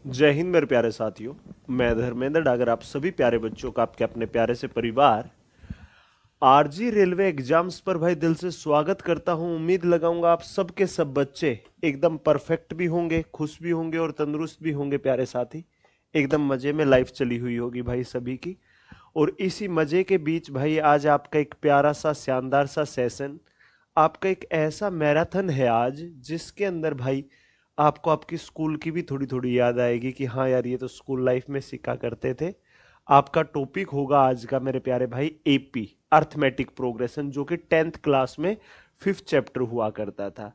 जय हिंद मेरे प्यारे साथियों। मैं धर्मेंद्र डागर आप सभी प्यारे बच्चों का आपके अपने प्यारे से परिवार आरजी रेलवे एग्जाम्स पर भाई दिल से स्वागत करता हूं। उम्मीद लगाऊंगा आप सब के सब बच्चे एकदम परफेक्ट भी होंगे, खुश भी होंगे और तंदुरुस्त भी होंगे प्यारे साथी। एकदम मजे में लाइफ चली हुई होगी भाई सभी की। और इसी मजे के बीच भाई आज आपका एक प्यारा सा शानदार सा सेशन, आपका एक ऐसा मैराथन है आज जिसके अंदर भाई आपको आपकी स्कूल की भी थोड़ी थोड़ी याद आएगी कि हाँ यार ये तो स्कूल लाइफ में सीखा करते थे। आपका टॉपिक होगा आज का मेरे प्यारे भाई एपी अर्थमेटिक प्रोग्रेशन, जो कि 10th क्लास में 5th चैप्टर हुआ करता था।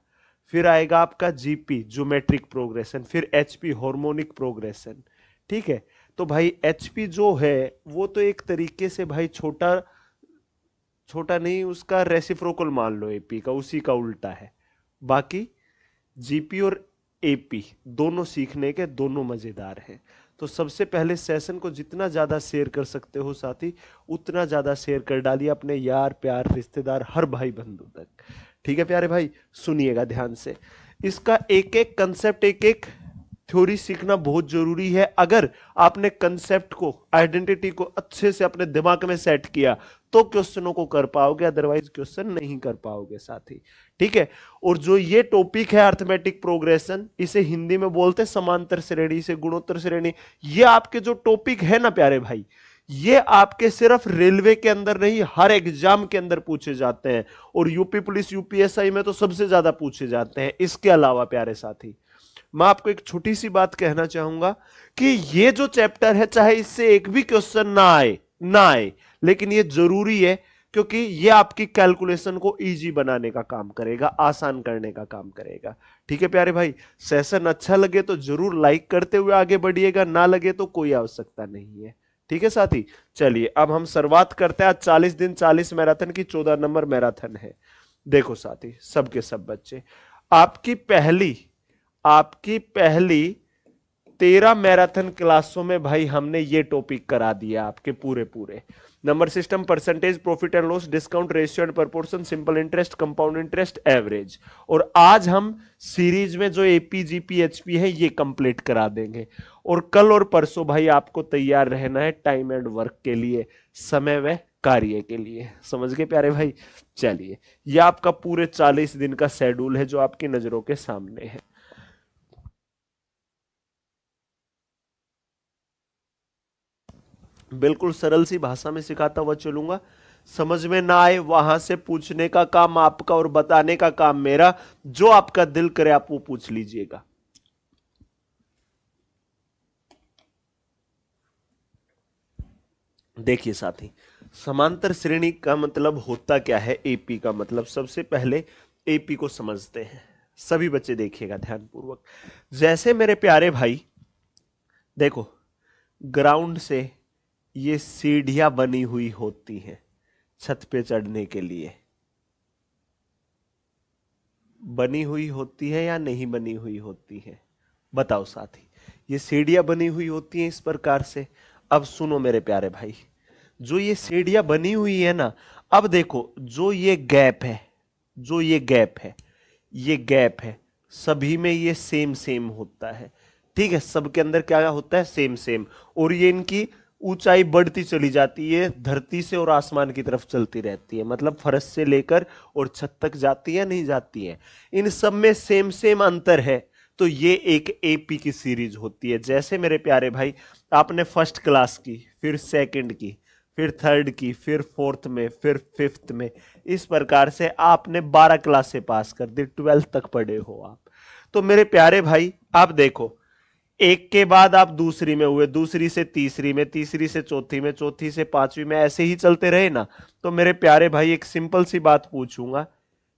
फिर आएगा आपका जीपी ज्योमेट्रिक प्रोग्रेशन, फिर एचपी हार्मोनिक प्रोग्रेशन। ठीक है। तो भाई एचपी जो है वो तो एक तरीके से भाई छोटा छोटा नहीं, उसका रेसिप्रोकल मान लो एपी का, उसी का उल्टा है। बाकी जीपी और एपी दोनों सीखने के दोनों मजेदार हैं। तो सबसे पहले सेशन को जितना ज्यादा शेयर कर सकते हो साथी, उतना ज्यादा शेयर कर डालिए अपने यार प्यार रिश्तेदार हर भाई बंधु तक। ठीक है प्यारे भाई, सुनिएगा ध्यान से। इसका एक एक कंसेप्ट, एक एक थ्योरी सीखना बहुत जरूरी है। अगर आपने कंसेप्ट को, आइडेंटिटी को अच्छे से अपने दिमाग में सेट किया तो क्वेश्चनों को कर पाओगे, अदरवाइज क्वेश्चन नहीं कर पाओगे साथी। ठीक है। और जो ये टॉपिक है अर्थमेटिक प्रोग्रेशन, इसे हिंदी में बोलते हैं समांतर श्रेणी से गुणोत्तर श्रेणी। ये आपके जो टॉपिक है ना प्यारे भाई, ये आपके सिर्फ रेलवे के अंदर नहीं, हर एग्जाम के अंदर पूछे जाते हैं। और यूपी पुलिस यूपीएसआई में तो सबसे ज्यादा पूछे जाते हैं। इसके अलावा प्यारे साथी, मैं आपको एक छोटी सी बात कहना चाहूंगा कि ये जो चैप्टर है, चाहे इससे एक भी क्वेश्चन ना आए, लेकिन ये जरूरी है, क्योंकि ये आपकी कैलकुलेशन को इजी बनाने का काम करेगा, आसान करने का काम करेगा। ठीक है प्यारे भाई, सेशन अच्छा लगे तो जरूर लाइक करते हुए आगे बढ़िएगा, ना लगे तो कोई आवश्यकता नहीं है। ठीक है साथी, चलिए अब हम शुरुआत करते हैं। आज 40 दिन 40 मैराथन की 14 नंबर मैराथन है। देखो साथी, सबके सब बच्चे, आपकी पहली आपकी पहली 13 मैराथन क्लासों में भाई हमने ये टॉपिक करा दिया आपके पूरे पूरे। Number system, percentage, profit and loss, discount, ratio and proportion, simple interest, compound interest, average. और आज हम सीरीज में जो एपी जीपी एचपी है ये कंप्लीट करा देंगे। और कल और परसों भाई आपको तैयार रहना है टाइम एंड वर्क के लिए, समय व कार्य के लिए। समझ गए प्यारे भाई। चलिए, ये आपका पूरे 40 दिन का शेड्यूल है जो आपकी नजरों के सामने है। बिल्कुल सरल सी भाषा में सिखाता हुआ चलूंगा। समझ में ना आए वहां से पूछने का काम आपका और बताने का काम मेरा। जो आपका दिल करे आप वो पूछ लीजिएगा। देखिए साथी, समांतर श्रेणी का मतलब होता क्या है, एपी का मतलब सबसे पहले एपी को समझते हैं। सभी बच्चे देखिएगा ध्यानपूर्वक। जैसे मेरे प्यारे भाई देखो, ग्राउंड से ये सीढ़ियां बनी हुई होती हैं छत पे चढ़ने के लिए। बनी हुई होती है या नहीं बनी हुई होती है, बताओ साथी। ये सीढ़ियां बनी हुई होती हैं इस प्रकार से। अब सुनो मेरे प्यारे भाई, जो ये सीढ़ियां बनी हुई है ना, अब देखो जो ये गैप है, जो ये गैप है, सभी में ये सेम सेम होता है। ठीक है, सबके अंदर क्या होता है, सेम सेम। और ये इनकी ऊंचाई बढ़ती चली जाती है, धरती से और आसमान की तरफ चलती रहती है, मतलब फर्श से लेकर और छत तक जाती है नहीं जाती है। इन सब में सेम सेम अंतर है। तो ये एक एपी की सीरीज होती है। जैसे मेरे प्यारे भाई, आपने फर्स्ट क्लास की, फिर सेकंड की, फिर थर्ड की, फिर फोर्थ में, फिर फिफ्थ में, इस प्रकार से आपने 12 क्लास से पास कर दी, 12th तक पढ़े हो आप। तो मेरे प्यारे भाई आप देखो, एक के बाद आप दूसरी में हुए, दूसरी से तीसरी में, तीसरी से चौथी में, चौथी से पांचवी में, ऐसे ही चलते रहे ना। तो मेरे प्यारे भाई एक सिंपल सी बात पूछूंगा,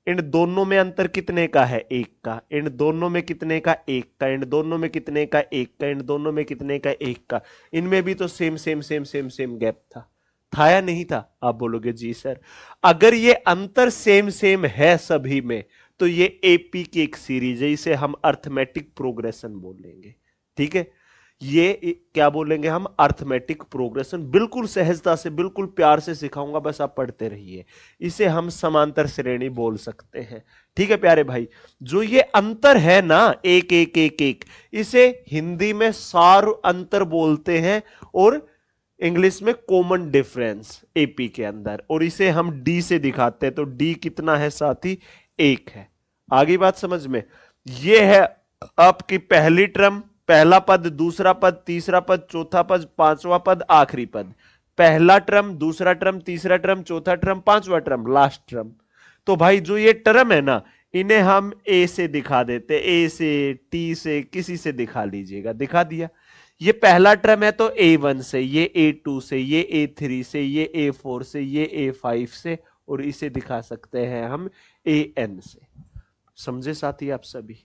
इन दोनों में अंतर कितने का है, एक का। इन दोनों में कितने का, एक का। इन दोनों में कितने का, एक का। इन दोनों में कितने का, एक का। इनमें भी तो same same same same same gap था या नहीं था? आप बोलोगे जी सर। अगर ये अंतर सेम सेम है सभी में, तो ये एपी की एक सीरीज है, इसे हम अर्थमेटिक प्रोग्रेशन बोलेंगे। ठीक है। ये क्या बोलेंगे हम, अर्थमेटिक प्रोग्रेशन। बिल्कुल सहजता से, बिल्कुल प्यार से सिखाऊंगा, बस आप पढ़ते रहिए। इसे हम समांतर श्रेणी बोल सकते हैं। ठीक है प्यारे भाई, जो ये अंतर है ना, एक एक एक एक, इसे हिंदी में सार अंतर बोलते हैं और इंग्लिश में कॉमन डिफरेंस एपी के अंदर, और इसे हम डी से दिखाते हैं। तो डी कितना है साथी, एक है। आगे बात समझ में। ये है आपकी पहली टर्म, पहला पद, दूसरा पद, तीसरा पद, चौथा पद, पांचवा पद, आखिरी पद। पहला टर्म, दूसरा टर्म, तीसरा टर्म, चौथा टर्म, पांचवा टर्म, लास्ट टर्म। तो भाई जो ये टर्म है ना, इन्हें हम ए से दिखा देते, ए से, टी से, किसी से दिखा लीजिएगा। दिखा दिया। ये पहला टर्म है तो A1 से, ये A2 से, ये A3 से, ये A4 से, ये A5 से, और इसे दिखा सकते हैं हम AN से। समझे साथी आप सभी।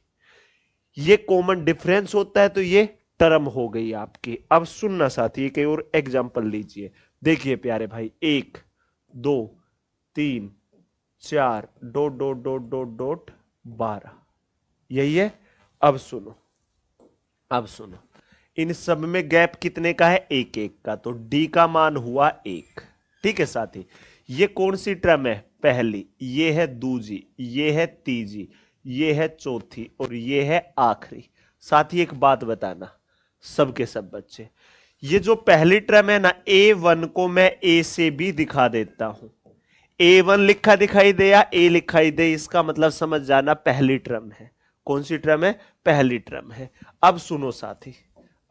ये कॉमन डिफरेंस होता है तो ये टर्म हो गई आपकी। अब सुनना साथी, एक और एग्जांपल लीजिए। देखिए प्यारे भाई, 1 2 3 4 dot dot dot dot dot 12, यही है। अब सुनो, अब सुनो, इन सब में गैप कितने का है, एक एक का। तो डी का मान हुआ 1। ठीक है साथी। ये कौन सी टर्म है, पहली, ये है दूजी, ये है तीजी, ये है चौथी, और ये है आखिरी। साथी एक बात बताना सबके सब बच्चे, ये जो पहली टर्म है ना, A1 को मैं ए से भी दिखा देता हूं। A1 लिखा दिखाई दे या ए लिखाई दे, इसका मतलब समझ जाना पहली टर्म है। कौन सी टर्म है, पहली टर्म है। अब सुनो साथी,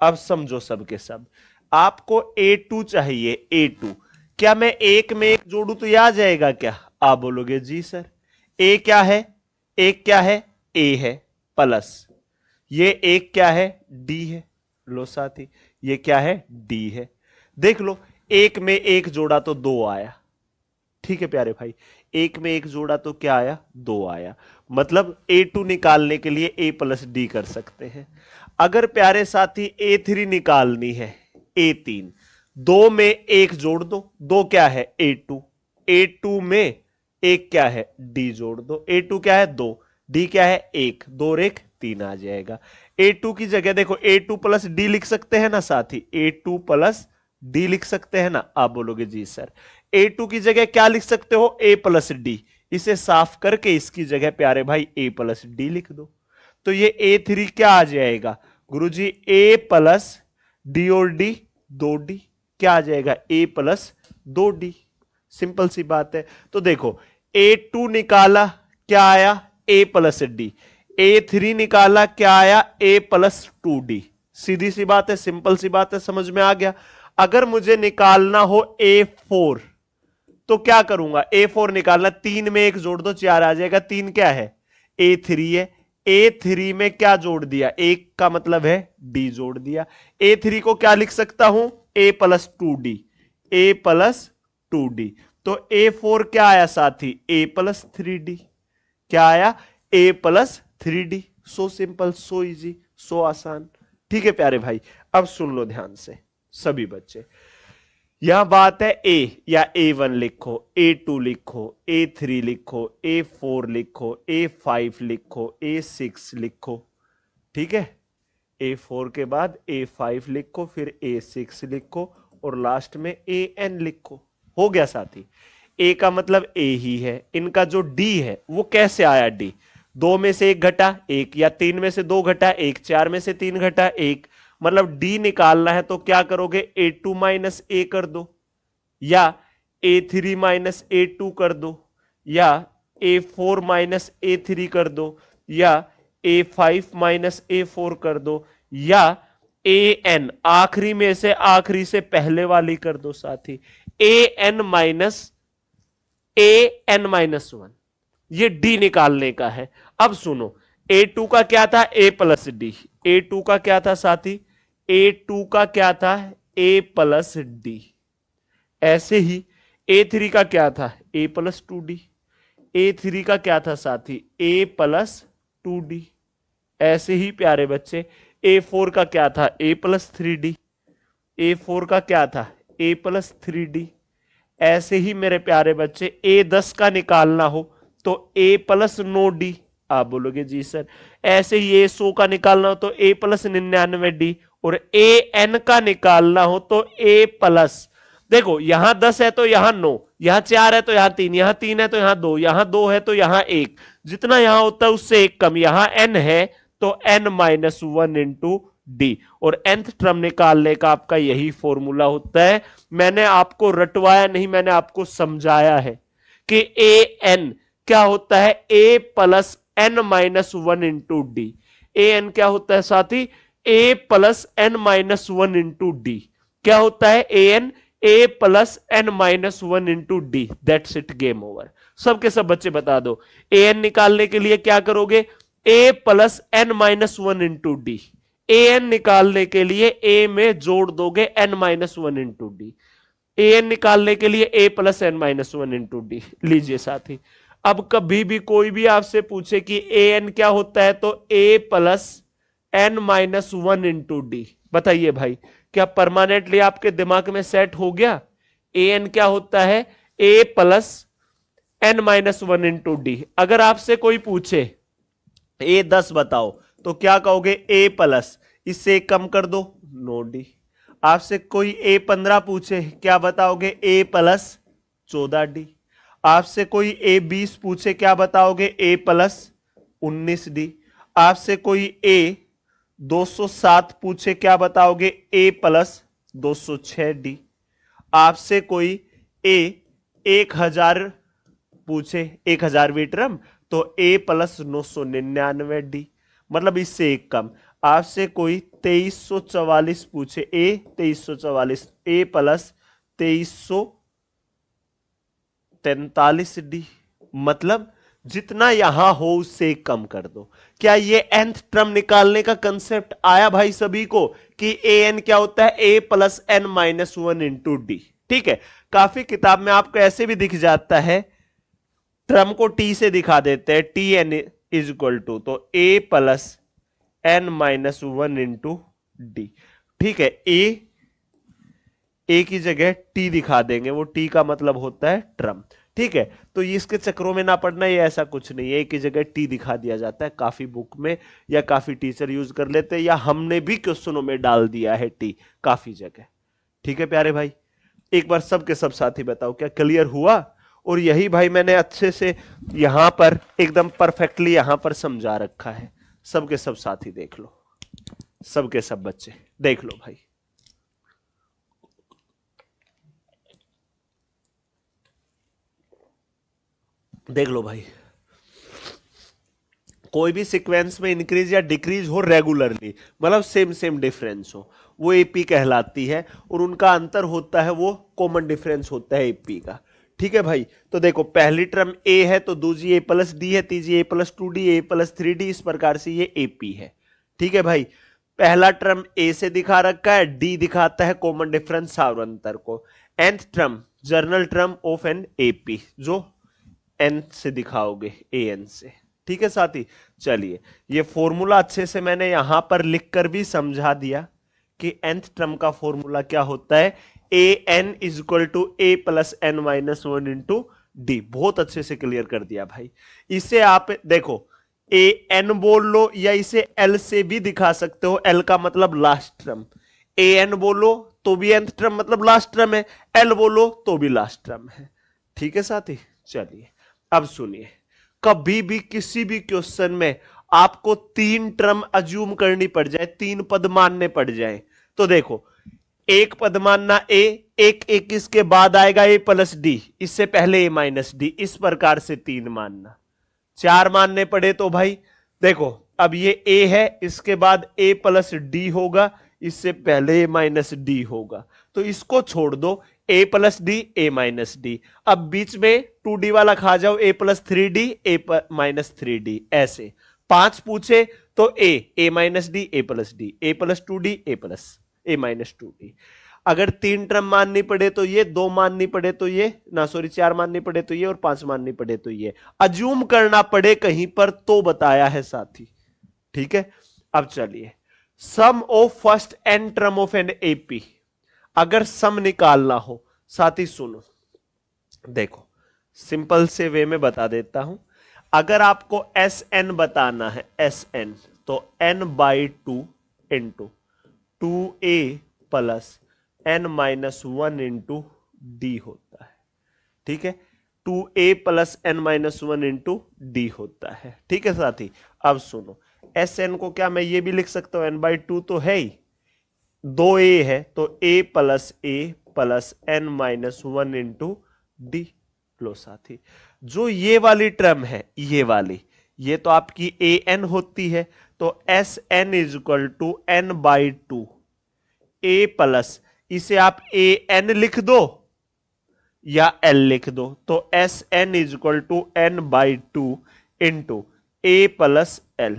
अब समझो सबके सब। आपको A2 चाहिए, A2। क्या मैं एक में एक जोड़ू तो यह आ जाएगा क्या, आप बोलोगे जी सर। ए क्या है, एक क्या है, ए है, प्लस ये एक क्या है, डी है। लो साथी, ये क्या है, डी है। देख लो, एक में एक जोड़ा तो 2 आया। ठीक है प्यारे भाई, एक में एक जोड़ा तो क्या आया, 2 आया। मतलब A2 निकालने के लिए A प्लस डी कर सकते हैं। अगर प्यारे साथी A3 निकालनी है, A3, 2 में एक जोड़ दो, 2 क्या है, A2, A2 में एक क्या है, D जोड़ दो। A2 क्या है, 2, D क्या है, 1, 2 और 1 3 आ जाएगा। A2 की जगह देखो, A2 प्लस डी लिख सकते हैं ना साथी, A2 प्लस डी लिख सकते हैं ना, आप बोलोगे जी सर। A2 की जगह क्या लिख सकते हो, A प्लस डी। इसे साफ करके इसकी जगह प्यारे भाई A प्लस डी लिख दो। तो ये A3 क्या आ जाएगा गुरुजी, A प्लस डी और डी, 2D। क्या आ जाएगा, A प्लस 2D। सिंपल सी बात है। तो देखो, A2 निकाला, क्या आया, A प्लस डी। A3 निकाला, क्या आया, A प्लस 2D। सीधी सी बात है, सिंपल सी बात है, समझ में आ गया। अगर मुझे निकालना हो A4, तो क्या करूंगा, A4 निकालना, 3 में एक जोड़ दो, 4 आ जाएगा। 3 क्या है, A3 है। A3 में क्या जोड़ दिया, एक का मतलब है D जोड़ दिया। A3 को क्या लिख सकता हूं, A plus 2D, A plus 2D। तो A4 क्या आया साथी, A प्लस 3D। क्या आया, A plus 3D। So simple, so easy, so आसान। ठीक है प्यारे भाई, अब सुन लो ध्यान से सभी बच्चे। यह बात है A या A1 लिखो, A2 लिखो, A3 लिखो, A4 लिखो, A5 लिखो, A6 लिखो। ठीक है, A4 के बाद A5 लिखो, फिर A6 लिखो, और लास्ट में AN लिखो। हो गया साथी। A का मतलब A ही है। इनका जो D है वो कैसे आया, D 2 में से 1 घटा 1, या 3 में से 2 घटा 1, 4 में से 3 घटा 1। मतलब डी निकालना है तो क्या करोगे, A2 माइनस ए कर दो, या A3 माइनस A2 कर दो, या A4 माइनस A3 कर दो, या A5 माइनस A4 कर दो, या AN आखिरी में से आखिरी से पहले वाली कर दो साथी, AN माइनस AN-1। ये डी निकालने का है। अब सुनो, A2 का क्या था, A प्लस डी। A2 का क्या था साथी, A2 का क्या था, A प्लस डी। ऐसे ही A3 का क्या था, A प्लस 2D। A3 का क्या था साथी, A प्लस 2D। ऐसे ही प्यारे बच्चे A4 का क्या था, A प्लस 3D। A4 का क्या था, A प्लस 3D। ऐसे ही मेरे प्यारे बच्चे A10 का निकालना हो तो A प्लस 9D। आप बोलोगे जी सर। ऐसे ही A100 का निकालना हो तो A प्लस 99D, और ए एन का निकालना हो तो ए प्लस, देखो यहां 10 है तो यहां 9, यहां 4 है तो यहां 3, यहां 3 है तो यहां 2, यहां 2 है तो यहां 1, जितना यहां होता है उससे एक कम, यहां n है तो n minus one into D. और nth टर्म निकालने का आपका यही फॉर्मूला होता है। मैंने आपको रटवाया नहीं, मैंने आपको समझाया है कि ए एन क्या होता है, A plus N minus one into D. A N क्या होता है साथी, A plus N minus one into D. क्या होता है A N, A plus N minus one into D. That's it, game over. सबके सब बच्चे बता दो, ए एन निकालने के लिए क्या करोगे, A plus N minus one into D. A N निकालने के लिए ए में जोड़ दोगे N minus one into D. A N निकालने के लिए A plus N minus one into D. लीजिए साथी, अब कभी भी कोई भी आपसे पूछे कि ए एन क्या होता है तो A plus N minus one into D. बताइए भाई, क्या परमानेंटली आपके दिमाग में सेट हो गया? ए एन क्या होता है, A plus N minus one into D. अगर आपसे कोई पूछे ए 10 बताओ तो क्या कहोगे, ए प्लस, इससे कम कर दो, नो डी। आपसे कोई ए 15 पूछे क्या बताओगे, ए प्लस 14 डी। आपसे कोई ए 20 पूछे क्या बताओगे, ए प्लस 19 डी। आपसे कोई ए 207 पूछे क्या बताओगे, ए प्लस 206 डी। आपसे कोई ए 1000 पूछे, 1000वीं टर्म, तो ए प्लस 999 डी, मतलब इससे एक कम। आपसे कोई 2344 पूछे, ए 2344, ए प्लस 2343 डी, मतलब जितना यहां हो उससे एक कम कर दो। क्या ये nth टर्म निकालने का कंसेप्ट आया भाई सभी को कि ए एन क्या होता है, A plus N minus one into D. ठीक है, काफी किताब में आपको ऐसे भी दिख जाता है, टर्म को टी से दिखा देते हैं, T N is equal to, तो A plus N minus one into D. ठीक है, ए की जगह टी दिखा देंगे, वो टी का मतलब होता है टर्म। ठीक है, तो इसके चक्रों में ना पड़ना, ये ऐसा कुछ नहीं है, ए की जगह टी दिखा दिया जाता है काफी बुक में, या काफी टीचर यूज कर लेते हैं, या हमने भी क्वेश्चनों में डाल दिया है टी काफी जगह। ठीक है प्यारे भाई, एक बार सबके सब साथी बताओ क्या क्लियर हुआ? और यही भाई मैंने अच्छे से यहां पर एकदम परफेक्टली यहां पर समझा रखा है। सबके सब साथी देख लो, सबके सब बच्चे देख लो भाई। देख लो भाई, कोई भी सीक्वेंस में इंक्रीज या डिक्रीज हो रेगुलरली, मतलब सेम सेम डिफरेंस हो, वो एपी कहलाती है, और उनका अंतर होता है वो कॉमन डिफरेंस होता है एपी का। ठीक है भाई, तो देखो पहली टर्म ए है तो दूसरी ए प्लस डी है, तीसरी ए plus two D, A plus three D, इस प्रकार से ये एपी है। ठीक है भाई, पहला टर्म ए से दिखा रखा है, डी दिखाता है कॉमन डिफरेंस और अंतर को। nth term journal term of N AP, जो एन से दिखाओगे ए एन से। ठीक है साथी, चलिए ये फॉर्मूला अच्छे से मैंने यहां पर लिखकर भी समझा दिया कि nth टर्म का फॉर्मूला क्या होता है, A N is equal to A plus N minus one into D. बहुत अच्छे से क्लियर कर दिया भाई। इसे आप देखो ए एन बोल लो, या इसे एल से भी दिखा सकते हो, एल का मतलब लास्ट टर्म। ए एन बोलो तो भी nth टर्म मतलब लास्ट टर्म है, एल बोलो तो भी लास्ट टर्म है। ठीक है साथी, चलिए अब सुनिए, कभी भी किसी भी क्वेश्चन में आपको तीन टर्म अज्यूम करनी पड़ जाए, तीन पद मानने पड़ जाए, तो देखो एक पद मानना ए, एक इसके बाद आएगा ए प्लस डी, इससे पहले ए माइनस डी, इस प्रकार से तीन मानना। चार मानने पड़े तो भाई देखो, अब ये ए है, इसके बाद ए प्लस डी होगा, इससे पहले ए माइनस डी होगा, तो इसको छोड़ दो, A plus D A minus D. अब बीच में टू डी वाला खा जाओ, A plus three D A minus three D. ऐसे पांच पूछे तो A minus D A plus D, A plus two D A plus A minus two D. अगर तीन टर्म माननी पड़े तो ये, दो माननी पड़े तो ये, ना सॉरी चार माननी पड़े तो ये, और पांच माननी पड़े तो ये। अज्यूम करना पड़े कहीं पर तो बताया है साथी। ठीक है, अब चलिए sum of first N term of N AP, अगर सम निकालना हो साथी सुनो, देखो सिंपल से वे में बता देता हूं। अगर आपको एस एन बताना है, एस एन, तो N by two into 2a plus n minus 1 into D होता है। ठीक है, 2a plus n minus 1 into D होता है। ठीक है साथी, अब सुनो, एस एन को क्या मैं ये भी लिख सकता हूं, n/2 तो है ही, 2a है तो a plus n minus 1 into D. लो साथी, जो ये वाली टर्म है, ये वाली, ये तो आपकी a n होती है, तो S N is equal to n/2 a plus, इसे आप a n लिख दो या l लिख दो, तो S N is equal to n/2 into a plus l,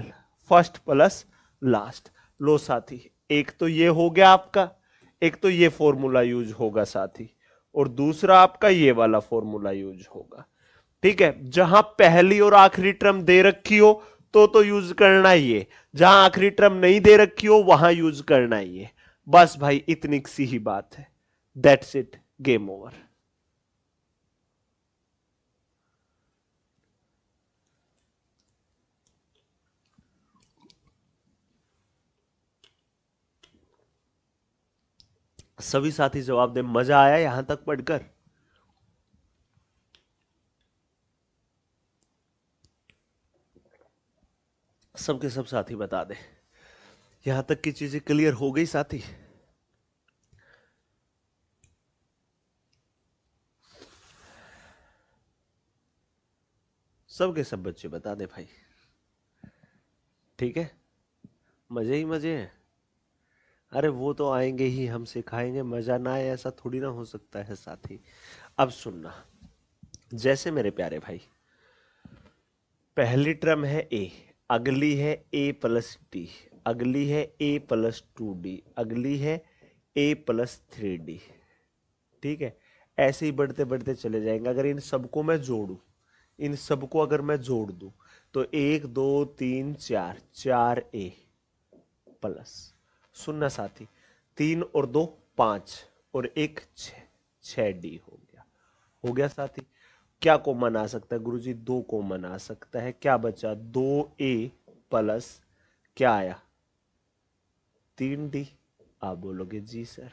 first plus last. लो साथी, एक तो ये हो गया आपका, एक तो ये फॉर्मूला यूज होगा साथी, और दूसरा आपका ये वाला फॉर्मूला यूज होगा। ठीक है, जहां पहली और आखिरी टर्म दे रखी हो तो यूज करना ही है, जहां आखिरी टर्म नहीं दे रखी हो वहां यूज करना ही है। बस भाई इतनी सी ही बात है, दैट्स इट, गेम ओवर। सभी साथी जवाब दे, मजा आया यहां तक पढ़कर? सबके सब साथी बता दे, यहां तक की चीजें क्लियर हो गई साथी? सबके सब बच्चे बता दे भाई। ठीक है, मजे ही मजे हैं। अरे वो तो आएंगे ही, हम सिखाएंगे, मजा ना आए ऐसा थोड़ी ना हो सकता है साथी। अब सुनना, जैसे मेरे प्यारे भाई, पहली टर्म है a, अगली है a प्लस डी, अगली है a प्लस 2d, अगली है a प्लस 3d। ठीक है, ऐसे ही बढ़ते बढ़ते चले जाएंगे। अगर इन सबको मैं जोड़ू, इन सबको अगर मैं जोड़ दूं तो 1 2 3 4, 4a प्लस, सुनना साथी, 3 और 2 5 और 1 6, 6d हो गया। हो गया साथी? क्या कॉमन आ सकता है गुरुजी? 2 कॉमन आ सकता है। क्या बचा? 2a प्लस क्या आया? 3d। आप बोलोगे जी सर।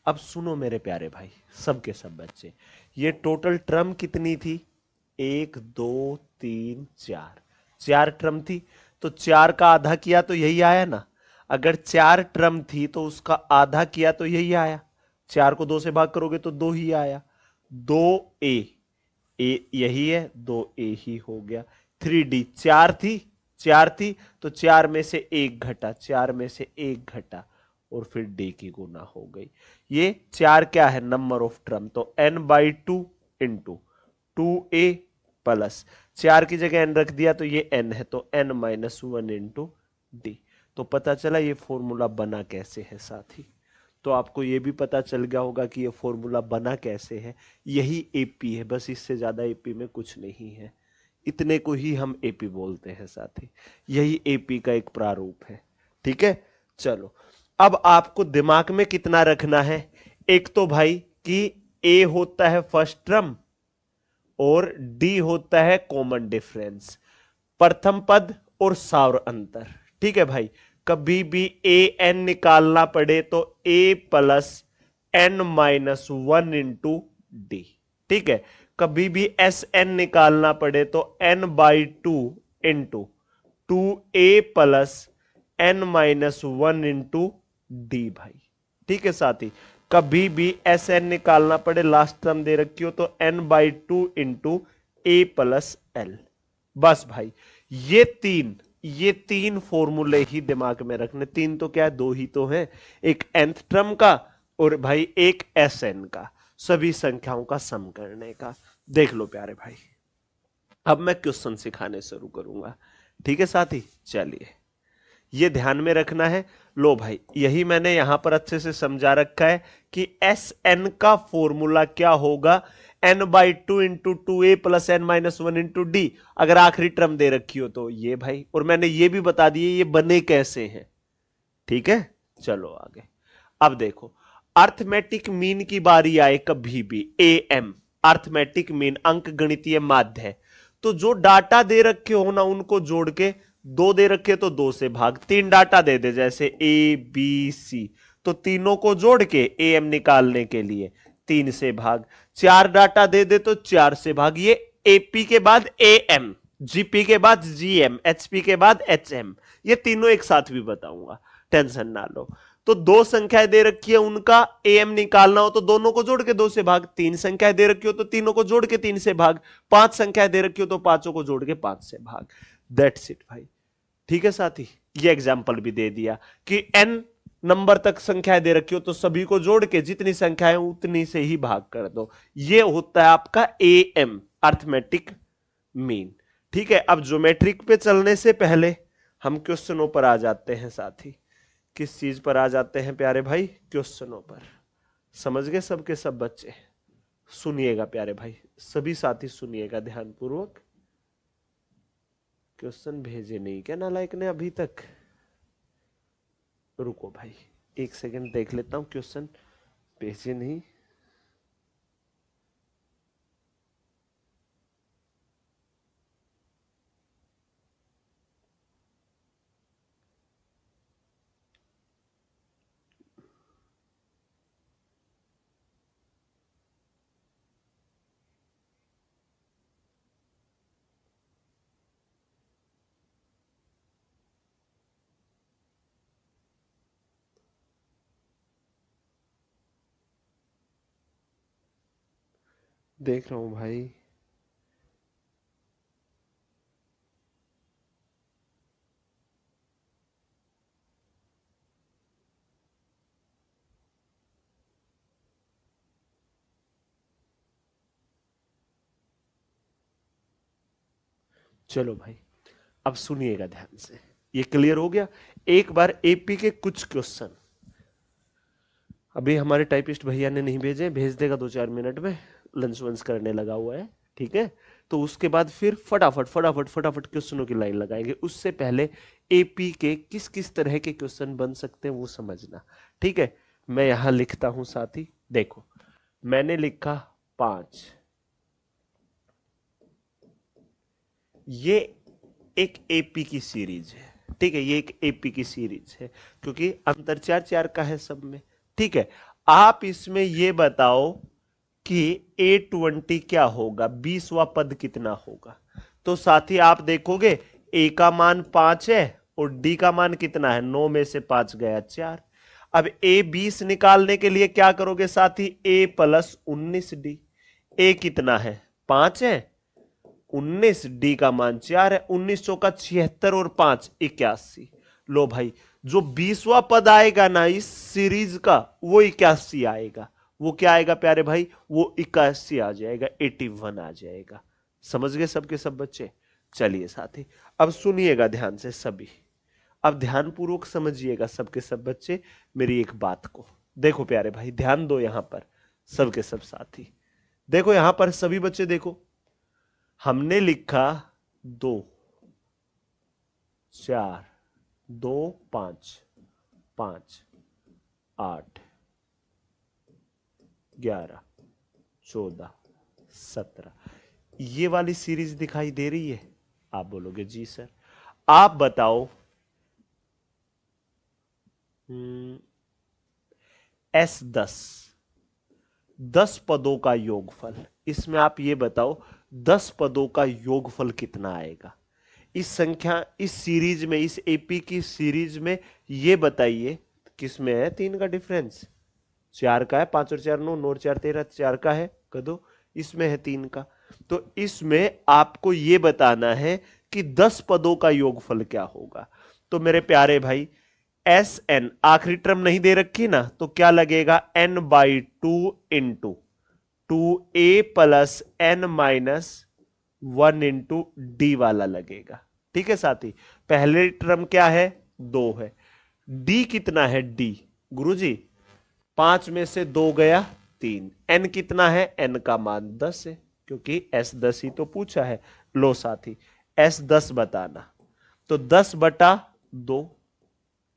अब सुनो मेरे प्यारे भाई, सबके सब बच्चे, ये टोटल टर्म कितनी थी? 1 2 3 4, 4 टर्म थी, तो 4 का आधा किया तो यही आया ना। अगर 4 टर्म थी तो उसका आधा किया तो यही आया। 4 को 2 से भाग करोगे तो 2 ही आया। 2a, ए यही है, 2a ही हो गया। 3d, 4 थी, 4 थी तो 4 में से 1 घटा, 4 में से 1 घटा और फिर d की गुना हो गई। ये 4 क्या है? नंबर ऑफ टर्म, तो n/2 इंटू 2a प्लस 4 की जगह n रख दिया तो ये n है, तो n माइनस 1 इंटू डी। तो पता चला ये फॉर्मूला बना कैसे है साथी। तो आपको ये भी पता चल गया होगा कि ये फॉर्मूला बना कैसे है। यही एपी है, बस इससे ज्यादा एपी में कुछ नहीं है। इतने को ही हम एपी बोलते हैं साथी। यही एपी का एक प्रारूप है। ठीक है, चलो अब आपको दिमाग में कितना रखना है? एक तो भाई कि ए होता है फर्स्ट टर्म और डी होता है कॉमन डिफरेंस, प्रथम पद और सार अंतर। ठीक है भाई, कभी भी ए एन निकालना पड़े तो A plus N minus 1 into D. ठीक है, कभी भी एस एन निकालना पड़े तो n/2 into 2a plus n minus 1 into D भाई। ठीक है साथी, कभी भी एस एन निकालना पड़े, लास्ट टर्म दे रखी हो तो n/2 into A plus L. बस भाई ये तीन फॉर्मूले ही दिमाग में रखने। तीन तो क्या है, 2 ही तो है, एक nth टर्म का और भाई एक एस एन का, सभी संख्याओं का सम करने का। देख लो प्यारे भाई, अब मैं क्वेश्चन सिखाने शुरू करूंगा। ठीक है साथी, चलिए ये ध्यान में रखना है। लो भाई, यही मैंने यहां पर अच्छे से समझा रखा है कि एस एन का फॉर्मूला क्या होगा, n/2 into 2a plus n minus 1 into D. अगर आखिरी टर्म दे रखी हो तो ये भाई, और मैंने ये भी बता दिए ये बने कैसे हैं। ठीक है, चलो आगे। अब देखो, अर्थमेटिक मीन की बारी आए कभी भी, एम अर्थमेटिक मीन अंक गणितीय माध्य है, तो जो डाटा दे रखे हो ना उनको जोड़ के, 2 दे रखे तो 2 से भाग, 3 डाटा दे दे जैसे ए बी सी, तो तीनों को जोड़ के एम निकालने के लिए 3 से भाग, 4 डाटा दे दे तो 4 से भाग, ये एपी के बाद एएम, जीपी के बाद जीएम, एचपी के बाद एचएम, ये तीनों एक साथ भी बताऊंगा, टेंशन ना लो। तो दो संख्याएं दे रखी है, उनका एम निकालना हो तो दोनों को जोड़ के 2 से भाग, तीन संख्याएं दे रखी हो तो तीनों को जोड़ के 3 से भाग, पांच संख्याएं दे रखी हो तो पांचों को जोड़ के 5 से भाग। दैट्स इट भाई। ठीक है साथी, ये एग्जाम्पल भी दे दिया कि एन नंबर तक संख्याएं दे रखी हो तो सभी को जोड़ के जितनी संख्याएं उतनी से ही भाग कर दो। ये होता है आपका एएम, अर्थमेटिक मीन। ठीक है, अब ज्योमेट्रिक पे चलने से पहले हम क्वेश्चनों पर आ जाते हैं साथी। किस चीज पर आ जाते हैं प्यारे भाई? क्वेश्चनों पर। समझ गए सबके सब बच्चे? सुनिएगा प्यारे भाई, सभी साथी सुनिएगा ध्यानपूर्वक। क्वेश्चन भेजे नहीं क्या नालायक ने अभी तक? रुको भाई, एक सेकंड देख लेता हूं, क्वेश्चन भेजे नहीं। देख रहा हूं भाई। चलो भाई, अब सुनिएगा ध्यान से, ये क्लियर हो गया। एक बार एपी के कुछ क्वेश्चन अभी हमारे टाइपिस्ट भैया ने नहीं भेजे, भेज देगा 2-4 मिनट में, लंच वंच करने लगा हुआ है। ठीक है, तो उसके बाद फिर फटाफट फटाफट फटाफट क्वेश्चनों की लाइन लगाएंगे। उससे पहले एपी के किस किस तरह के क्वेश्चन बन सकते हैं वो समझना। ठीक है, मैं यहां लिखता हूं साथी, देखो मैंने लिखा 5। ये एक एपी की सीरीज है। ठीक है, ये एक एपी की सीरीज है क्योंकि अंतर 4-4 का है सब में। ठीक है, आप इसमें ये बताओ कि A20 क्या होगा, 20वां पद कितना होगा। तो साथी आप देखोगे ए का मान 5 है और डी का मान कितना है, 9 में से 5 गया 4। अब ए 20 निकालने के लिए क्या करोगे साथी, a प्लस 19d। ए कितना है, 5 है, 19, डी का मान 4 है, 19 चौका 76 और 5 81। लो भाई, जो 20वां पद आएगा ना इस सीरीज का वो 81 आएगा। वो क्या आएगा प्यारे भाई, वो 81 आ जाएगा, 81 आ जाएगा। समझ गए सबके सब बच्चे? चलिए साथी, अब सुनिएगा ध्यान से सभी, अब ध्यान पूर्वक समझिएगा सबके सब बच्चे मेरी एक बात को। देखो प्यारे भाई, ध्यान दो यहां पर सबके सब साथी। देखो यहां पर सभी बच्चे देखो, हमने लिखा 2, 4, 2, 5, 5, 8, 11, 14, 17, ये वाली सीरीज दिखाई दे रही है? आप बोलोगे जी सर। आप बताओ S10, 10 पदों का योगफल, इसमें आप ये बताओ 10 पदों का योगफल कितना आएगा इस संख्या, इस सीरीज में, इस एपी की सीरीज में। ये बताइए किसमें है 3 का डिफरेंस, 4 का है, 5 और 4 9, 9 और 4 13, 4 का है कदो, इसमें है 3 का। तो इसमें आपको यह बताना है कि 10 पदों का योगफल क्या होगा। तो मेरे प्यारे भाई, एस एन आखिरी टर्म नहीं दे रखी ना, तो क्या लगेगा, n/2 into 2a plus n minus 1 into D वाला लगेगा। ठीक है साथी, पहले टर्म क्या है, 2 है, डी कितना है, डी गुरुजी 5 में से 2 गया 3, n कितना है, n का मान 10 है क्योंकि S10 ही तो पूछा है। लो साथी, S10 बताना, तो 10/2,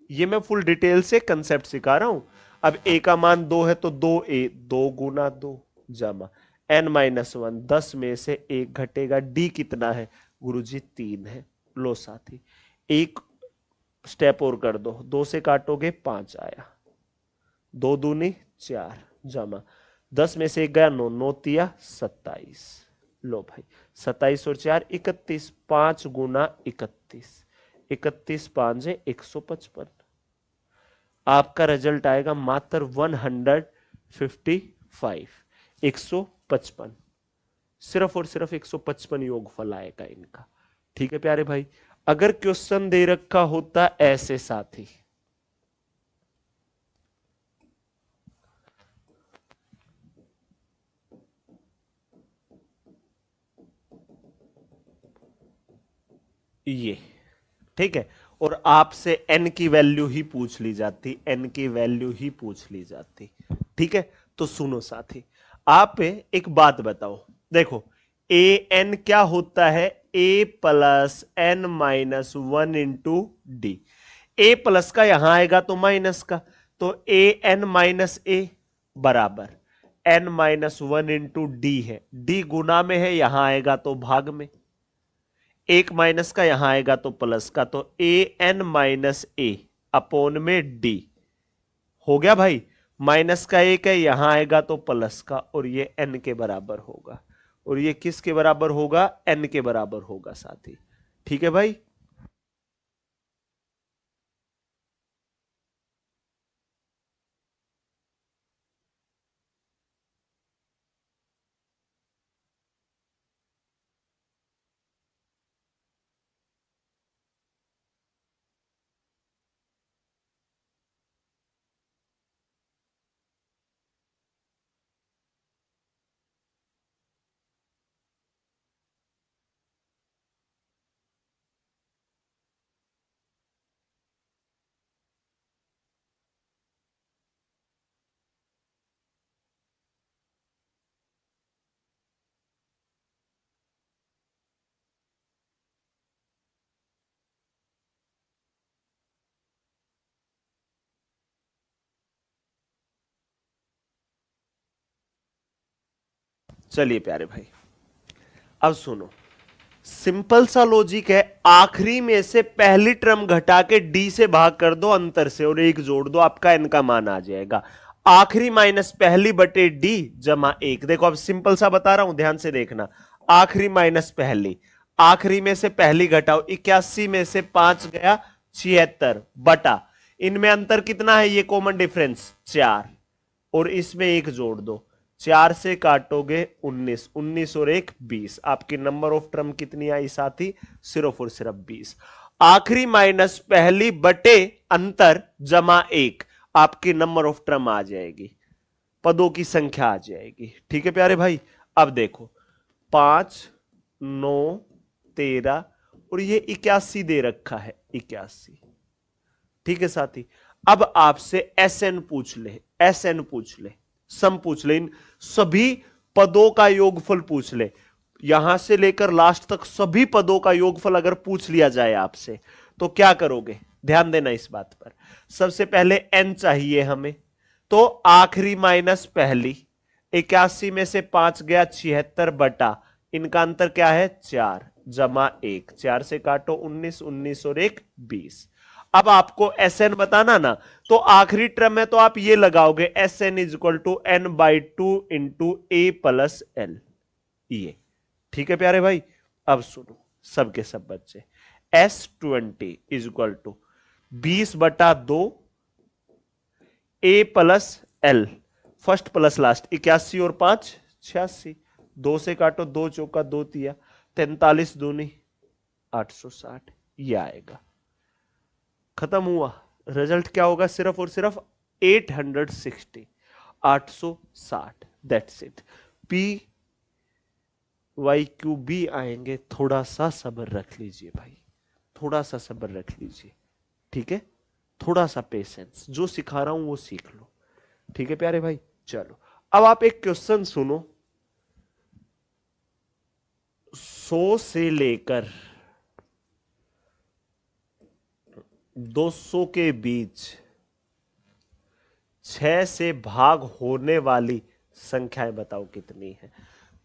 ये मैं फुल डिटेल से कंसेप्ट सिखा रहा हूं। अब a का मान 2 है तो 2a, 2 गुना 2 जमा n-1, 10 में से 1 घटेगा, d कितना है गुरुजी 3 है। लो साथी, एक स्टेप और कर दो, 2 से काटोगे 5 आया, 2 दूनी 4 जमा 10 में से 1 गया 9, 9 तिया 27। लो भाई 27 और 4 31, 5 गुना 31, 31 5 155। आपका रिजल्ट आएगा मात्र 155, 155, सिर्फ और सिर्फ 155 योगफल आएगा इनका। ठीक है प्यारे भाई, अगर क्वेश्चन दे रखा होता ऐसे साथी, ये ठीक है, और आपसे n की वैल्यू ही पूछ ली जाती, n की वैल्यू ही पूछ ली जाती। ठीक है, तो सुनो साथी, आप एक बात बताओ, देखो ए एन क्या होता है, a plus N minus 1 into D. A plus का यहां आएगा तो माइनस का, तो ए एन माइनस ए बराबर एन माइनस 1 इंटू डी है, डी गुना में है, यहां आएगा तो भाग में, एक माइनस का यहां आएगा तो प्लस का, तो A N minus A upon में डी हो गया भाई। माइनस का एक है, यहां आएगा तो प्लस का, और ये एन के बराबर होगा, और ये किसके बराबर होगा, एन के बराबर होगा साथी। ठीक है भाई, चलिए प्यारे भाई, अब सुनो, सिंपल सा लॉजिक है, आखिरी में से पहली टर्म घटा के डी से भाग कर दो अंतर से, और एक जोड़ दो, आपका एन का मान आ जाएगा। आखिरी माइनस पहली बटे डी जमा एक। देखो अब सिंपल सा बता रहा हूं, ध्यान से देखना, आखिरी माइनस पहली, आखिरी में से पहली घटाओ, 81 में से 5 गया 76 बटा, इनमें अंतर कितना है, ये कॉमन डिफरेंस 4, और इसमें एक जोड़ दो, 4 से काटोगे 19, 19 और 1 20, आपकी नंबर ऑफ टर्म कितनी आई साथी, सिर्फ और सिर्फ 20। आखिरी माइनस पहली बटे अंतर जमा 1, आपकी नंबर ऑफ टर्म आ जाएगी, पदों की संख्या आ जाएगी। ठीक है प्यारे भाई, अब देखो 5 9 13 और ये 81 दे रखा है, 81। ठीक है साथी, अब आपसे एस एन पूछ ले, एस एन पूछ ले, सम पूछ ले, इन सभी पदों का योगफल पूछ ले, यहां से लेकर लास्ट तक सभी पदों का योगफल अगर पूछ लिया जाए आपसे, तो क्या करोगे, ध्यान देना इस बात पर। सबसे पहले एन चाहिए हमें, तो आखिरी माइनस पहली, 81 में से 5 गया 76 बटा, इनका अंतर क्या है 4 जमा 1, 4 से काटो 19, 19 और 1 20। अब आपको एस एन बताना ना, तो आखिरी टर्म है तो आप ये लगाओगे, S N is equal to N by 2 into A plus L, ये। ठीक है प्यारे भाई, अब सुनो सबके सब बच्चे, S20 इज इक्वल टू 20 बटा 2 A plus L, first plus last, 81 और 5 86, 2 से काटो, 2 चौका 2 तिया, 43 दूनी 860, ये आएगा। खत्म हुआ, रिजल्ट क्या होगा, सिर्फ और सिर्फ 860, 860, that's it. P Y Q बी आएंगे, थोड़ा सा सब्र रख लीजिए भाई, थोड़ा सा सब्र रख लीजिए। ठीक है, थोड़ा सा पेशेंस, जो सिखा रहा हूं वो सीख लो। ठीक है प्यारे भाई, चलो अब आप एक क्वेश्चन सुनो, 100 से लेकर 200 के बीच 6 से भाग होने वाली संख्याएं बताओ कितनी है।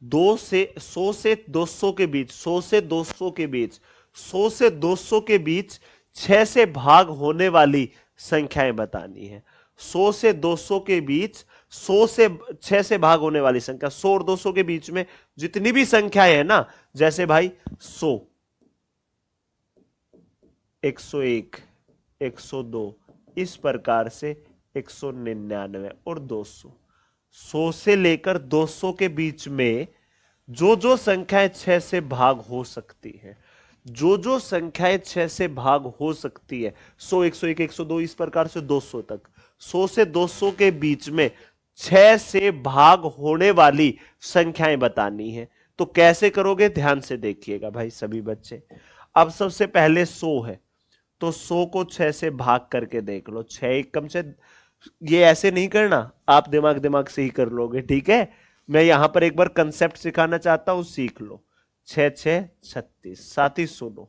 2 से 100 से 200 के बीच, 100 से 200 के बीच, 100 से 200 के बीच 6 से भाग होने वाली संख्याएं बतानी है। 100 से 200 के बीच 100 से 6 से भाग होने वाली संख्या, 100 और 200 के बीच में जितनी भी संख्याएं है ना, जैसे भाई 100, 101, 102, इस प्रकार से 199 और 200, 100 से लेकर 200 के बीच में जो जो संख्याएं 6 से भाग हो सकती है, जो जो संख्याएं 6 से भाग हो सकती है, 100, 101, 102, इस प्रकार से 200 तक, 100 से 200 के बीच में 6 से भाग होने वाली संख्याएं बतानी है। तो कैसे करोगे, ध्यान से देखिएगा भाई सभी बच्चे। अब सबसे पहले 100 है, तो 100 को 6 से भाग करके देख लो, 6 एक कम से, ये ऐसे नहीं करना, आप दिमाग दिमाग से ही कर लोगे, ठीक है। मैं यहां पर एक बार कंसेप्ट सिखाना चाहता हूं, सीख लो। 6 6 36, साथ ही सुनो,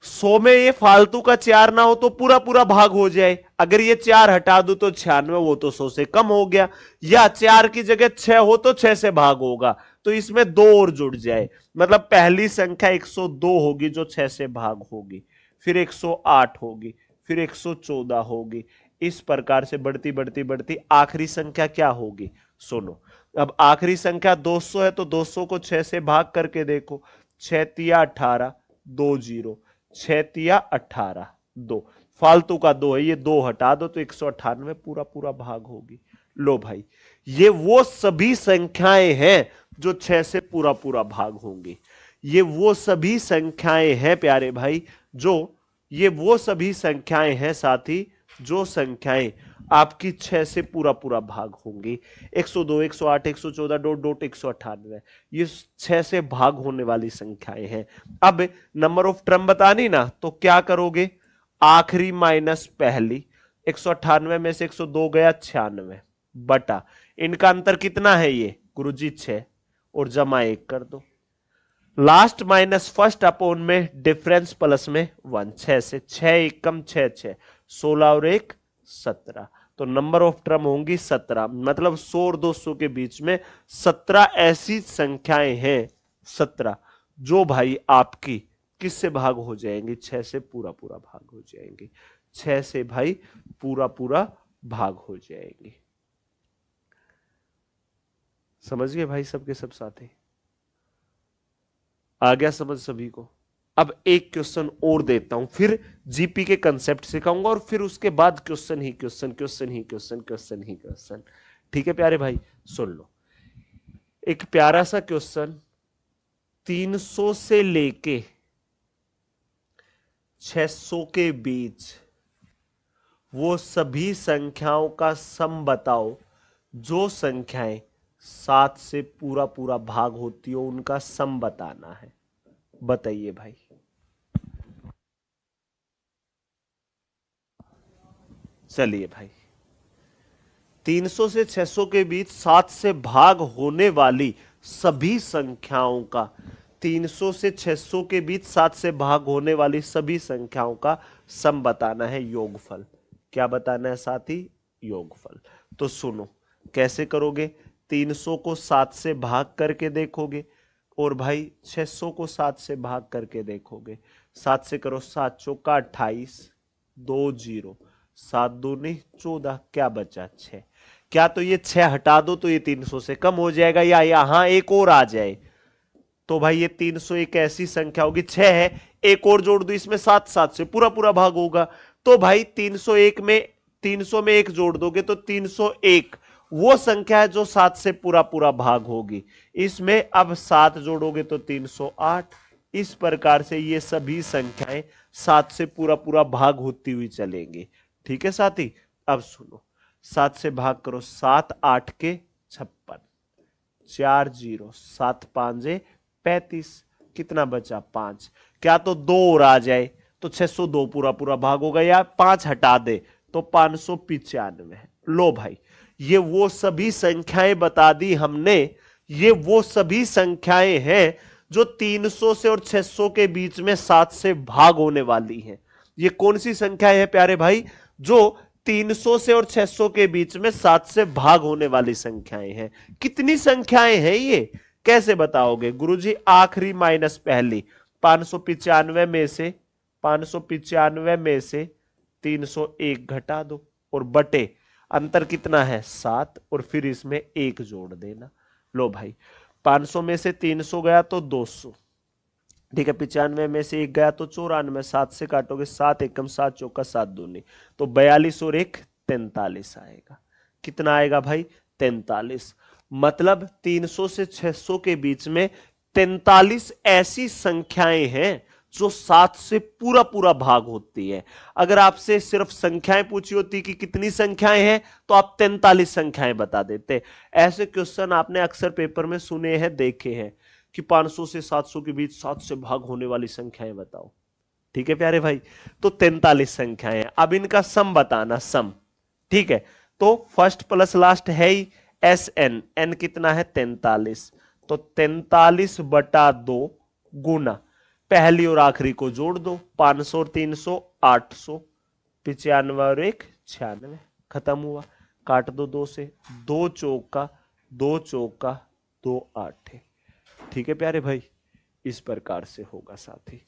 100 में ये फालतू का 4 ना हो तो पूरा पूरा भाग हो जाए, अगर ये 4 हटा दो तो 96, वो तो 100 से कम हो गया, या 4 की जगह 6 हो तो 6 से भाग होगा, तो इसमें 2 और जुड़ जाए, मतलब पहली संख्या 102 होगी जो 6 से भाग होगी, फिर 108 होगी, फिर 114 होगी, इस प्रकार से बढ़ती बढ़ती बढ़ती आखिरी संख्या क्या होगी, सुनो। अब आखिरी संख्या 200 है, तो 200 को 6 से भाग करके देखो, 6 तिया 18, 2 0, 6 तिया 18, 2, फालतू का 2 है, ये 2 हटा दो तो 198 पूरा पूरा भाग होगी। लो भाई, ये वो सभी संख्याएं हैं जो 6 से पूरा पूरा भाग होंगी, ये वो सभी संख्याएं हैं प्यारे भाई, जो ये वो सभी संख्याएं हैं साथी, जो संख्याएं आपकी 6 से पूरा पूरा भाग होंगी। 102, 108, 114, डॉट डॉट 198, ये 6 से भाग होने वाली संख्याएं हैं। अब नंबर ऑफ टर्म बतानी ना, तो क्या करोगे, आखिरी माइनस पहली, 198 में से 102 गया 96, बटा इनका अंतर कितना है ये गुरुजी 6, और जमा 1 कर दो, लास्ट माइनस फर्स्ट अपॉन में डिफरेंस प्लस में 1, 6 से 6 एक कम 6 6, 16 और 1 17, तो नंबर ऑफ टर्म होंगी 17, मतलब 100 और 200 के बीच में 17 ऐसी संख्याएं हैं, 17 जो भाई आपकी किससे भाग हो जाएंगी, 6 से पूरा पूरा भाग हो जाएंगी, 6 से भाई पूरा पूरा भाग हो जाएंगी। समझ गए भाई सबके सब साथी, आ गया समझ सभी को। अब एक क्वेश्चन और देता हूं, फिर जीपी के कंसेप्ट सिखाऊंगा, और फिर उसके बाद क्वेश्चन ही क्वेश्चन, क्वेश्चन ही क्वेश्चन, क्वेश्चन ही क्वेश्चन, ठीक है प्यारे भाई। सुन लो एक प्यारा सा क्वेश्चन, 300 से लेके 600 के बीच वो सभी संख्याओं का सम बताओ जो संख्याएं 7 से पूरा पूरा भाग होती हो, उनका सम बताना है, बताइए भाई। चलिए भाई, 300 से 600 के बीच 7 से भाग होने वाली सभी संख्याओं का, 300 से 600 के बीच 7 से भाग होने वाली सभी संख्याओं का सम बताना है, योगफल। क्या बताना है साथी, योगफल। तो सुनो कैसे करोगे, 300 को 7 से भाग करके देखोगे, और भाई 600 को 7 से भाग करके देखोगे। 7 से करो, 7 चौका 28, 2 0, 7 दूनी 14, क्या बचा 6। क्या तो ये 6 हटा दो तो ये 300 से कम हो जाएगा, या यहां एक और आ जाए, तो भाई ये 300 एक ऐसी संख्या होगी, 6 है एक और जोड़ दो इसमें, 7 7 से पूरा पूरा भाग होगा। तो भाई 301 में 300 में एक जोड़ दोगे तो 301 वो संख्या है जो 7 से पूरा पूरा भाग होगी। इसमें अब 7 जोड़ोगे तो 308। इस प्रकार से ये सभी संख्याएं 7 से पूरा पूरा भाग होती हुई चलेंगी। ठीक है साथी, अब सुनो, 7 से भाग करो, 7 8 के 56, 4 0, 7 5 35, कितना बचा 5। क्या तो 2 और आ जाए तो 602 पूरा पूरा भाग होगा, या 5 हटा दे तो 595। लो भाई, ये वो सभी संख्याएं बता दी हमने, ये वो सभी संख्याएं हैं जो 300 से और 600 के बीच में 7 से भाग होने वाली हैं। ये कौन सी संख्या है प्यारे भाई, जो 300 से और 600 के बीच में 7 से भाग होने वाली संख्याएं हैं। कितनी संख्याएं हैं ये, कैसे बताओगे गुरुजी, आखिरी माइनस पहली, 595 में से 301 घटा दो, और बटे अंतर कितना है 7 और फिर इसमें 1 जोड़ देना। लो भाई 500 में से 300 गया तो 200, ठीक है, 95 में से 1 गया तो 94, 7 से काटोगे 7 एकम 7 चौका 7 दूनी, तो 42 और 1 43 आएगा। कितना आएगा भाई 43। मतलब 300 से 600 के बीच में 43 ऐसी संख्याएं हैं जो 7 से पूरा पूरा भाग होती है। अगर आपसे सिर्फ संख्याएं पूछी होती कि कितनी संख्याएं हैं तो आप 43 संख्याएं बता देते। ऐसे क्वेश्चन आपने अक्सर पेपर में सुने हैं, देखे हैं कि 500 से 700 के बीच 7 से भाग होने वाली संख्याएं बताओ। ठीक है प्यारे भाई, तो 43 संख्याएं हैं। अब इनका सम बताना, सम, ठीक है। तो फर्स्ट प्लस लास्ट है ही एस एन, एन कितना है 43, तो 43 बटा 2 गुना पहली और आखिरी को जोड़ दो, 500 और 300 800, 95 और 1 96, खत्म हुआ। काट दो 2 से, 2 चौका 2 चौका 2 8 है। ठीक है प्यारे भाई, इस प्रकार से होगा साथी।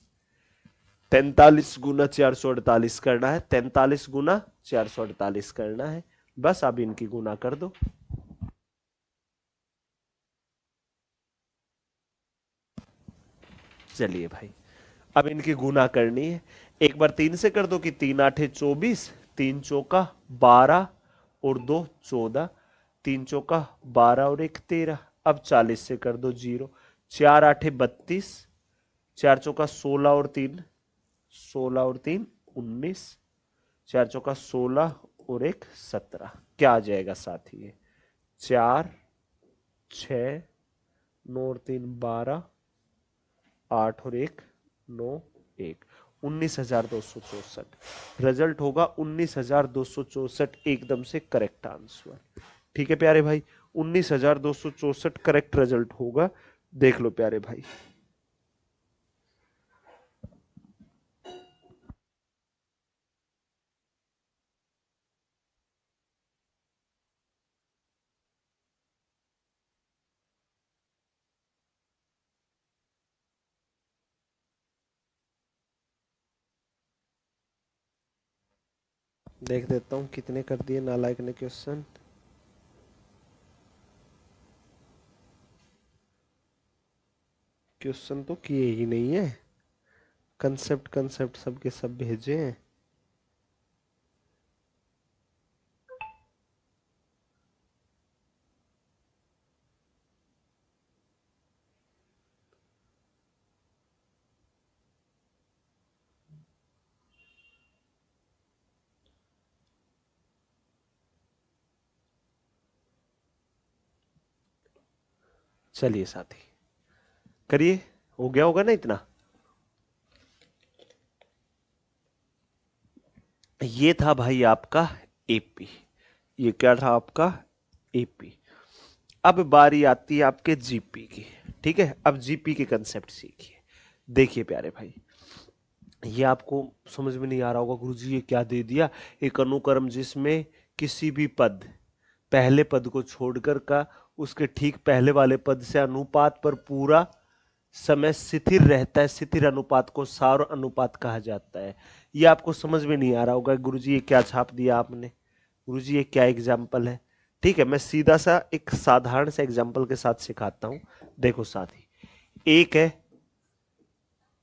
43 गुना 448 करना है, 43 गुना 448 करना है, बस अब इनकी गुना कर दो। चलिए भाई अब इनकी गुना करनी है। एक बार 3 से कर दो कि 3 8 24, 3 चौका 12 और 2 14, 3 चौका 12 और 1 13। अब 40 से कर दो 0, 4 8 32, 4 चौका 16 और 3 16 और 3 19, 4 चौका 16 और 1 17। क्या आ जाएगा साथी ये 4 6 9 और 3 12, 8 और 1 9 1, 19,264 रिजल्ट होगा 19,264, एकदम से करेक्ट आंसर। ठीक है प्यारे भाई, 19,264 करेक्ट रिजल्ट होगा। देख लो प्यारे भाई, देख देता हूं कितने कर दिए नालायक ने क्वेश्चन। क्वेश्चन तो किए ही नहीं है, कंसेप्ट कंसेप्ट सबके सब भेजे हैं। चलिए साथी करिए, हो गया होगा ना इतना। ये था भाई आपका एपी, ये क्या था आपका एपी। अब बारी आती है आपके जीपी की। ठीक है, अब जीपी के कंसेप्ट सीखिए। देखिए प्यारे भाई, ये आपको समझ में नहीं आ रहा होगा गुरुजी ये क्या दे दिया। एक अनुक्रम जिसमें किसी भी पद, पहले पद को छोड़कर का उसके ठीक पहले वाले पद से अनुपात पर पूरा समय स्थिर रहता है, स्थिर अनुपात को सार अनुपात कहा जाता है। ये आपको समझ में नहीं आ रहा होगा गुरुजी ये क्या छाप दिया आपने, गुरुजी ये क्या एग्जाम्पल है। ठीक है, मैं सीधा सा एक साधारण सा एग्जाम्पल के साथ सिखाता हूं। देखो साथी, एक है,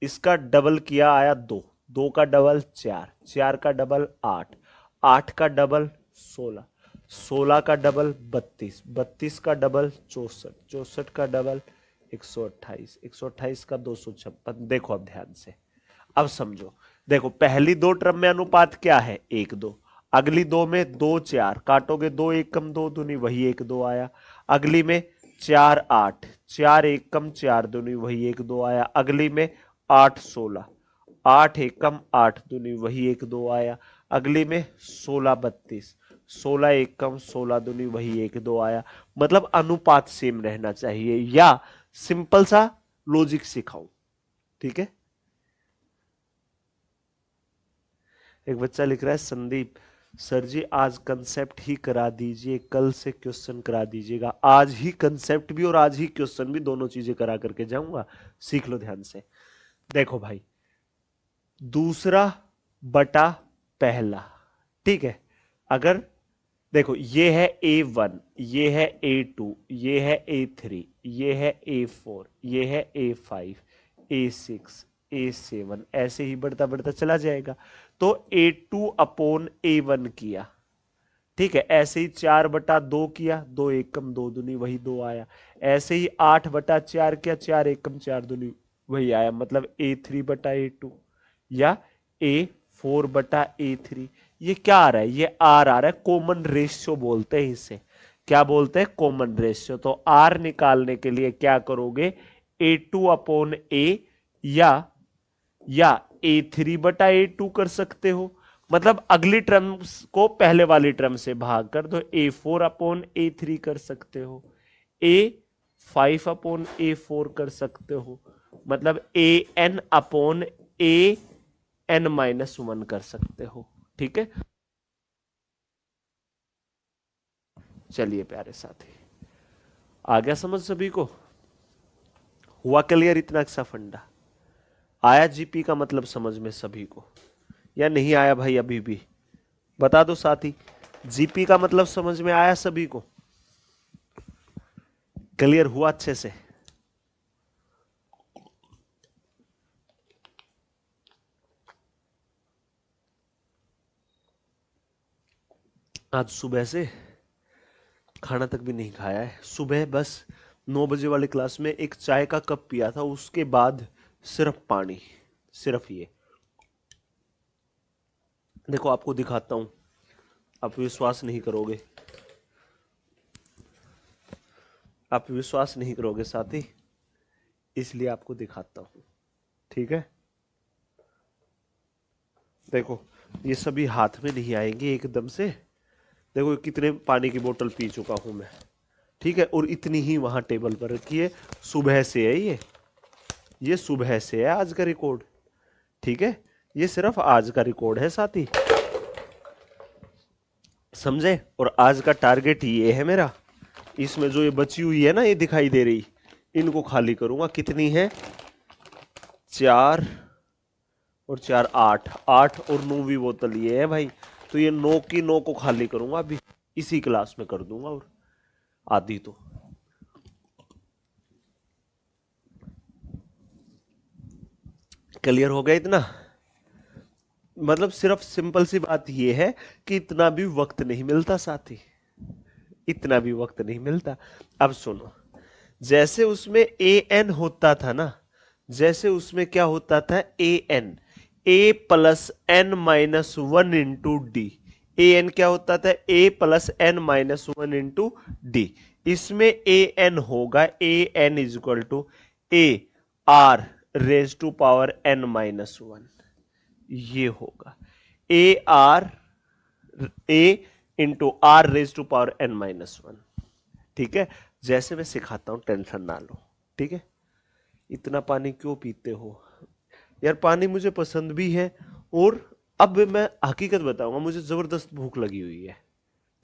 इसका डबल किया आया 2, 2 का डबल 4, 4 का डबल 8, 8 का डबल 16, 16 का डबल 32, 32 का डबल 64, 64 का डबल 128, 128 का 256। देखो अब ध्यान से, अब समझो। देखो पहली दो टर्म में अनुपात क्या है 1 2, अगली दो में 2 4, काटोगे 2 1 कम 2 दूनी वही 1 2 आया। अगली में 4 8, 4 1 कम 4 दूनी वही 1 2 आया। अगली में 8 16, 8 1 कम 8 दूनी वही 1 2 आया। अगली में 16 32, 16 1 कम 16 दूनी वही 1 2 आया। मतलब अनुपात सेम रहना चाहिए, या सिंपल सा लॉजिक सिखाऊं। ठीक है, एक बच्चा लिख रहा है संदीप सर जी आज कंसेप्ट ही करा दीजिए, कल से क्वेश्चन करा दीजिएगा। आज ही कंसेप्ट भी और आज ही क्वेश्चन भी, दोनों चीजें करा करके जाऊंगा, सीख लो ध्यान से। देखो भाई, दूसरा बटा पहला, ठीक है, अगर देखो ये है A1, ये है A2, ये है A3, ये है A4, ये है A5, A6, A7, ऐसे ही बढ़ता बढ़ता चला जाएगा। तो A2 अपॉन A1 किया, ठीक है। ऐसे ही 4/2 किया, 2 एकम 2 दूनी वही 2 आया। ऐसे ही 8/4 किया, 4 एकम 4 दूनी वही आया। मतलब A3/A2 या A4/A3। ये क्या आ रहा है? ये आर आ रहा है, कॉमन रेशियो बोलते हैं इसे। क्या बोलते हैं? Common ratio. तो आर निकालने के लिए क्या करोगे? A2 अपॉन A या A3/A2 कर सकते हो। मतलब अगली टर्म को पहले वाली टर्म से भाग कर दो। A4/A3 कर सकते हो, A5/A4 कर सकते हो, मतलब AN/AN-1 कर सकते हो। ठीक है, चलिए प्यारे साथी, आ गया समझ सभी को? हुआ क्लियर इतना अच्छा फंडा? आया जीपी का मतलब समझ में सभी को, या नहीं आया भाई? अभी भी बता दो साथी, जीपी का मतलब समझ में आया सभी को? क्लियर हुआ अच्छे से? आज सुबह से खाना तक भी नहीं खाया है। सुबह बस 9 बजे वाली क्लास में एक चाय का कप पिया था, उसके बाद सिर्फ पानी, सिर्फ ये। देखो आपको दिखाता हूं, आप विश्वास नहीं करोगे, आप विश्वास नहीं करोगे साथी, इसलिए आपको दिखाता हूं। ठीक है, देखो ये सभी हाथ में नहीं आएंगे एकदम से। देखो कितने पानी की बोतल पी चुका हूं मैं, ठीक है, और इतनी ही वहां टेबल पर रखी है। सुबह से है ये सुबह से है आज का रिकॉर्ड। ठीक है, ये सिर्फ आज का रिकॉर्ड है साथी, समझे? और आज का टारगेट ये है मेरा, इसमें जो ये बची हुई है ना, ये दिखाई दे रही, इनको खाली करूंगा। कितनी है? 4 और 4 8, 8 और 9वीं बोतल ये है भाई। तो ये 9 की 9 को खाली करूंगा अभी, इसी क्लास में कर दूंगा। और आधी तो क्लियर हो गया इतना? मतलब सिर्फ सिंपल सी बात यह है कि इतना भी वक्त नहीं मिलता साथी, इतना भी वक्त नहीं मिलता। अब सुनो, जैसे उसमें ए एन होता था ना, जैसे उसमें क्या होता था? A N, A+N-1 into D. A N क्या होता था? A+N-1 into D. इसमें ए एन होगा AN=AR⁻n-1, ये होगा A इंटू R⁻n-1। ठीक है, जैसे मैं सिखाता हूं टेंशन ना लो। ठीक है, इतना पानी क्यों पीते हो यार? पानी मुझे पसंद भी है, और अब मैं हकीकत बताऊंगा, मुझे जबरदस्त भूख लगी हुई है।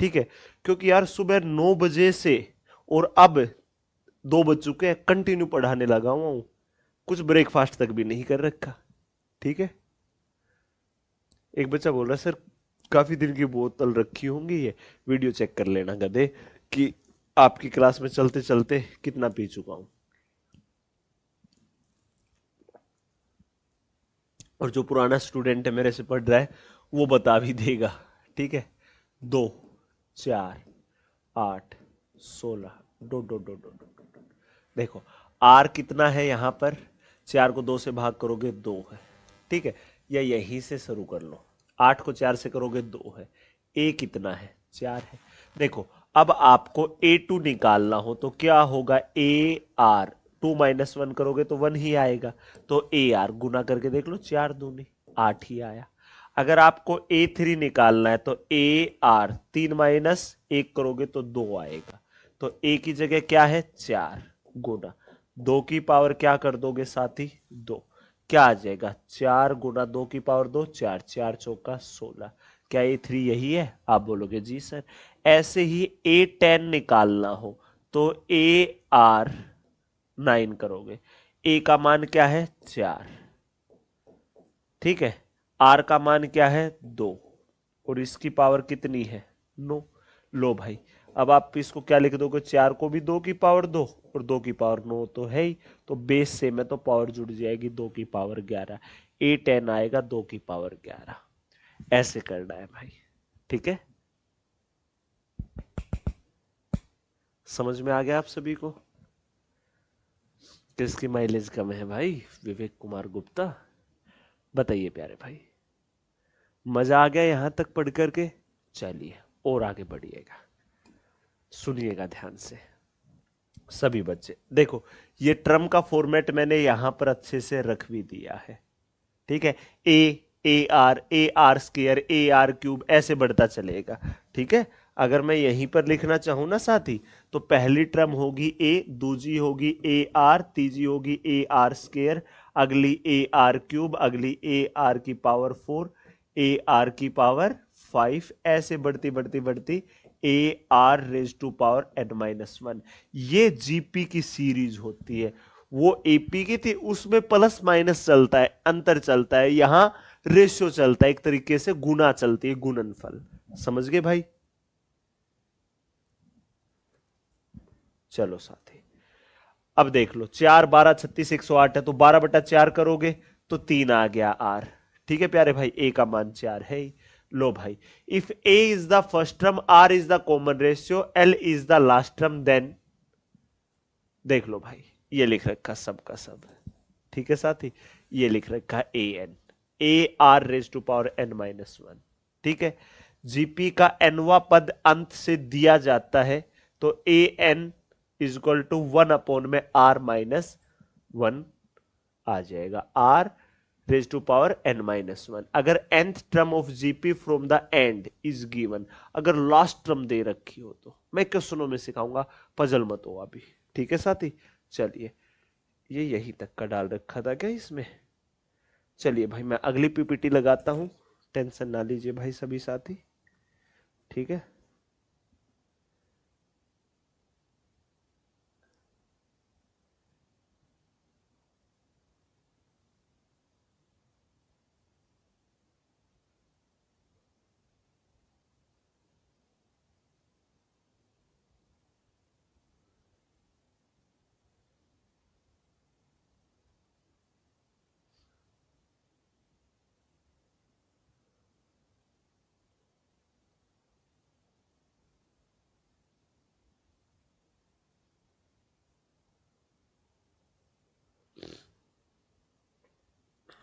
ठीक है, क्योंकि यार सुबह 9 बजे से और अब 2 बज चुके हैं, कंटिन्यू पढ़ाने लगा हुआ हूं, कुछ ब्रेकफास्ट तक भी नहीं कर रखा। ठीक है, एक बच्चा बोल रहा है सर काफी दिन की बोतल रखी होंगी, ये वीडियो चेक कर लेना गधे कि आपकी क्लास में चलते चलते कितना पी चुका हूं। और जो पुराना स्टूडेंट है मेरे से पढ़ रहा है, वो बता भी देगा। ठीक है, 2 4 8 16, डो डो डो डो डो डो। देखो आर कितना है यहां पर? 4 को 2 से भाग करोगे 2 है। ठीक है, या यहीं से शुरू कर लो, 8 को 4 से करोगे 2 है। ए कितना है? 4 है। देखो अब आपको A2 निकालना हो तो क्या होगा? AR, 2-1 करोगे तो 1 ही आएगा। तो AR गुना करके देख लो, 4 दूनी 8 ही आया। अगर आपको A3 निकालना है तो AR 3-1 करोगे तो 2 आएगा। तो A की जगह क्या है? 4 गुना 2 की पावर क्या कर दोगे साथी? 2। क्या आ जाएगा? 4 गुना 2 की पावर 2, 4 4 चौका 16। क्या A3 यही है? आप बोलोगे जी सर। ऐसे ही A10 निकालना हो तो AR9 करोगे। A का मान क्या है? 4। ठीक है, R का मान क्या है? 2। और इसकी पावर कितनी है 9। लो भाई, अब आप इसको क्या लिख दोगे, 4 को भी 2 की पावर 2 और 2 की पावर 9 तो है ही, तो बेस से में तो पावर जुड़ जाएगी 2 की पावर 11, A10 आएगा 2 की पावर 11। ऐसे करना है भाई, ठीक है। समझ में आ गया आप सभी को? किसकी माइलेज कम है भाई? विवेक कुमार गुप्ता। बताइए प्यारे भाई, मजा आ गया यहां तक पढ़ करके? चलिए और आगे बढ़िएगा, सुनिएगा ध्यान से सभी बच्चे। देखो, ये टर्म का फॉर्मेट मैंने यहां पर अच्छे से रख भी दिया है, ठीक है। A R square, A R cube, ऐसे बढ़ता चलेगा, ठीक है। अगर मैं यहीं पर लिखना चाहूं ना साथी, तो पहली टर्म होगी ए, दूसरी होगी ए आर, तीसरी होगी ए आर स्क्वायर, अगली ए आर क्यूब, अगली ए आर की पावर 4, ए आर की पावर 5, ऐसे बढ़ती बढ़ती बढ़ती A R raise to power n-1। ये जीपी की सीरीज होती है। वो एपी की थी, उसमें प्लस माइनस चलता है, अंतर चलता है, यहां रेशियो चलता है, एक तरीके से गुना चलती है, गुणनफल। समझ गए भाई? चलो साथी, अब देख लो, 4 12 36 108 है, तो 12/4 करोगे तो 3 आ गया आर। ठीक है प्यारे भाई, ए का मान 4 है ही। लो भाई, if A is the first term, R is the common ratio, L is the last term, then देख लो भाई, ये लिख रखा सबका सब, ठीक है साथी। ये लिख रखा A N, A R raise to power n-1, ठीक है। जीपी का एनवा पद अंत से दिया जाता है, तो ए एन इज इक्वल टू 1 में r-1 आ जाएगा, r raise to power n-1। अगर nth term of GP from the end is given, अगर लास्ट टर्म दे रखी हो तो, मैं क्वेश्चनों में सिखाऊंगा, पजल मत हो अभी, ठीक है साथी। चलिए, ये यही तक का डाल रखा था क्या इसमें? चलिए भाई, मैं अगली पीपीटी लगाता हूं, टेंशन ना लीजिए भाई सभी साथी, ठीक है।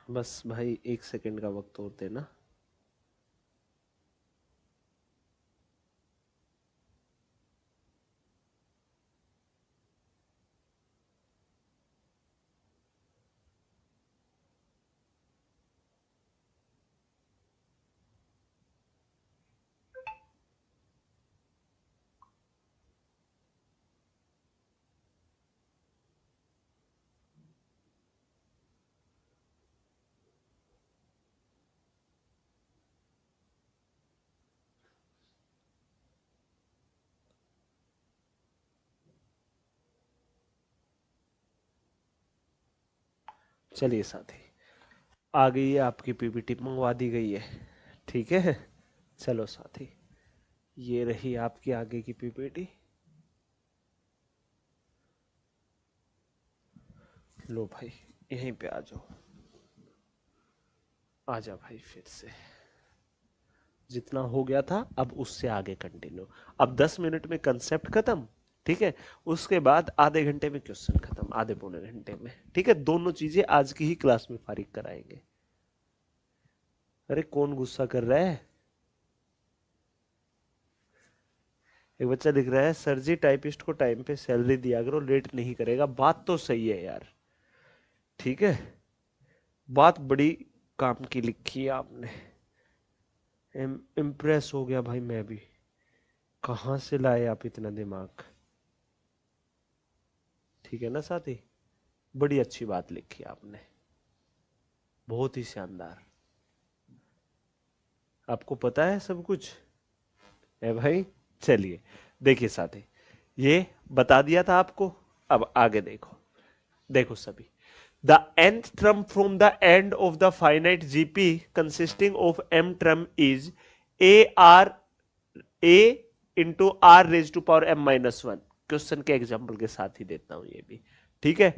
बस भाई 1 सेकंड का वक्त और देना। चलिए साथी, आ गई है आपकी पीपीटी, मंगवा दी गई है, ठीक है। चलो साथी, ये रही आपकी आगे की पीपीटी। लो भाई, यहीं पे आ जाओ, आ जा भाई, फिर से जितना हो गया था अब उससे आगे कंटिन्यू। अब 10 मिनट में कंसेप्ट खत्म, ठीक है। उसके बाद आधे घंटे में क्वेश्चन खत्म, आधे पौने घंटे में, ठीक है। दोनों चीजें आज की ही क्लास में फारिग कराएंगे। अरे कौन गुस्सा कर रहा है? एक बच्चा लिख रहा है, सर जी टाइपिस्ट को टाइम पे सैलरी दिया करो, लेट नहीं करेगा। बात तो सही है यार, ठीक है, बात बड़ी काम की लिखी है आपने। इम्प्रेस हो गया भाई मैं भी, कहां से लाए आप इतना दिमाग, ठीक है ना साथी। बड़ी अच्छी बात लिखी आपने, बहुत ही शानदार। आपको पता है सब कुछ है भाई। चलिए देखिए साथी, ये बता दिया था आपको, अब आगे देखो। देखो सभी, the nth term from the end of the finite gp consisting of m term is A into R raise to power M minus one. Question के एग्जाम्पल के साथ ही देता हूं ये भी, ठीक है।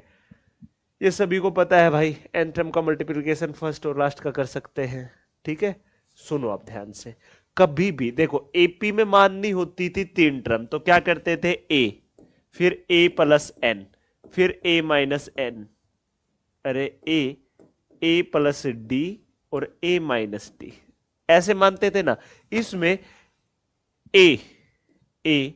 ये सभी को पता है भाई, एन टर्म का मल्टीप्लिकेशन फर्स्ट और लास्ट का कर सकते हैं, ठीक है। सुनो आप ध्यान से, कभी भी देखो एपी में माननी होती थी 3 टर्म, तो क्या करते थे, ए फिर ए प्लस एन फिर ए माइनस एन, अरे ए प्लस डी और ए माइनस डी, ऐसे मानते थे ना। इसमें ए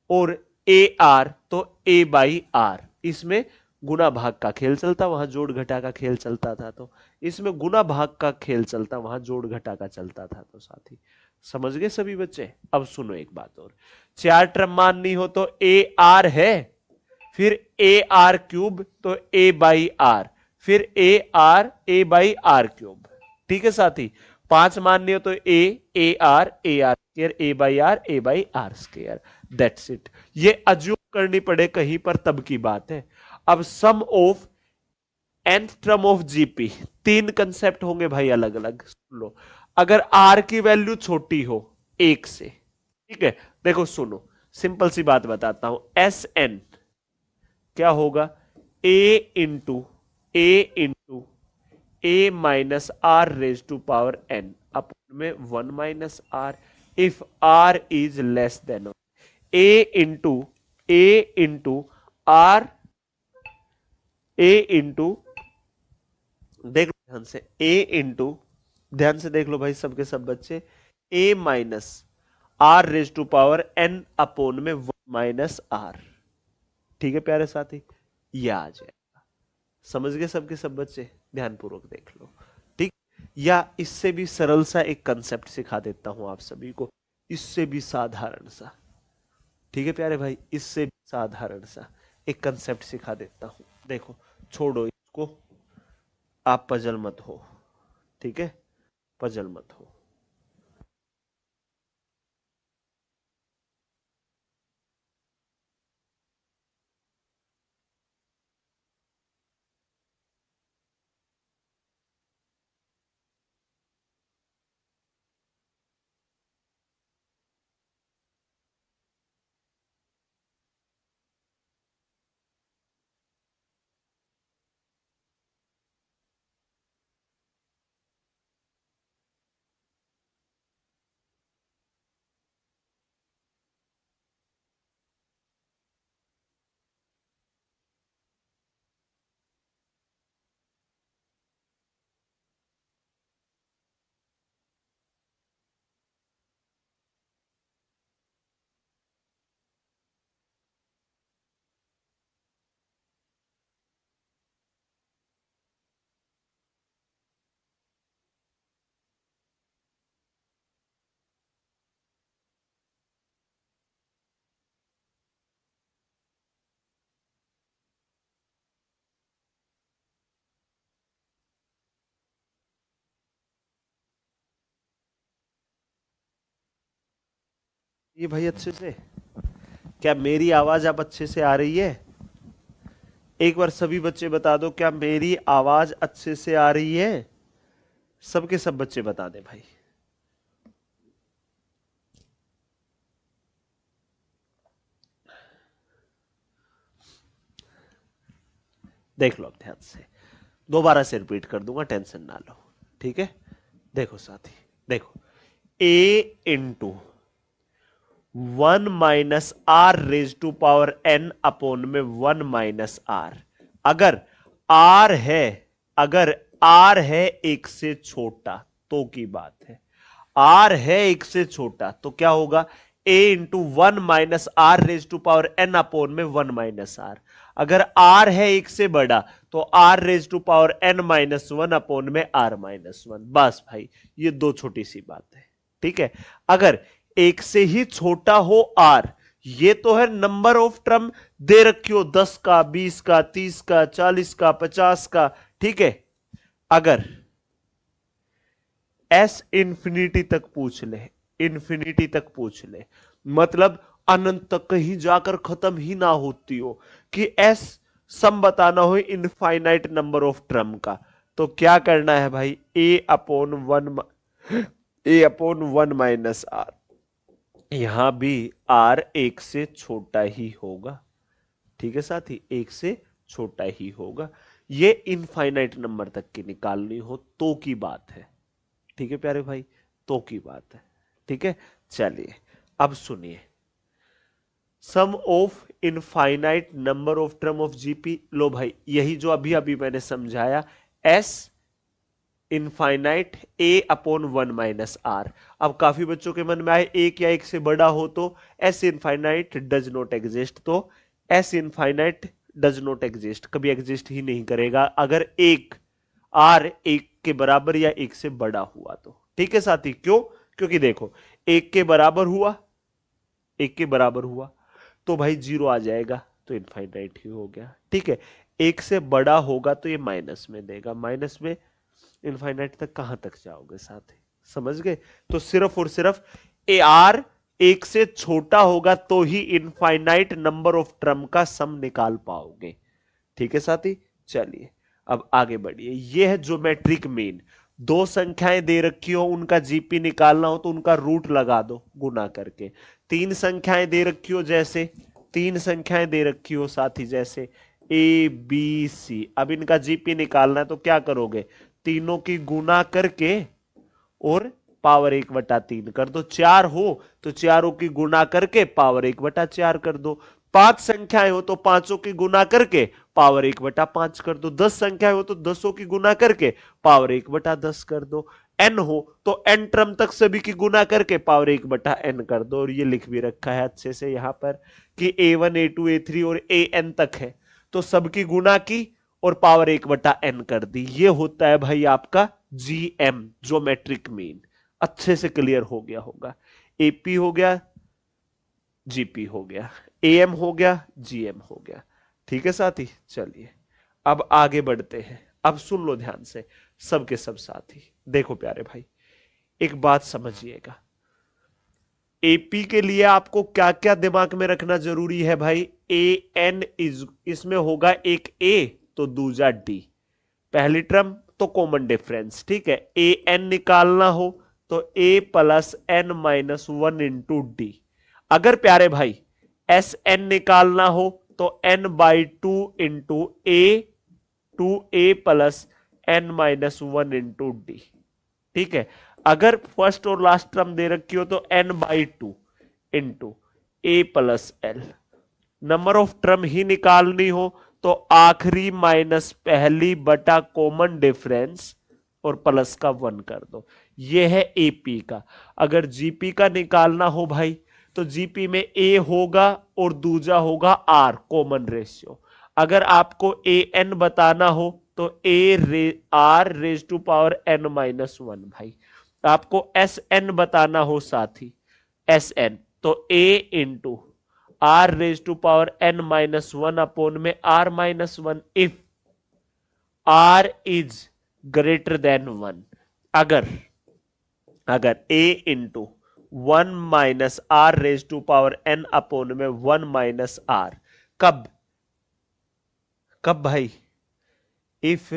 और ए आर, तो ए बाई आर, इसमें गुना भाग का खेल चलता, वहां जोड़ घटा का खेल चलता था। तो इसमें गुना भाग का खेल चलता, वहां जोड़ घटा का चलता था। तो साथी समझ गए सभी बच्चे। अब सुनो एक बात और, 4 टर्म माननी हो तो ए आर है, फिर ए आर क्यूब, तो ए बाई आर, फिर ए बाई आर क्यूब, ठीक है साथी। 5 माननी हो तो A R square, A by R square, that's it. ये अज्यूम करनी पड़े कहीं पर तब की बात है। अब sum of nth term of GP, 3 concept होंगे भाई अलग अलग, सुन लो। अगर आर की वैल्यू छोटी हो 1 से, ठीक है, देखो सुनो, सिंपल सी बात बताता हूं, एस एन क्या होगा, A into A minus R raise to power N upon में 1 minus R, if R is less than A into R, A into, देख लो ध्यान से, ए इंटू, ध्यान से देख लो भाई सबके सब बच्चे, A minus R raise to power N upon में 1 माइनस आर, ठीक है प्यारे साथी, ये आ जाएगा। समझ गए सबके सब बच्चे, ध्यानपूर्वक देख लो, ठीक। या इससे भी सरल सा एक कंसेप्ट सिखा देता हूं आप सभी को, इससे भी साधारण सा, ठीक है प्यारे भाई, इससे भी साधारण सा एक कंसेप्ट सिखा देता हूं। देखो छोड़ो इसको, आप पजल मत हो, ठीक है, पजल मत हो। ये भाई अच्छे से, क्या मेरी आवाज आप अच्छे से आ रही है? एक बार सभी बच्चे बता दो, क्या मेरी आवाज अच्छे से आ रही है? सबके सब बच्चे बता दे भाई। देख लो अब ध्यान से, दोबारा से रिपीट कर दूंगा, टेंशन ना लो, ठीक है। देखो साथी, देखो, A into 1 minus R raise to power N upon में 1 माइनस आर, अगर आर है, अगर आर है 1 से छोटा तो की बात है, आर है 1 से छोटा तो क्या होगा, A into 1 minus R raise to power N upon में 1 माइनस आर। अगर आर है 1 से बड़ा तो R raise to power N minus 1 upon में आर माइनस 1। बस भाई ये दो छोटी सी बात है, ठीक है। अगर 1 से ही छोटा हो आर, ये तो है नंबर ऑफ टर्म दे रखी हो 10 का, 20 का, 30 का, 40 का, 50 का, ठीक है। अगर एस इंफिनिटी तक पूछ ले, इंफिनिटी तक पूछ ले, मतलब अनंत तक कहीं जाकर खत्म ही ना होती हो, कि एस सम बताना हो इनफाइनाइट नंबर ऑफ टर्म का, तो क्या करना है भाई, ए अपॉन 1 ए अपॉन 1 - आर। यहां भी आर एक से छोटा ही होगा, ठीक है साथी, एक से छोटा ही होगा। ये इनफाइनाइट नंबर तक की निकालनी हो तो की बात है, ठीक है प्यारे भाई, तो की बात है, ठीक है। चलिए अब सुनिए, sum of infinite number of term of GP. लो भाई, यही जो अभी अभी मैंने समझाया, एस इनफाइनाइट ए अपॉन 1 - आर। अब काफी बच्चों के मन में आए एक या एक से बड़ा हो तो S infinite does not exist. तो S infinite does not exist, कभी एग्जिस्ट ही नहीं करेगा अगर एक आर एक के बराबर या एक से बड़ा हुआ तो, ठीक है साथी। क्यों? क्योंकि देखो, एक के बराबर हुआ, एक के बराबर हुआ तो भाई जीरो आ जाएगा, तो इनफाइनाइट ही हो गया, ठीक है। एक से बड़ा होगा तो ये माइनस में देगा, माइनस में इनफाइनाइट तक कहां तक जाओगे साथी, समझ गए। तो सिर्फ और सिर्फ ए आर एक से छोटा होगा तो ही इनफाइनाइट नंबर ऑफ टर्म का सम निकाल पाओगे, ठीक है साथी। चलिए अब आगे बढ़िए, यह है ज्योमेट्रिक मीन। दो संख्याएं दे रखी हो, उनका जीपी निकालना हो तो उनका रूट लगा दो गुना करके। तीन संख्याएं दे रखी हो, जैसे तीन संख्याएं दे रखी हो साथी, जैसे ए बी सी, अब इनका जीपी निकालना है तो क्या करोगे, तीनों की गुना करके और पावर 1/3 कर दो। चार हो तो चारों की गुना करके पावर 1/4 कर दो। पांच संख्याएं हो तो पांचों की गुना करके पावर 1/5 कर दो। 10 संख्याएं हो तो 10 की गुना करके पावर 1/10 कर दो। एन हो तो एन टर्म तक सभी की गुना करके पावर 1/n कर दो। और ये लिख भी रखा है अच्छे से यहां पर कि A1 A2 A3 और AN तक है, तो सबकी गुना की और पावर 1/n कर दी। ये होता है भाई आपका GM, ज्योमेट्रिक मीन। अच्छे से क्लियर हो गया होगा। AP हो गया, GP हो गया, AM हो गया, GM हो गया, ठीक है साथी। चलिए अब आगे बढ़ते हैं। अब सुन लो ध्यान से सबके सब साथी, देखो प्यारे भाई, एक बात समझिएगा। एपी के लिए आपको क्या क्या दिमाग में रखना जरूरी है भाई। ए एन इज, इसमें होगा एक ए तो दूजा डी, पहली टर्म तो कॉमन डिफरेंस, ठीक है। ए एन निकालना हो तो A plus N minus 1 × D. अगर प्यारे भाई एस एन निकालना हो तो n/2 ×2a plus n-1 × D, ठीक है। अगर फर्स्ट और लास्ट टर्म दे रखी हो तो n/2 into A plus L. Number of term ही निकालनी हो तो आखिरी माइनस पहली बटा कॉमन डिफरेंस और प्लस का 1 कर दो। यह है एपी का। अगर जीपी का निकालना हो भाई तो जीपी में ए होगा और दूजा होगा आर, कॉमन रेशियो। अगर आपको ए एन बताना हो तो R raise to power n-1 भाई। आपको एस एन बताना हो साथी, एस एन, तो A into R raise to power n-1 upon में r-1 if R is greater than 1। अगर अगर a इंटू 1 - r raise to power n upon में 1 - r, कब कब भाई, if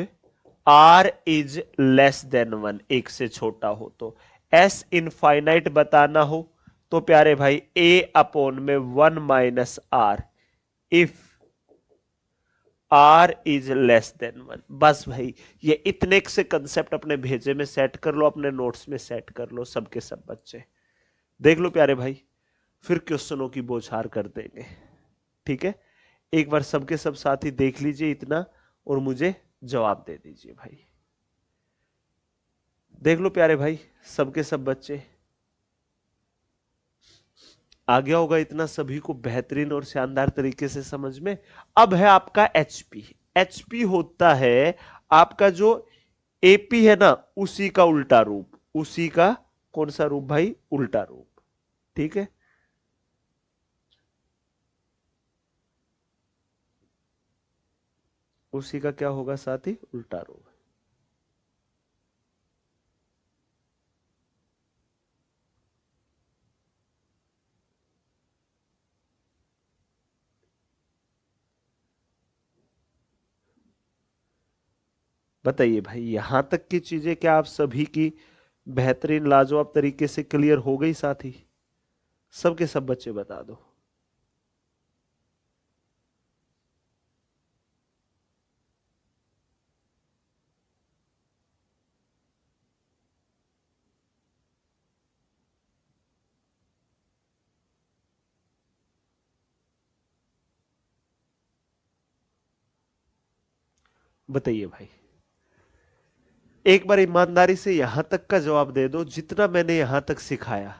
R is less than 1, एक से छोटा हो तो। एस इनफाइनाइट बताना हो तो प्यारे भाई a अपॉन में 1 - r if R is less than 1। बस भाई ये इतने से कंसेप्ट अपने भेजे में सेट कर लो, अपने नोट्स में सेट कर लो सबके सब बच्चे। देख लो प्यारे भाई, फिर क्वेश्चनों की बौछार कर देंगे, ठीक है। एक बार सबके सब साथी देख लीजिए इतना और मुझे जवाब दे दीजिए भाई। देख लो प्यारे भाई सबके सब बच्चे, आ गया होगा इतना सभी को बेहतरीन और शानदार तरीके से समझ में। अब है आपका एचपी। एचपी होता है आपका जो एपी है ना, उसी का उल्टा रूप, उसी का कौन सा रूप भाई, उल्टा रूप, ठीक है। उसी का क्या होगा साथी, उल्टा रूप। बताइए भाई, यहां तक की चीजें क्या आप सभी की बेहतरीन लाजवाब तरीके से क्लियर हो गई साथी? सबके सब बच्चे बता दो। बताइए भाई, एक बार ईमानदारी से यहां तक का जवाब दे दो, जितना मैंने यहां तक सिखाया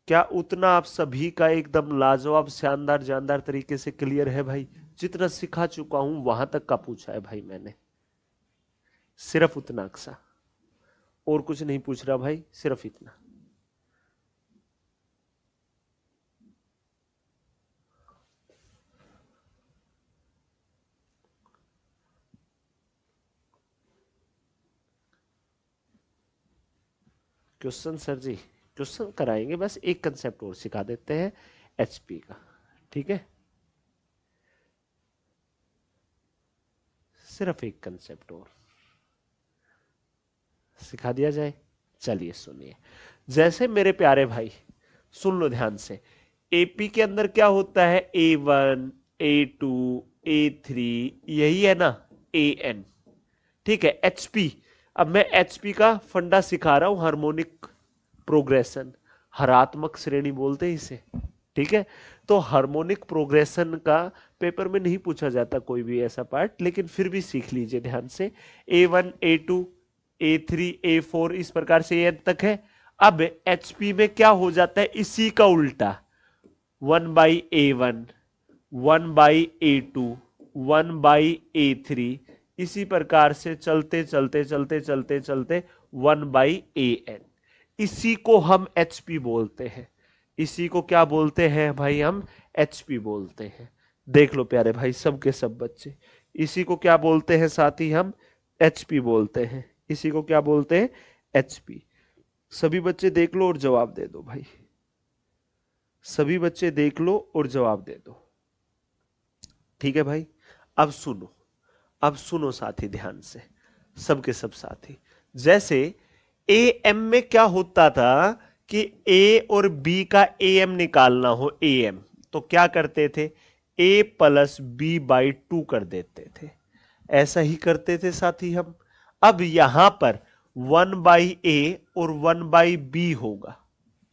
क्या उतना आप सभी का एकदम लाजवाब शानदार जानदार तरीके से क्लियर है भाई? जितना सिखा चुका हूं वहां तक का पूछा है भाई मैंने, सिर्फ उतना अक्सा, और कुछ नहीं पूछ रहा भाई, सिर्फ इतना। क्वेश्चन सर जी, क्वेश्चन कराएंगे, बस एक कंसेप्ट और सिखा देते हैं एचपी का, ठीक है? सिर्फ एक कंसेप्ट और सिखा दिया जाए। चलिए सुनिए, जैसे मेरे प्यारे भाई सुन लो ध्यान से, एपी के अंदर क्या होता है? A1, A2, A3, यही है ना, AN, ठीक है? एचपी, अब मैं एचपी का फंडा सिखा रहा हूं, हार्मोनिक प्रोग्रेशन, हरात्मक श्रेणी बोलते हैं इसे, ठीक है? तो हार्मोनिक प्रोग्रेशन का पेपर में नहीं पूछा जाता कोई भी ऐसा पार्ट, लेकिन फिर भी सीख लीजिए ध्यान से। A1, A2, A3, A4 इस प्रकार से एन तक है। अब एचपी में क्या हो जाता है? इसी का उल्टा, 1/A1, 1/A2, 1/A3, इसी प्रकार से चलते चलते चलते चलते चलते 1/AN, इसी को हम एचपी बोलते हैं। इसी को क्या बोलते हैं भाई? हम एचपी बोलते हैं। देख लो प्यारे भाई सबके सब बच्चे, इसी को क्या बोलते हैं साथी? हम एचपी बोलते हैं। इसी को क्या बोलते हैं? एचपी। सभी बच्चे देख लो और जवाब दे दो भाई, सभी बच्चे देख लो और जवाब दे दो, ठीक है भाई? अब सुनो, अब सुनो साथी ध्यान से, सबके सब साथी। जैसे ए एम में क्या होता था कि ए और बी का ए एम निकालना हो, ए एम, तो क्या करते थे? ए प्लस बी बाई 2 कर देते थे, ऐसा ही करते थे साथी हम। अब यहां पर 1/A और 1/B होगा,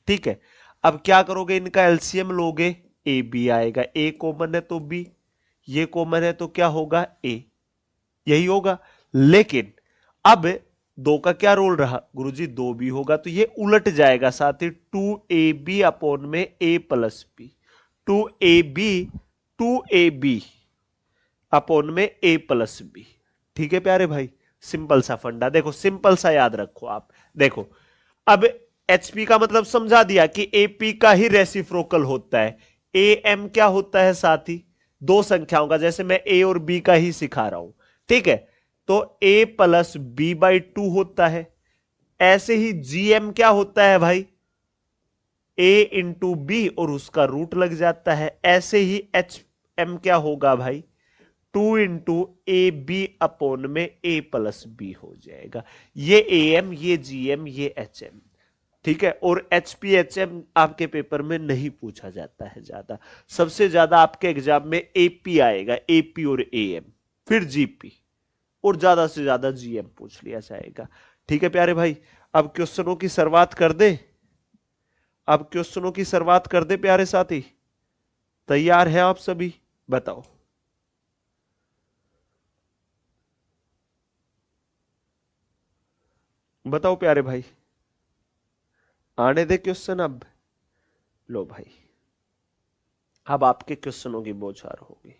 ठीक है? अब क्या करोगे? इनका एलसीएम लोगे, ए बी आएगा, ए कॉमन है तो बी, ये कॉमन है तो क्या होगा? ए, यही होगा। लेकिन अब दो का क्या रोल रहा गुरुजी? दो बी होगा, तो ये उलट जाएगा साथी, 2AB अपॉन में ए plus B, 2AB, 2AB upon में ए प्लस बी, ठीक है प्यारे भाई? सिंपल सा फंडा, देखो सिंपल सा याद रखो आप। देखो, अब एचपी का मतलब समझा दिया कि एपी का ही रेसिप्रोकल होता है। ए एम क्या होता है साथी? दो संख्याओं का, जैसे मैं ए और बी का ही सिखा रहा हूं, ठीक है? तो ए प्लस बी बाई 2 होता है। ऐसे ही जीएम क्या होता है भाई? ए इंटू बी और उसका रूट लग जाता है। ऐसे ही एच एम क्या होगा भाई? 2 इंटू ए बी अपॉन में ए प्लस बी हो जाएगा। ये ए एम, ये जी एम, ये एच एम, ठीक है? और एच पी एच एम आपके पेपर में नहीं पूछा जाता है ज्यादा, सबसे ज्यादा आपके एग्जाम में एपी आएगा, एपी और ए एम, फिर जीपी, और ज्यादा से ज्यादा जीएम पूछ लिया जाएगा, ठीक है प्यारे भाई? अब क्वेश्चनों की शुरुआत कर दे, अब क्वेश्चनों की शुरुआत कर दे प्यारे साथी, तैयार है आप सभी? बताओ, बताओ प्यारे भाई, आने दे क्वेश्चन अब। लो भाई, अब आपके क्वेश्चनों की बौछार होगी,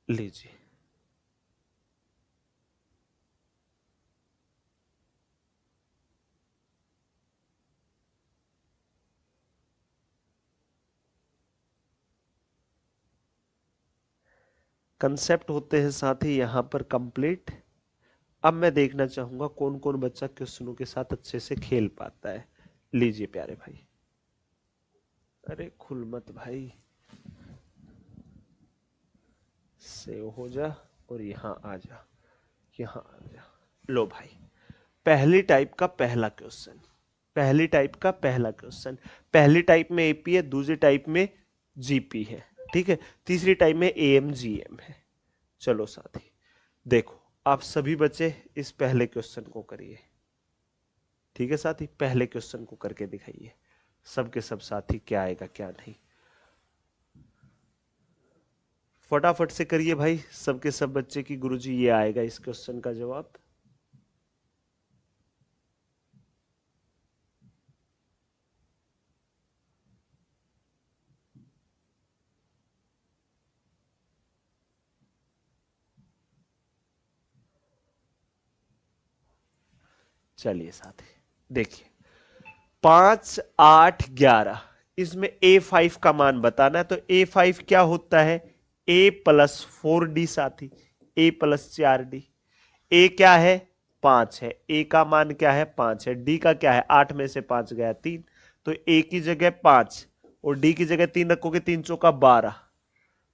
लीजिए। कंसेप्ट होते हैं साथी यहां पर कंप्लीट। अब मैं देखना चाहूंगा कौन कौन बच्चा क्वेश्चनों के साथ अच्छे से खेल पाता है। लीजिए प्यारे भाई, अरे खुल मत भाई, सेव हो जा और यहां आ जा, यहां आ जा। लो भाई, पहली टाइप का पहला क्वेश्चन, पहली टाइप का पहला क्वेश्चन। पहली टाइप में एपी है, दूसरी टाइप में जीपी है, ठीक है, तीसरी टाइप में एएमजीएम है। चलो साथी देखो, आप सभी बच्चे इस पहले क्वेश्चन को करिए, ठीक है साथी, पहले क्वेश्चन को करके दिखाइए सबके सब साथी, क्या आएगा क्या नहीं, फटाफट से करिए भाई सबके सब बच्चे की गुरुजी ये आएगा इस क्वेश्चन का जवाब। चलिए साथी देखिए, 5 8 11, इसमें A5 का मान बताना है, तो A5 क्या होता है, A प्लस 4D साथी, A प्लस 4D। A क्या है, 5 है, A का मान क्या है, 5 है, D का क्या है, 8 में से 5 गया 3, तो A की जगह 5 और D की जगह 3 रखोगे, 3 चौका 12,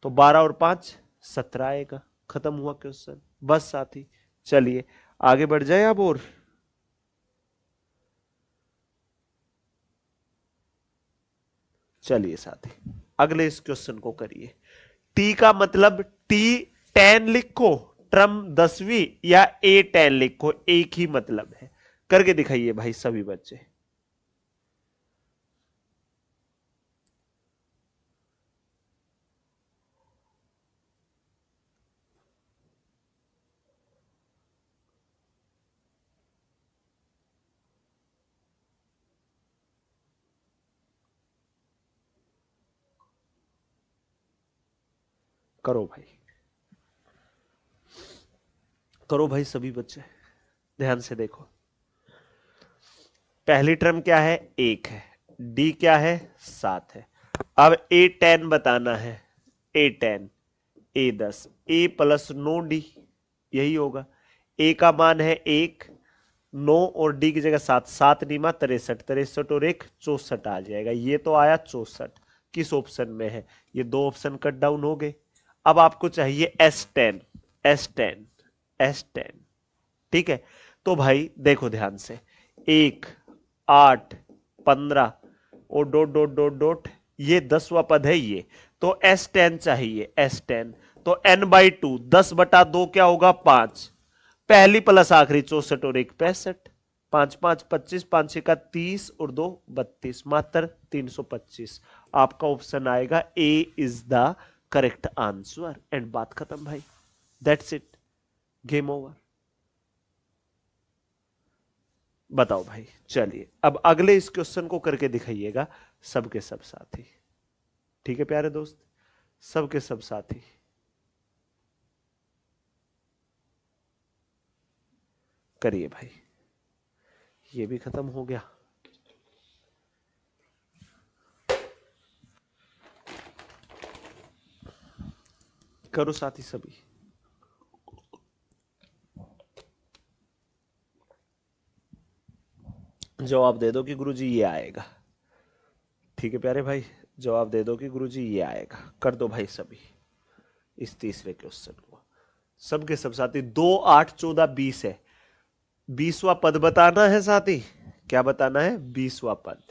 तो 12 और 5 17 आएगा। खत्म हुआ क्वेश्चन, बस साथी। चलिए आगे बढ़ जाए अब, और चलिए साथी अगले इस क्वेश्चन को करिए। टी का मतलब टी 10 लिखो, ट्रम 10वीं, या ए 10 लिखो, एक ही मतलब है। करके दिखाइए भाई सभी बच्चे। करो भाई, करो भाई सभी बच्चे, ध्यान से देखो। पहली टर्म क्या है, 1 है, डी क्या है, 7 है। अब ए 10 बताना है, ए 10, ए 10, ए प्लस 9 डी, यही होगा। ए का मान है 1, 9 और डी की जगह 7, 7 नीमा 63, 63 और 1 64 आ जाएगा। ये तो आया 64, किस ऑप्शन में है, ये दो ऑप्शन कट डाउन हो गए। अब आपको चाहिए S10, S10, S10, ठीक है। तो भाई देखो ध्यान से, 1 8 15 और डॉट डॉट डॉट डॉट, ये 10वां पद है ये, तो S10 चाहिए, S10। तो n/2, 10/2 क्या होगा, 5, पहली प्लस आखिरी 64 और 1 65, 5 5 25, 5 का 30 और 2 32, मात्र 325। आपका ऑप्शन आएगा A is the correct answer, and बात खत्म भाई, दैट्स इट, गेम ओवर। बताओ भाई, चलिए अब अगले इस क्वेश्चन को करके दिखाइएगा सबके सब साथी, ठीक है प्यारे दोस्त, सबके सब साथी। करिए भाई, ये भी खत्म हो गया। करो साथी सभी, जवाब दे दो कि गुरुजी ये आएगा, ठीक है प्यारे भाई, जवाब दे दो कि गुरुजी ये आएगा। कर दो भाई सभी इस तीसरे क्वेश्चन को, सबके सब साथी। 2 8 14 20 है, 20वां पद बताना है साथी, क्या बताना है, 20वां पद,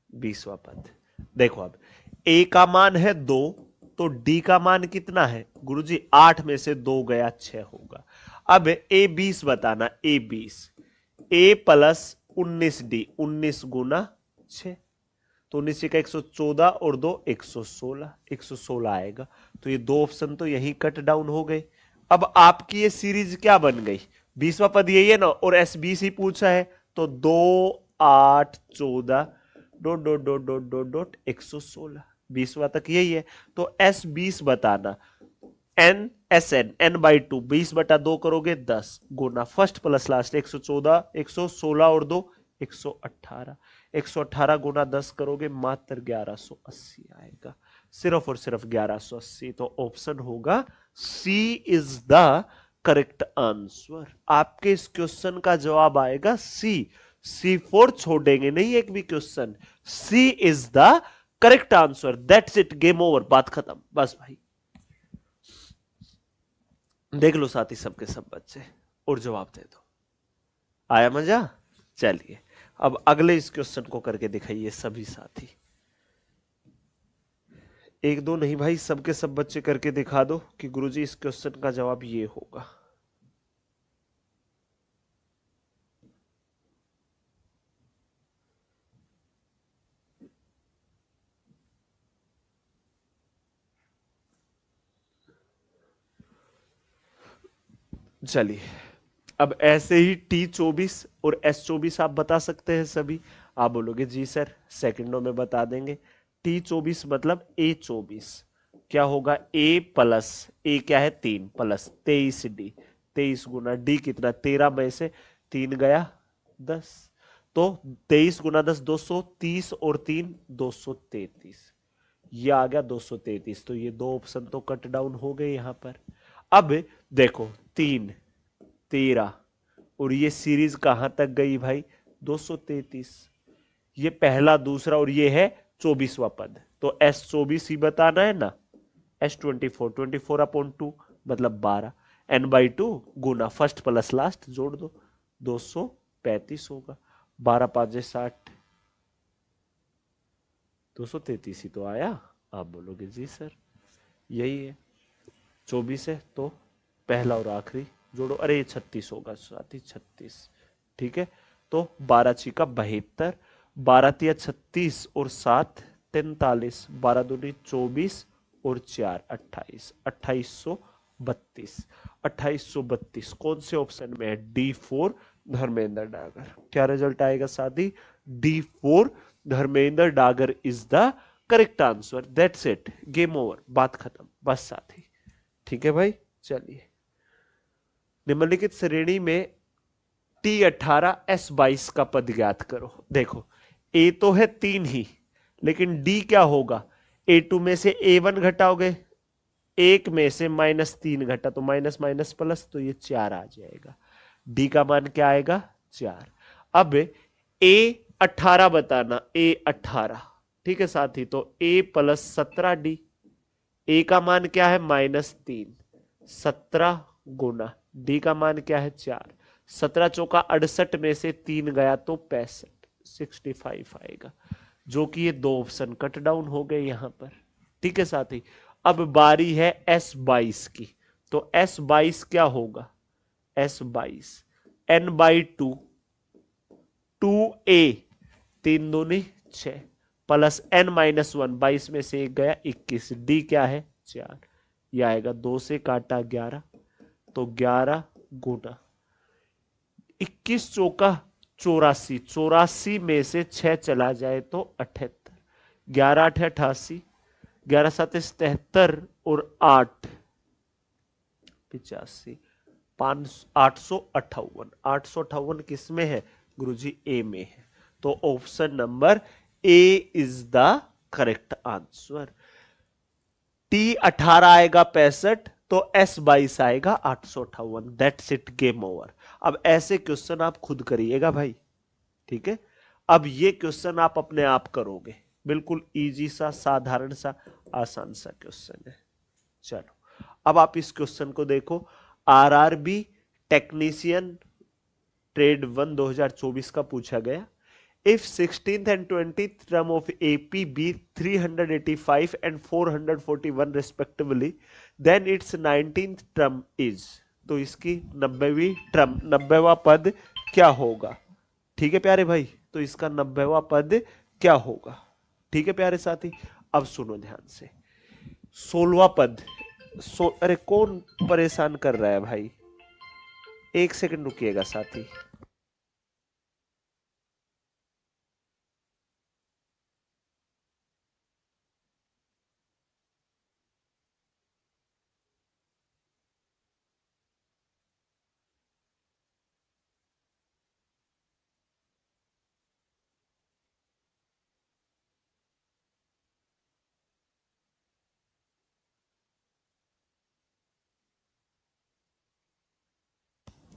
20वां पद। देखो अब ए का मान है 2, तो डी का मान कितना है गुरुजी, 8 में से 2 गया 6 होगा। अब ए 20 बताना, ए 20, ए प्लस 19 डी, 19 गुना 6, तो 19 का 114 और 2 116, 116 आएगा। तो ये दो ऑप्शन तो यही कट डाउन हो गए। अब आपकी ये सीरीज क्या बन गई, 20वां पद यही है ना, और S20 ही पूछा है, तो 2 8 14 dot dot dot dot dot dot 116, 20वां तक यही है। तो S20 बताना, n/2, 20/2 करोगे 10 गुना फर्स्ट प्लस लास्ट 114, 116 और 2 118, 118 गुना 10 करोगे मात्र 1180 आएगा, सिर्फ और सिर्फ 1180। तो ऑप्शन होगा सी इज द करेक्ट आंसर। आपके इस क्वेश्चन का जवाब आएगा C4 छोड़ेंगे नहीं एक भी question, C is the correct answer, that's it, game over, बात खत्म, बस भाई। देख लो साथी सबके सब बच्चे और जवाब दे दो। आया मजा? चलिए अब अगले इस क्वेश्चन को करके दिखाइए सभी साथी। एक दो नहीं भाई, सबके सब बच्चे करके दिखा दो कि गुरुजी इस क्वेश्चन का जवाब ये होगा। चलिए अब ऐसे ही T24 और S24 आप बता सकते हैं सभी। आप बोलोगे जी सर, सेकंडों में बता देंगे। T24 मतलब A24 क्या होगा? A प्लस A क्या है? 3 प्लस 23D, 23 गुना D कितना? 13 में से 3 गया 10, तो 23 गुना 10 230 और 3 233, ये आ गया 233। तो ये दो ऑप्शन तो कट डाउन हो गए यहां पर। अब देखो 3 13 और ये सीरीज कहां तक गई भाई? 233। ये पहला दूसरा और ये है 24वां पद, तो S24 ही बताना है ना। S24 24/2 मतलब 12, n/2 गुना फर्स्ट प्लस लास्ट जोड़ दो 235 होगा। 12 5 60, 233 ही तो आया। आप बोलोगे जी सर यही है। 24 है तो पहला और आखिरी जोड़ो, अरे 36 होगा साथ ही 36। ठीक है, तो 12 छिका 72, 12 तिया 36 और 7 43, 12 दूनी 24 और 4 28, 2832। 2832 कौन से ऑप्शन में है? D4 धर्मेंद्र डागर। क्या रिजल्ट आएगा साथी? D4 Dharmendra Dagar is the correct answer. That's it, game over, बात खत्म बस साथी। ठीक है भाई, चलिए निम्नलिखित श्रेणी में T18 S22 का पद ज्ञात करो। देखो ए तो है 3 ही, लेकिन डी क्या होगा? A2 में से A1 घटाओगे, एक में से -3 घटा तो माइनस माइनस प्लस, तो ये 4 आ जाएगा। डी का मान क्या आएगा? 4। अब A18 बताना, A18। ठीक है साथी, तो A प्लस 17D। ए का मान क्या है? -3, 17 गुना डी का मान क्या है? 4। 17 चौका 68 में से 3 गया तो 65, 65 आएगा, जो कि ये दो ऑप्शन कट डाउन हो गए यहां पर। ठीक है साथी, अब बारी है S22 की। तो S22 क्या होगा? S22 n/2 2a, 3 दूनी 6 प्लस n-1, 22 में से एक गया 21, डी क्या है? 4। यह आएगा 2 से काटा 11, तो 11 गुना 21 चौका 84, 84 में से 6 चला जाए तो 78, 11 8 88, 11 7 73 और 8 85, 858। 858 किस में है गुरुजी? ए में है, तो option number A is the correct answer. T18 आएगा 65, तो S22 आएगा 858। That's it, game over. अब ऐसे क्वेश्चन आप खुद करिएगा भाई। ठीक है, अब ये क्वेश्चन आप अपने आप करोगे, बिल्कुल इजी सा, साधारण सा, आसान सा क्वेश्चन है। चलो अब आप इस क्वेश्चन को देखो। आरआरबी टेक्नीशियन ट्रेड 1 2024 का पूछा गया। If 16th and 20th term of AP be 385 and 441 respectively, then its 19th term is, तो इसकी 90वीं टर्म, 90वां पद क्या होगा? ठीक है प्यारे भाई, तो इसका 90वां पद क्या होगा? ठीक है प्यारे साथी, अब सुनो ध्यान से। 16वां पद, अरे कौन परेशान कर रहा है भाई? एक सेकंड रुकिएगा साथी।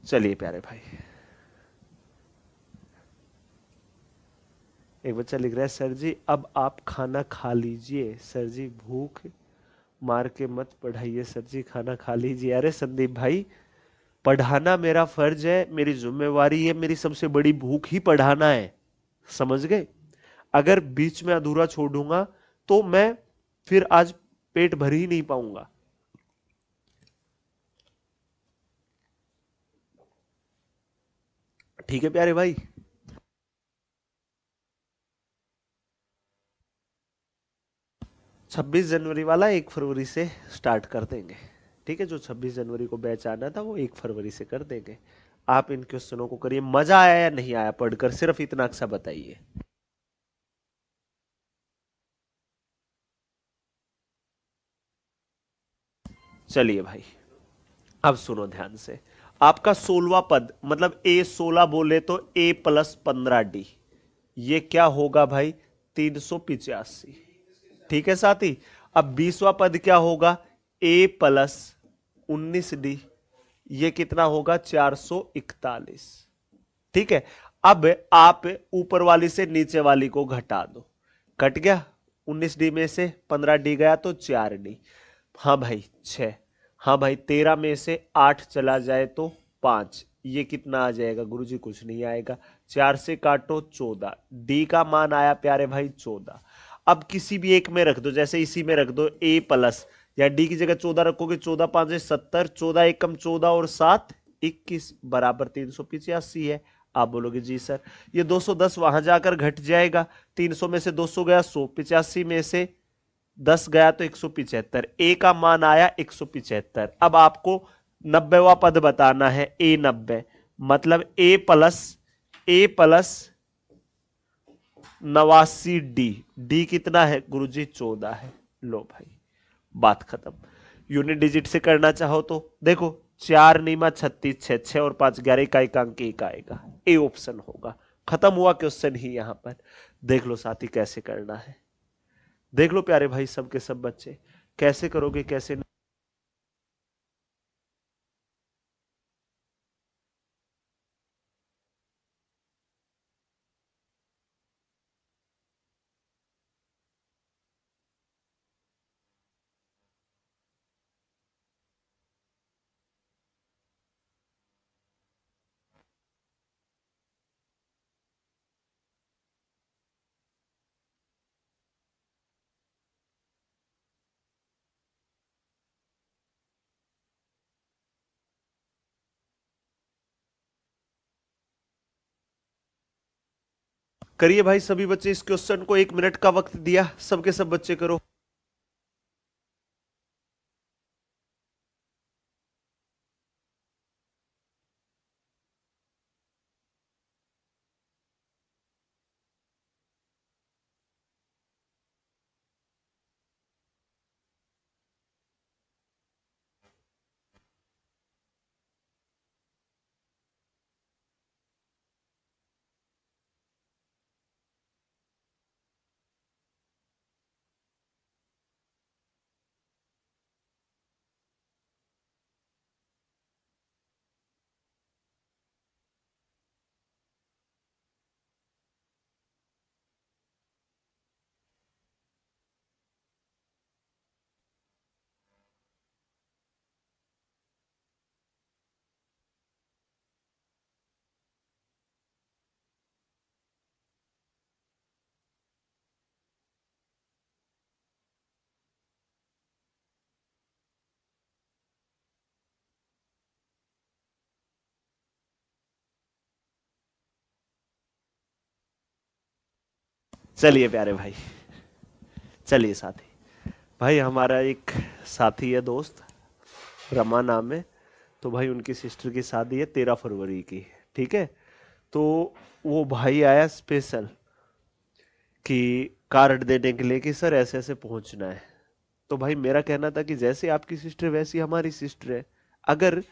चलिए प्यारे भाई, एक बच्चा लिख रहा है सर जी अब आप खाना खा लीजिए, सर जी भूख मार के मत पढ़ाइए, सर जी खाना खा लीजिए। अरे संदीप भाई पढ़ाना मेरा फर्ज है, मेरी जिम्मेवारी है, मेरी सबसे बड़ी भूख ही पढ़ाना है। समझ गए? अगर बीच में अधूरा छोड़ूंगा तो मैं फिर आज पेट भर ही नहीं पाऊंगा। ठीक है प्यारे भाई। 26 जनवरी वाला 1 फरवरी से स्टार्ट कर देंगे। ठीक है, जो 26 जनवरी को बैच आना था वो 1 फरवरी से कर देंगे। आप इन क्वेश्चनों को करिए। मजा आया या नहीं आया पढ़कर, सिर्फ इतना अक्सा बताइए। चलिए भाई, अब सुनो ध्यान से। आपका 16वां पद, मतलब A16 बोले तो A+15D, ये क्या होगा भाई? 385। ठीक है साथी। अब 20वां पद क्या होगा? A+19D, ये कितना होगा? 441। ठीक है। अब आप ऊपर वाली से नीचे वाली को घटा दो। कट गया। 19D में से 15D गया तो 4D। हाँ भाई 6। हाँ भाई 13 में से 8 चला जाए तो 5। ये कितना आ जाएगा गुरुजी? कुछ नहीं आएगा। 4 से काटो 14। डी का मान आया प्यारे भाई 14। अब किसी भी एक में रख दो, जैसे इसी में रख दो A+, या डी की जगह 14 रखोगे, 14 5 70, 14 एकम 14 और 7 21 बराबर 385 है। आप बोलोगे जी सर ये 210 वहां जाकर घट जाएगा। 300 में से 200 गया 100, 85 में से 10 गया तो 175। ए का मान आया 175। अब आपको 90वां पद बताना है। A90 मतलब A+ 89D। डी कितना है गुरुजी? 14 है। लो भाई बात खत्म। यूनिट डिजिट से करना चाहो तो देखो, 4 नीमा 36, 6 6 और 5 11, का अंक 1 आएगा। ए ऑप्शन होगा। खत्म हुआ क्वेश्चन ही। यहां पर देख लो साथी कैसे करना है। देख लो प्यारे भाई, सब के सब बच्चे कैसे करोगे कैसे नहीं। करिए भाई सभी बच्चे। इस क्वेश्चन को 1 मिनट का वक्त दिया, सबके सब बच्चे करो। चलिए प्यारे भाई, चलिए साथी। भाई हमारा एक साथी है, दोस्त रमा नाम है। तो भाई उनकी सिस्टर की शादी है 13 फरवरी की। ठीक है। तो वो भाई आया स्पेशल कि कार्ड देने के लिए कि सर ऐसे ऐसे पहुंचना है। तो भाई मेरा कहना था कि जैसे आपकी सिस्टर वैसी हमारी सिस्टर है। अगर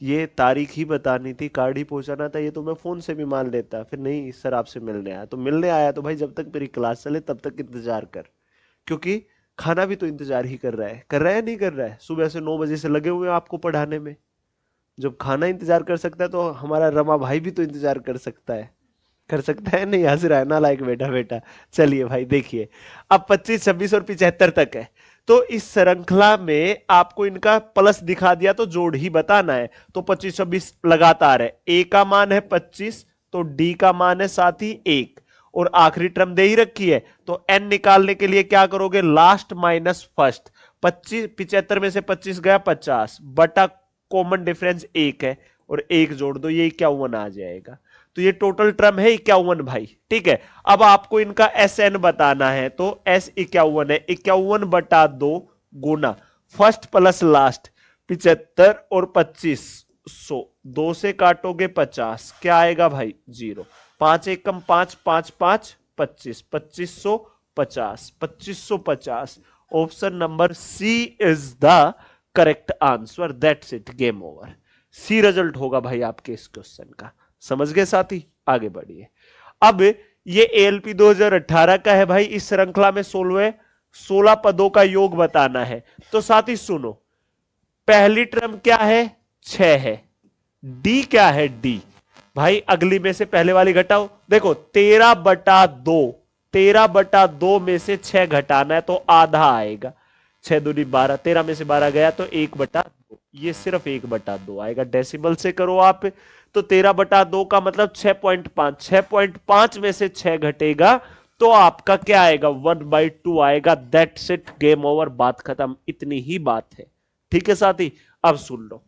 ये तारीख ही बतानी थी, कार्ड ही पहुंचाना था, ये तो मैं फोन से भी मान लेता। फिर नहीं सर आपसे मिलने आया, तो मिलने आया तो भाई जब तक मेरी क्लास चले तब तक इंतजार कर। क्योंकि खाना भी तो इंतजार ही कर रहा है। कर रहा है नहीं कर रहा है? सुबह से 9 बजे से लगे हुए हैं आपको पढ़ाने में। जब खाना इंतजार कर सकता है तो हमारा रमा भाई भी तो इंतजार कर सकता है। कर सकता है नहीं? हंस रहा है ना लायक बेटा बेटा। चलिए भाई देखिए, अब 25 26 और 75 तक है। तो इस श्रृंखला में आपको इनका प्लस दिखा दिया तो जोड़ ही बताना है। तो 25 26 लगातार है, ए का मान है 25, तो डी का मान है साथ ही 1, और आखिरी टर्म दे ही रखी है। तो एन निकालने के लिए क्या करोगे, लास्ट माइनस फर्स्ट। 25 75 में से 25 गया 50 बटा कॉमन डिफरेंस 1 है, और 1 जोड़ दो, ये 51 आ जाएगा। तो ये टोटल टर्म है 51 भाई। ठीक है, अब आपको इनका एस एन बताना है, तो एस 51 है, 51 बटा 2 गुना फर्स्ट प्लस लास्ट 75 और 25 100, 2 से काटोगे 50, क्या आएगा भाई 0, 5 एक कम 5, 5 5 25, 2550, 2550। Option number C is the correct answer. That's it, game over. C result होगा भाई आपके इस क्वेश्चन का। समझ गए साथी, आगे बढ़िए। अब ये एएलपी 2018 का है भाई। इस श्रृंखला में 16 पदों का योग बताना है। तो साथी सुनो, पहली टर्म क्या है, 6 है। डी क्या है, डी भाई अगली में से पहले वाली घटाओ। देखो 13 बटा 2, 13 बटा 2 में से 6 घटाना है तो आधा आएगा। 6 दूनी 12, 13 में से 12 गया तो 1 बटा 2, ये सिर्फ 1 बटा 2 आएगा। डेसिमल से करो आप तो 13 बटा 2 का मतलब 6.5, 6.5 में से 6 घटेगा तो आपका क्या आएगा, 1/2 आएगा। दैट्स इट, गेम ओवर, बात खत्म। इतनी ही बात है। ठीक है साथी, अब सुन लो।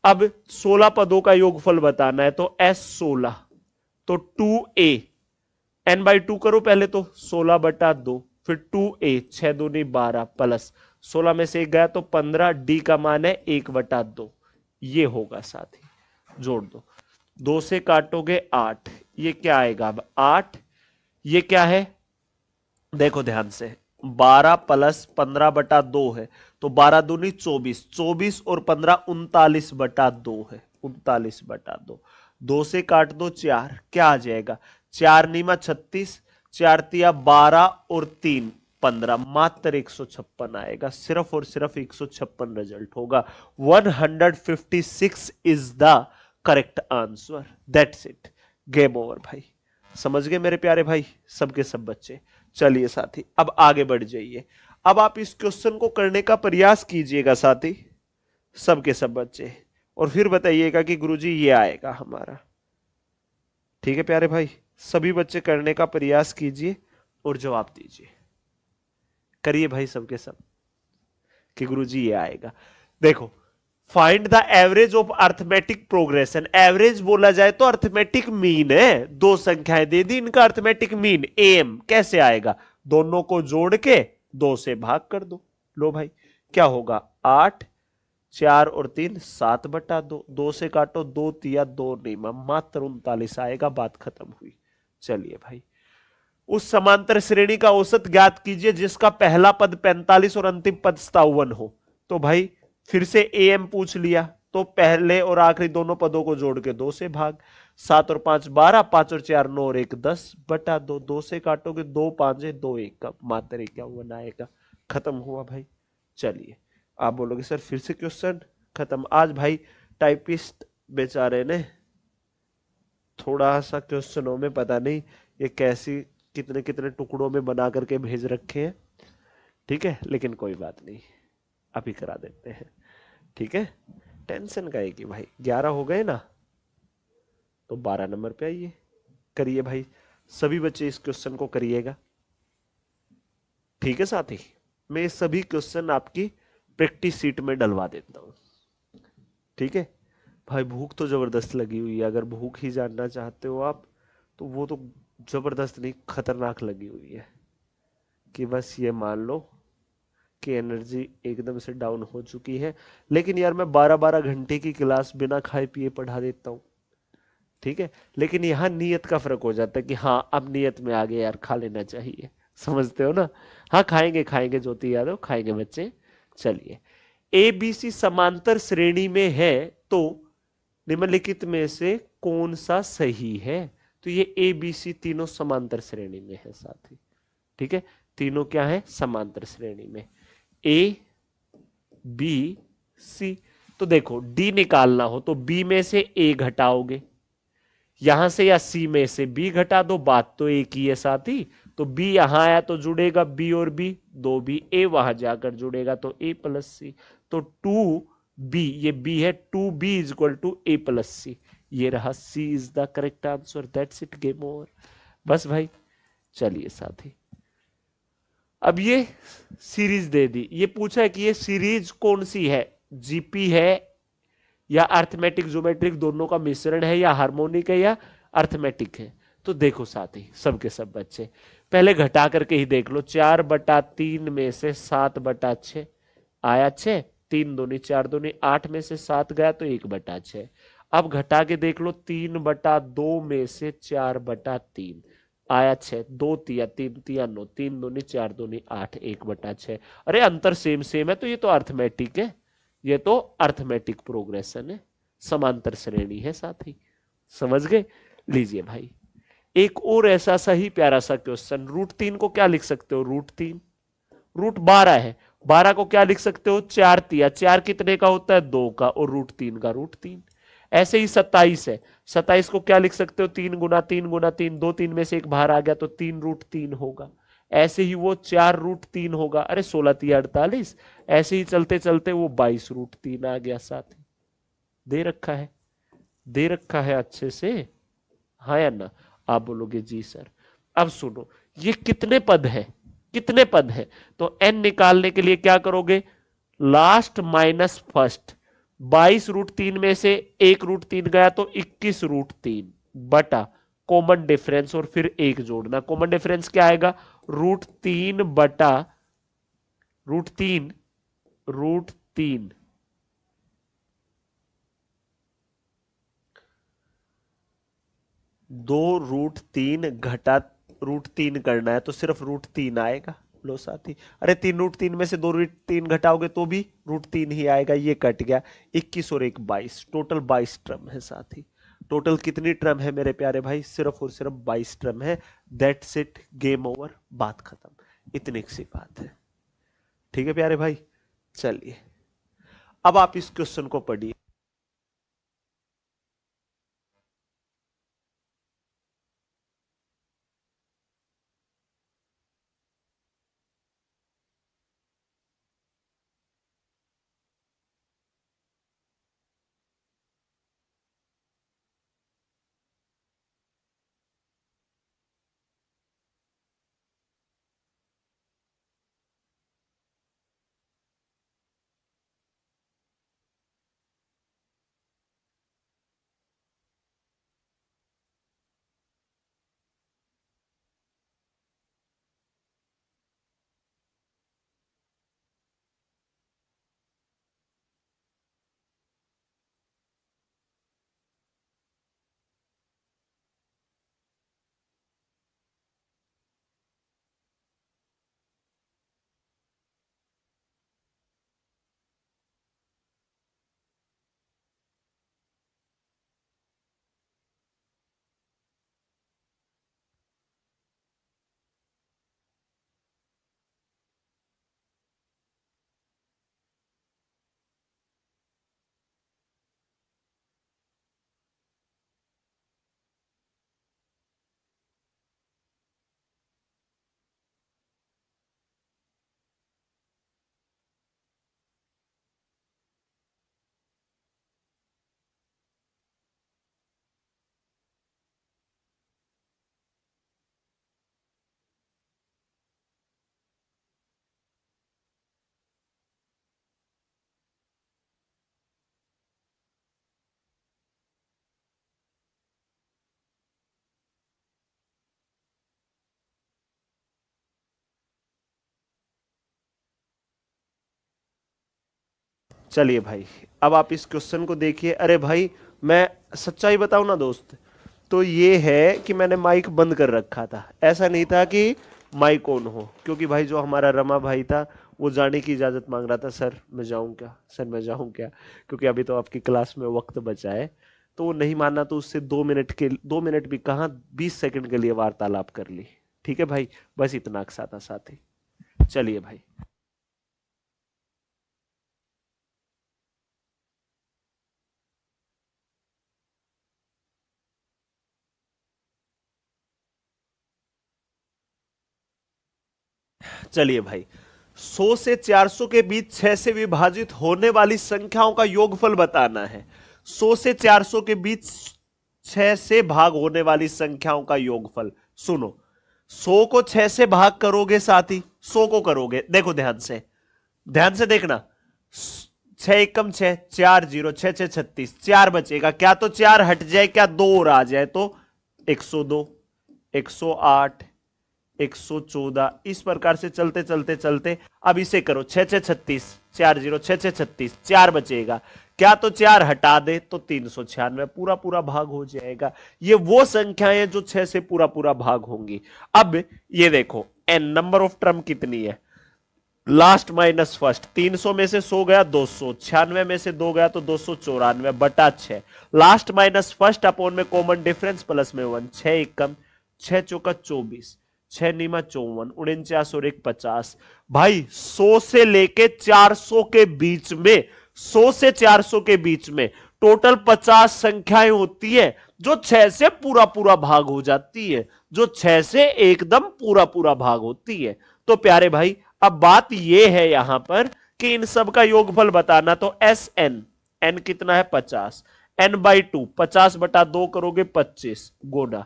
अब 16 पदों का योगफल बताना है, तो S 16, तो 2a, n/2 करो पहले, तो 16 बटा 2, फिर 2a, 6 दूनी 12 प्लस 16 में से 1 गया तो 15, डी का मान है 1 बटा 2, ये होगा साथी। जोड़ दो, 2 से काटोगे 8, ये क्या आएगा अब 8, ये क्या है देखो ध्यान से, 12 प्लस 15 बटा 2 है, तो 12 दूनी 24, 24 और 15 39 बटा 2 है, 39 बटा 2। 2 से काट दो 4, क्या आ जाएगा, 4 नीमा 36, 4 तिया 12 और 3 15, मात्र 156 आएगा। सिर्फ और सिर्फ 156 रिजल्ट होगा। 156 is the correct answer. That's it, game over भाई। समझ गए मेरे प्यारे भाई, सबके सब बच्चे। चलिए साथी, अब आगे बढ़ जाइए। अब आप इस क्वेश्चन को करने का प्रयास कीजिएगा साथी, सबके सब बच्चे, और फिर बताइएगा कि गुरुजी ये आएगा हमारा। ठीक है प्यारे भाई, सभी बच्चे करने का प्रयास कीजिए और जवाब दीजिए। करिए भाई सबके सब कि गुरुजी ये आएगा। देखो, find the average of arithmetic progression. Average बोला जाए तो अर्थमेटिक मीन है, दो संख्याएं दे दी, इनका अर्थमेटिक मीन एम कैसे आएगा, दोनों को जोड़ के 2 से भाग कर दो। लो भाई, क्या होगा 8, 4 और 3 7 बटा 2, 2 से काटो 2 तिया 2 नीमा, मात्र 39 आएगा। बात खत्म हुई। चलिए भाई, उस समांतर श्रेणी का औसत ज्ञात कीजिए जिसका पहला पद 45 और अंतिम पद 57 हो। तो भाई फिर से एम पूछ लिया, तो पहले और आखिरी दोनों पदों को जोड़ के 2 से भाग। 7 और 5 12, 5 और 4 9 और 1 10 बटा 2, 2 से काटोगे 2 5 2 1 का, मात्र 51 आएगा। खत्म हुआ भाई। चलिए, आप बोलोगे सर फिर से क्वेश्चन खत्म। आज भाई टाइपिस्ट बेचारे ने थोड़ा सा क्वेश्चनों में पता नहीं ये कैसी कितने कितने टुकड़ों में बना करके भेज रखे हैं। ठीक है, लेकिन कोई बात नहीं, अभी करा देते हैं। ठीक है, टेंशन का है कि भाई 11 हो गए ना, तो 12 नंबर पे आइए। करिए भाई, सभी बच्चे इस क्वेश्चन को करिएगा। ठीक है साथी, मैं ये सभी क्वेश्चन आपकी प्रैक्टिस सीट में डलवा देता हूं। ठीक है भाई, भूख तो जबरदस्त लगी हुई है। अगर भूख ही जानना चाहते हो आप, तो वो तो जबरदस्त नहीं, खतरनाक लगी हुई है कि बस ये मान लो कि एनर्जी एकदम से डाउन हो चुकी है। लेकिन यार मैं 12-12 घंटे की क्लास बिना खाए पिए पढ़ा देता हूँ। ठीक है, लेकिन यहाँ नियत का फर्क हो जाता है कि हाँ अब नियत में आ गया यार, खा लेना चाहिए। समझते हो ना। हाँ खाएंगे खाएंगे ज्योति यादव, खाएंगे बच्चे। चलिए, ए बी सी समांतर श्रेणी में है तो निम्नलिखित में से कौन सा सही है। तो ये ए बी सी तीनों समांतर श्रेणी में है साथी। ठीक है, तीनों क्या है, समांतर श्रेणी में। ए बी सी, तो देखो डी निकालना हो तो बी में से ए घटाओगे, यहां से या सी में से बी घटा दो, बात तो एक ही है साथी। तो बी यहां आया तो जुड़ेगा बी और बी, दो बी, ए वहां जाकर जुड़ेगा तो ए प्लस सी। तो टू बी, ये बी है, two B is equal to A plus C. ये रहा, C is the correct answer. That's it, game over. बस भाई, चलिए साथी, अब ये सीरीज दे दी, ये पूछा है कि ये सीरीज कौन सी है, जीपी है या अर्थमेटिक ज्योमेट्रिक दोनों का मिश्रण है, या हार्मोनिक है, या अर्थमेटिक है। तो देखो साथी, सबके सब बच्चे पहले घटा करके ही देख लो। 4/3 में से 7/6 आया 6, 3 दूनी 4 दूनी 8 में से 7 गया तो 1/6। अब घटा के देख लो, 3/2 में से 4/3 आया 6, 2 तिया 3 तिया 9, 3 दूनी 4 दूनी 8, 1/6। अरे अंतर सेम सेम है, तो ये तो अर्थमेटिक है, ये तो अर्थमेटिक प्रोग्रेशन है, समांतर श्रेणी है साथी। समझ गए? लीजिए भाई, एक और ऐसा सा ही प्यारा सा क्वेश्चन। √3 को क्या लिख सकते हो? √3, √12 है, 12 को क्या लिख सकते हो? 4 तिया, 4 कितने का होता है? 2 का, और √3 का √3। ऐसे ही 27 है, 27 को क्या लिख सकते हो? 3 गुना 3 गुना 3, 2 3 में से एक बाहर आ गया तो 3√3 होगा। ऐसे ही वो 4√3 होगा। अरे 16 तिया 48, ऐसे ही चलते चलते वो 22√3 आ गया साथी। दे रखा है, दे रखा है अच्छे से, हाँ या ना? आप बोलोगे जी सर। अब सुनो, ये कितने पद है, कितने पद है? तो एन निकालने के लिए क्या करोगे? Last minus first. 22√3 में से 1√3 गया तो 21√3 बटा कॉमन डिफरेंस, और फिर एक जोड़ना। कॉमन डिफरेंस क्या आएगा? √3 बटा √3, √3 2√3 घटा √3 करना है तो सिर्फ √3 आएगा। लो साथी, अरे 3√3 में से 2√3 घटाओगे तो भी √3 ही आएगा। ये कट गया, 21 और 1 22, टोटल 22 टर्म है साथी। टोटल कितनी टर्म है मेरे प्यारे भाई? सिर्फ और सिर्फ 22 टर्म है। दैट्स इट, गेम ओवर, बात खत्म। इतनी सी बात है। ठीक है प्यारे भाई, चलिए अब आप इस क्वेश्चन को पढ़िए। चलिए भाई, अब आप इस क्वेश्चन को देखिए। अरे भाई, मैं सच्चाई बताऊं ना दोस्त, तो ये है कि मैंने माइक बंद कर रखा था। ऐसा नहीं था कि माइक ऑन हो, क्योंकि भाई जो हमारा रमा भाई था वो जाने की इजाजत मांग रहा था। सर मैं जाऊं क्या, सर मैं जाऊं क्या, क्योंकि अभी तो आपकी क्लास में वक्त बचा है। तो वो नहीं माना, तो उससे 2 मिनट के, 2 मिनट भी कहाँ, 20 सेकंड के लिए वार्तालाप कर ली। ठीक है भाई, बस इतना सा था साथी। चलिए भाई। चलिए भाई, 100 से 400 के बीच 6 से विभाजित होने वाली संख्याओं का योगफल बताना है। 100 से 400 के बीच 6 से भाग होने वाली संख्याओं का योगफल। सुनो, 100 को 6 से भाग करोगे साथी, 100 को करोगे, देखो ध्यान से देखना, 6 एकम 6, 4 0, 6 6 36, 4 बचेगा, क्या तो 4 हट जाए, क्या 2 और आ जाए तो 102, 108, 114, इस प्रकार से चलते चलते चलते अब इसे करो, 6 6 36, 4 0, 6 6 36, 4 बचेगा, क्या तो 4 हटा दे तो 396, पूरा पूरा भाग हो जाएगा। ये वो संख्याएं जो 6 से पूरा पूरा भाग होंगी। अब ये देखो एन नंबर ऑफ टर्म कितनी है, लास्ट माइनस फर्स्ट, 300 में से 100 गया 200, 96 में से 2 गया तो 294 बटा 6, लास्ट माइनस फर्स्ट अपॉन में कॉमन डिफरेंस प्लस में 1, 6 एकम 6 चौका 24, 6 नीमा 54, 49 और 1 50। भाई 100 से लेके 400 के बीच में, 100 से 400 के बीच में टोटल 50 संख्याएं होती है जो 6 से पूरा पूरा भाग हो जाती है, जो 6 से एकदम पूरा पूरा भाग होती है। तो प्यारे भाई अब बात यह है यहां पर कि इन सब का योगफल बताना, तो एस एन, एन कितना है 50, एन बाई 2, 50 बटा 2 करोगे 25 गुना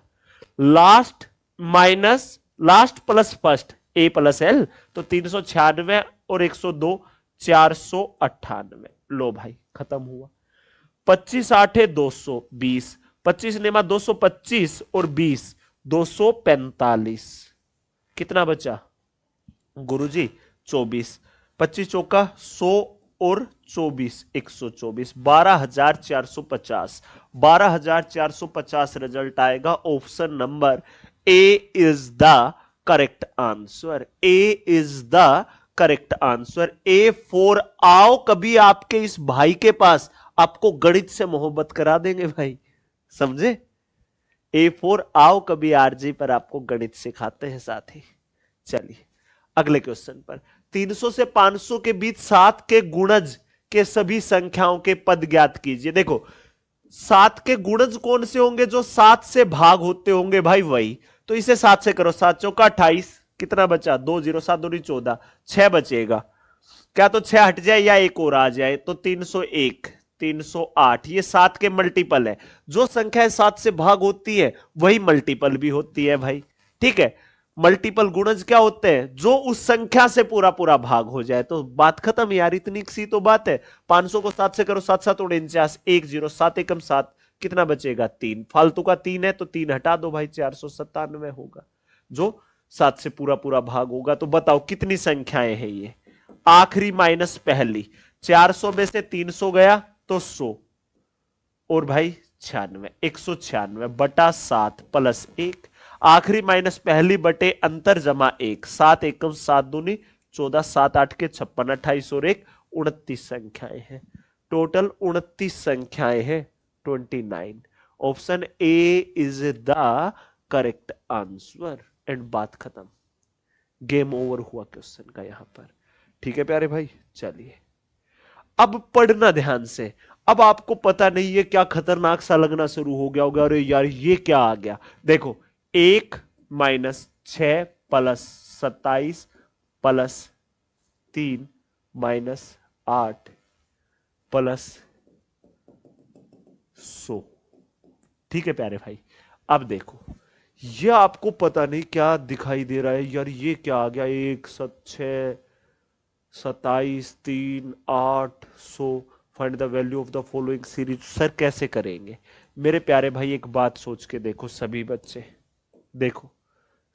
last minus last plus first, A plus L, तो 396 और 102 498। लो भाई खत्म हुआ। 25 8 है 220, 25 नेमा 225 और 20 245, कितना बचा गुरुजी 24, 25 चौका 100 और 24 124, 12,450, 12,450 रिजल्ट आएगा। Option number A is the correct answer, A is the correct answer. A for आओ कभी आपके इस भाई के पास, आपको गणित से मोहब्बत करा देंगे भाई, समझे। ए फॉर आओ कभी आरजी पर, आपको गणित सिखाते हैं साथी। चलिए अगले क्वेश्चन पर, 300 से 500 के बीच 7 के गुणज के सभी संख्याओं के पद ज्ञात कीजिए। देखो 7 के गुणज कौन से होंगे, जो 7 से भाग होते होंगे भाई, वही तो इसे 7 से करो, 7 चौका 28, कितना बचा 2 0, 7 दूनी 14, 6 बचेगा, क्या तो 6 हट जाए या एक और आ जाए तो 301 308, ये 7 के मल्टीपल है। जो संख्या 7 से भाग होती है वही मल्टीपल भी होती है भाई, ठीक है। मल्टीपल गुणज क्या होते हैं, जो उस संख्या से पूरा पूरा भाग हो जाए। तो बात खत्म यार, इतनी सी तो बात है। 500 को 7 से करो, 7 7 49, 1 0, 7 एकम 7, कितना बचेगा 3, फालतू का 3 है तो 3 हटा दो भाई, 497 होगा जो 7 से पूरा पूरा भाग होगा। तो बताओ कितनी संख्याएं हैं ये, आखिरी माइनस पहली, 400 में से 300 गया तो 100 और भाई 96, 196 बटा 7 प्लस 1, आखिरी माइनस पहली बटे अंतर जमा 1, 7 एकम 7 दूनी 14, 7 8 के 56, 28 और 1 29 संख्याएं हैं, टोटल 29 संख्याएं हैं, 29। Option A is the correct answer and बात खत्म, गेम ओवर हुआ क्वेश्चन का यहां पर। ठीक है प्यारे भाई, चलिए अब पढ़ना ध्यान से। अब आपको पता नहीं है क्या खतरनाक सा लगना शुरू हो गया होगा, अरे यार ये क्या आ गया। देखो 1 minus 6 plus 27 plus 3 minus 8 plus 100, ठीक है प्यारे भाई। अब देखो ये आपको पता नहीं क्या दिखाई दे रहा है यार, ये क्या आ गया, 1 7 6 27 3 8 100, find the value of the following series. Sir कैसे करेंगे मेरे प्यारे भाई, एक बात सोच के देखो सभी बच्चे, देखो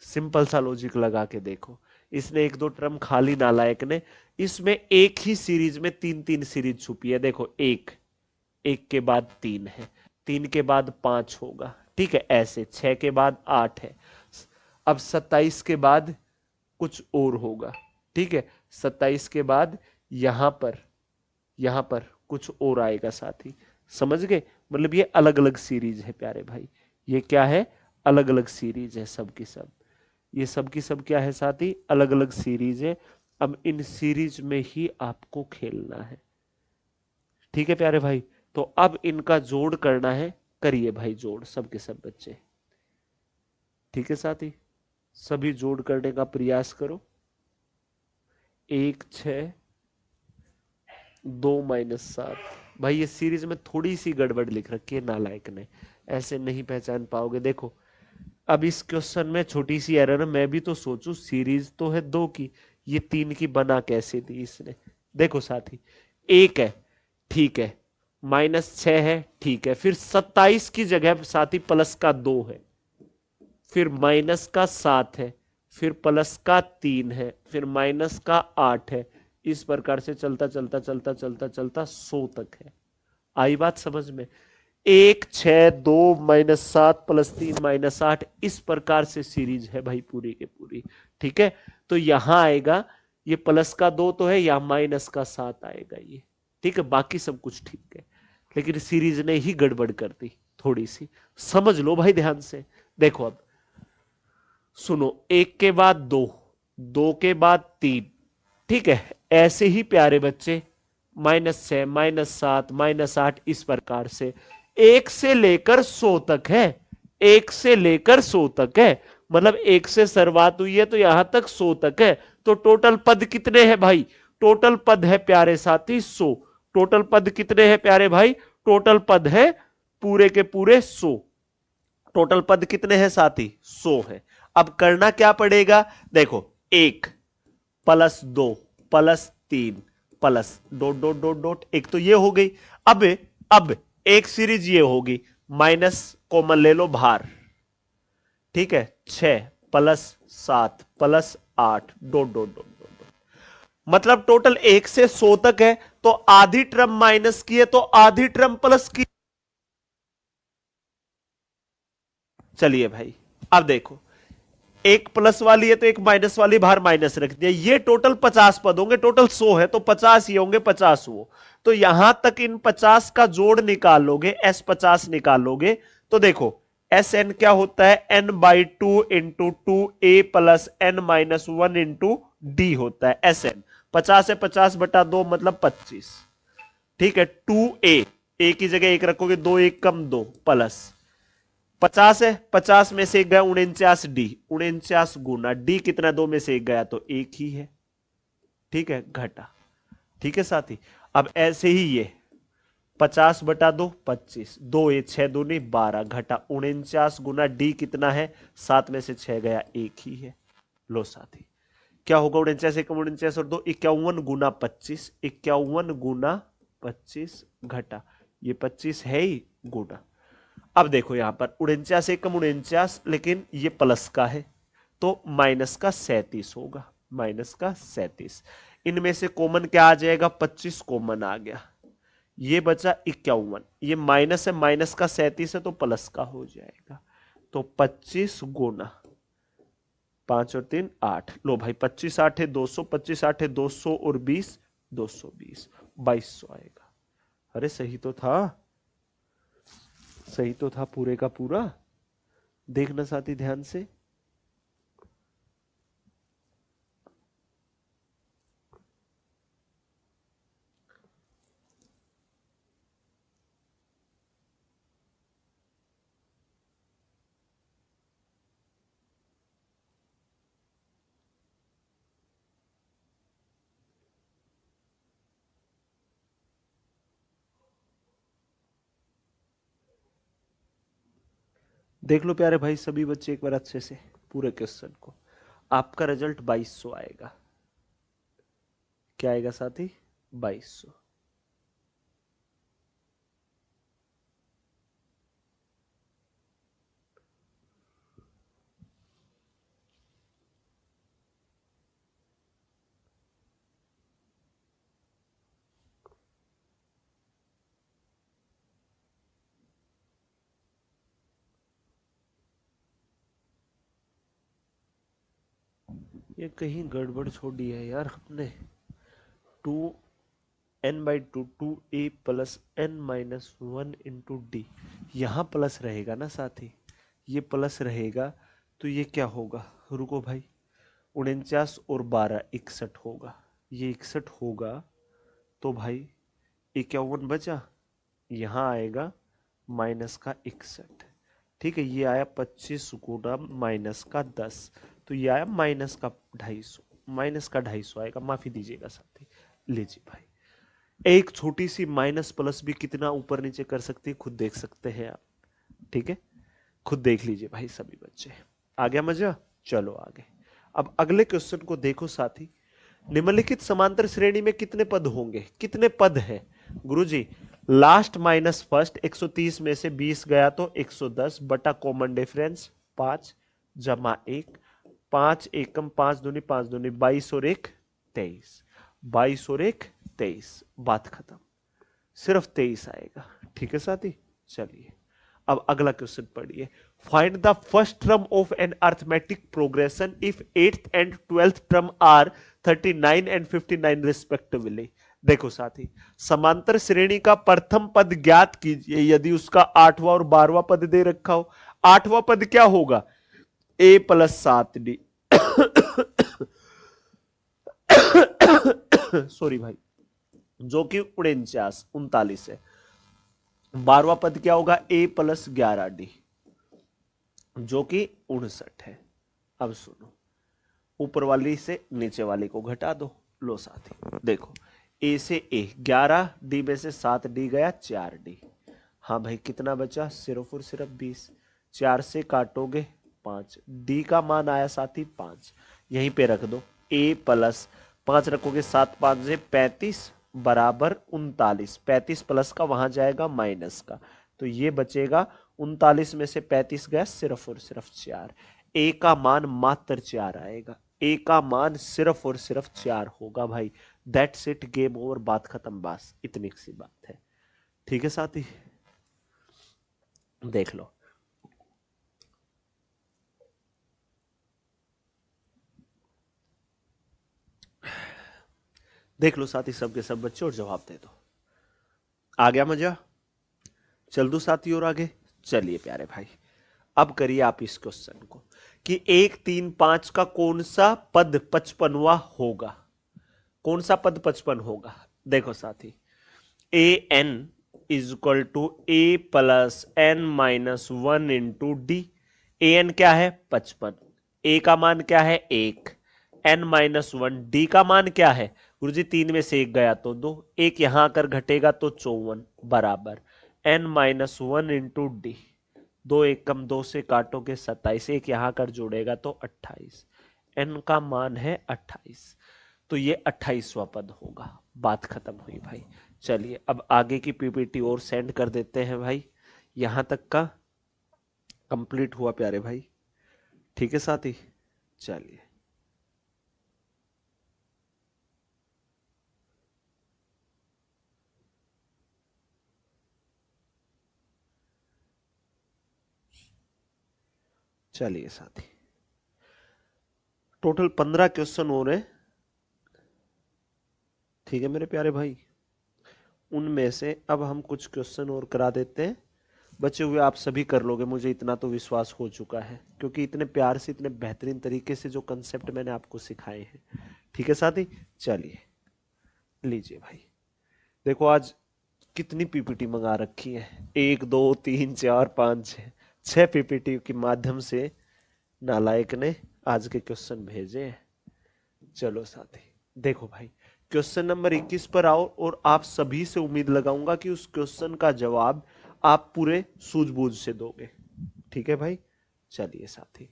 सिंपल सा लॉजिक लगा के देखो। इसने 1 2 टर्म खाली नालायक ने, इसमें एक ही सीरीज में 3 सीरीज छुपी है। देखो 1 के बाद 3 है, 3 के बाद 5 होगा, ठीक है, ऐसे 6 के बाद 8 है, अब 27 के बाद कुछ और होगा, ठीक है, 27 के बाद यहां पर कुछ और आएगा साथी, समझ गए। मतलब ये अलग अलग सीरीज है प्यारे भाई, ये क्या है, अलग अलग सीरीज है सब की सब, ये सब की सब क्या है साथी, अलग अलग सीरीज है। अब इन सीरीज में ही आपको खेलना है, ठीक है प्यारे भाई। तो अब इनका जोड़ करना है, करिए भाई जोड़ सब के सब बच्चे, ठीक है साथी, सभी जोड़ करने का प्रयास करो। 1 6 2 -7। भाई ये सीरीज में थोड़ी सी गड़बड़ लिख रखी है नालायक ने, ऐसे नहीं पहचान पाओगे। देखो अब इस क्वेश्चन में छोटी सी एरर है, मैं भी तो सोचूं सीरीज तो है 2 की, ये 3 की बना कैसे दी इसने। देखो साथी 1 है ठीक है, -6 है ठीक है, फिर 27 की जगह साथी प्लस का 2 है, फिर माइनस का 7 है, फिर प्लस का 3 है, फिर माइनस का 8 है। इस प्रकार से चलता चलता चलता चलता चलता 100 तक है। आई बात समझ में? 1 6 2 -7 +3 -8, इस प्रकार से सीरीज है भाई पूरी के पूरी। ठीक है, तो यहां आएगा ये प्लस का 2 तो है, या माइनस का 7 आएगा ये। ठीक है, बाकी सब कुछ ठीक है, लेकिन सीरीज ने ही गड़बड़ कर दी थोड़ी सी। समझ लो भाई ध्यान से। देखो अब सुनो, 1 के बाद 2, 2 के बाद 3, ठीक है, ऐसे ही प्यारे बच्चे -6 -7 -8 इस प्रकार से 1 से लेकर 100 तक है। 1 से लेकर 100 तक है, मतलब 1 से शुरुआत हुई है तो यहां तक 100 तक है। तो टोटल पद कितने हैं भाई? टोटल पद है प्यारे साथी 100। टोटल पद कितने हैं प्यारे भाई? टोटल पद है पूरे के पूरे 100। टोटल पद कितने हैं साथी? 100 है। अब करना क्या पड़ेगा? देखो 1 +2 +3 plus dot dot dot dot, एक तो ये हो गई। अब एक सीरीज ये होगी, माइनस कॉमन ले लो बाहर। ठीक है, 6 +7 +8 डॉट डॉट डॉट डॉट, मतलब टोटल 1 से 100 तक है। तो आधी टर्म माइनस की है तो आधी टर्म प्लस की। चलिए भाई अब देखो, एक प्लस वाली है तो एक माइनस वाली बाहर माइनस रख दिया। ये टोटल 50 पद होंगे, टोटल 100 है तो 50 ये होंगे, 50 वो। तो यहां तक इन 50 का जोड़ निकालोगे, S50 निकालोगे तो देखो एस एन क्या होता है? n/2 into 2a plus n-1 into D होता है एस एन। 50 है 50/2 मतलब 25। ठीक है, 2a, ए की जगह एक रखोगे, 2 1 कम 2 प्लस 50 है, 50 में से एक गया 49 डी, 49 गुना डी कितना? 2 में से एक गया तो एक ही है। ठीक है, घटा। ठीक है साथी, अब ऐसे ही ये 50/2 25, 2 ये 6 दूनी 12 घटा 49 गुना डी कितना है? 7 में से 6 गया एक ही है। लो साथी क्या होगा? 49 1 49 और 2 51 गुना 25, 51 गुना 25 घटा ये 25 है ही गुना। अब देखो यहां पर 49 1 49, लेकिन ये प्लस का है तो माइनस का 37 होगा, माइनस का 37। इनमें से कॉमन क्या आ जाएगा? 25 कॉमन आ गया, ये बचा 51। ये माइनस है, माइनस का 37 है तो प्लस का हो जाएगा। तो 25 गुना 5 और 3 8। लो भाई 25 8 है 200, 25 8 है 200 और 20 220, 2200 आएगा। अरे सही तो था, सही तो था पूरे का पूरा। देखना साथी ध्यान से। देख लो प्यारे भाई सभी बच्चे एक बार अच्छे से पूरे क्वेश्चन को। आपका रिजल्ट 2200 आएगा। क्या आएगा साथी? 2200। ये कहीं गड़बड़ छोड़ी है यार हमने। 2n/2 2a plus n-1 into D, यहां प्लस रहेगा ना साथी, ये प्लस रहेगा तो ये क्या होगा? रुको भाई, 49 और 12 61 होगा, ये 61 होगा तो भाई 51 बचा, यहां आएगा माइनस का 61। ठीक है, ये आया 25 गुना माइनस का 10, तो ये आया माइनस का 250। माइनस का 250 आएगा, माफी दीजिएगा साथी। लीजिए भाई, एक छोटी सी माइनस प्लस भी कितना ऊपर नीचे कर सकती है, खुद देख सकते हैं आप। ठीक है, खुद देख लीजिए भाई सभी बच्चे। आ गया मजा? चलो आगे। अब अगले क्वेश्चन को देखो साथी। निम्नलिखित समांतर श्रेणी में कितने पद होंगे? कितने पद है गुरुजी? लास्ट माइनस फर्स्ट, 130 में से 20 गया तो 110 बटा कॉमन डिफरेंस 5 जमा 1, 5 एकम 5 दूनी 5 दूनी 22 और 1 23, 22 और 1 23, बात खत्म। सिर्फ 23 आएगा। ठीक है साथी, चलिए अब अगला क्वेश्चन पढ़िए। Find the first term of an arithmetic progression if 8th and 12th term are 39 and 59 respectively. देखो साथी, समांतर श्रेणी का प्रथम पद ज्ञात कीजिए यदि उसका 8वां और 12वां पद दे रखा हो। 8वां पद क्या होगा? a प्लस 7d सॉरी भाई, जो कि 39 है। 12वां पद क्या होगा? a प्लस 11d जो कि 59 है। अब सुनो, ऊपर वाली से नीचे वाली को घटा दो। लो साथी देखो, a से a 11, d में से 7d गया 4d। हाँ भाई, कितना बचा? सिर्फ और सिर्फ 20। 4 से काटोगे 5, d का मान आया साथी 5। यहीं पे रख दो, a प्लस 5 रखोगे 7 5 से 35 बराबर 39। 35 प्लस का वहां जाएगा माइनस का, तो ये बचेगा 39 में से 35 गया सिर्फ और सिर्फ 4। a का मान मात्र 4 आएगा। a का मान सिर्फ और सिर्फ 4 होगा भाई। दैट्स इट, गेम ओवर, बात खत्म, बस इतनी सी बात है। ठीक है साथी, देख लो। देख लो साथी सबके सब बच्चे और जवाब दे दो। आ गया मजा? चल दो साथी और आगे। चलिए प्यारे भाई, अब करिए आप इस क्वेश्चन को कि 1 3 5 का कौन सा पद 55वां होगा? कौन सा पद 55 होगा? देखो साथी, A N is equal to A plus N minus 1 into D. A N क्या है? 55। ए का मान क्या है? 1, एन माइनस 1, डी का मान क्या है गुरुजी? 3 में से 1 गया तो 2, 1 यहां आकर घटेगा तो 54 बराबर एन माइनस 1 इंटू डी। 2 एकम 2 से काटोगे 27, 1 यहां कर जोड़ेगा तो 28। एन का मान है 28, तो ये 28वां पद होगा। बात खत्म हुई भाई। चलिए अब आगे की पीपीटी और सेंड कर देते हैं भाई। यहां तक का कंप्लीट हुआ प्यारे भाई। ठीक है साथी, चलिए चलिए साथी, टोटल 15 क्वेश्चन हो रहे। ठीक है मेरे प्यारे भाई, उनमें से अब हम कुछ क्वेश्चन और करा देते हैं। बचे हुए आप सभी कर लोगे, मुझे इतना तो विश्वास हो चुका है, क्योंकि इतने प्यार से इतने बेहतरीन तरीके से जो कंसेप्ट मैंने आपको सिखाए हैं। ठीक है साथी, चलिए लीजिए भाई। देखो आज कितनी पीपीटी मंगा रखी है, 1 2 3 4 5 6 पीपीटी के माध्यम से नालायक ने आज के क्वेश्चन भेजे हैं। चलो साथी देखो भाई, क्वेश्चन नंबर 21 पर आओ और आप सभी से उम्मीद लगाऊंगा कि उस क्वेश्चन का जवाब आप पूरे सूझबूझ से दोगे। ठीक है भाई, चलिए साथी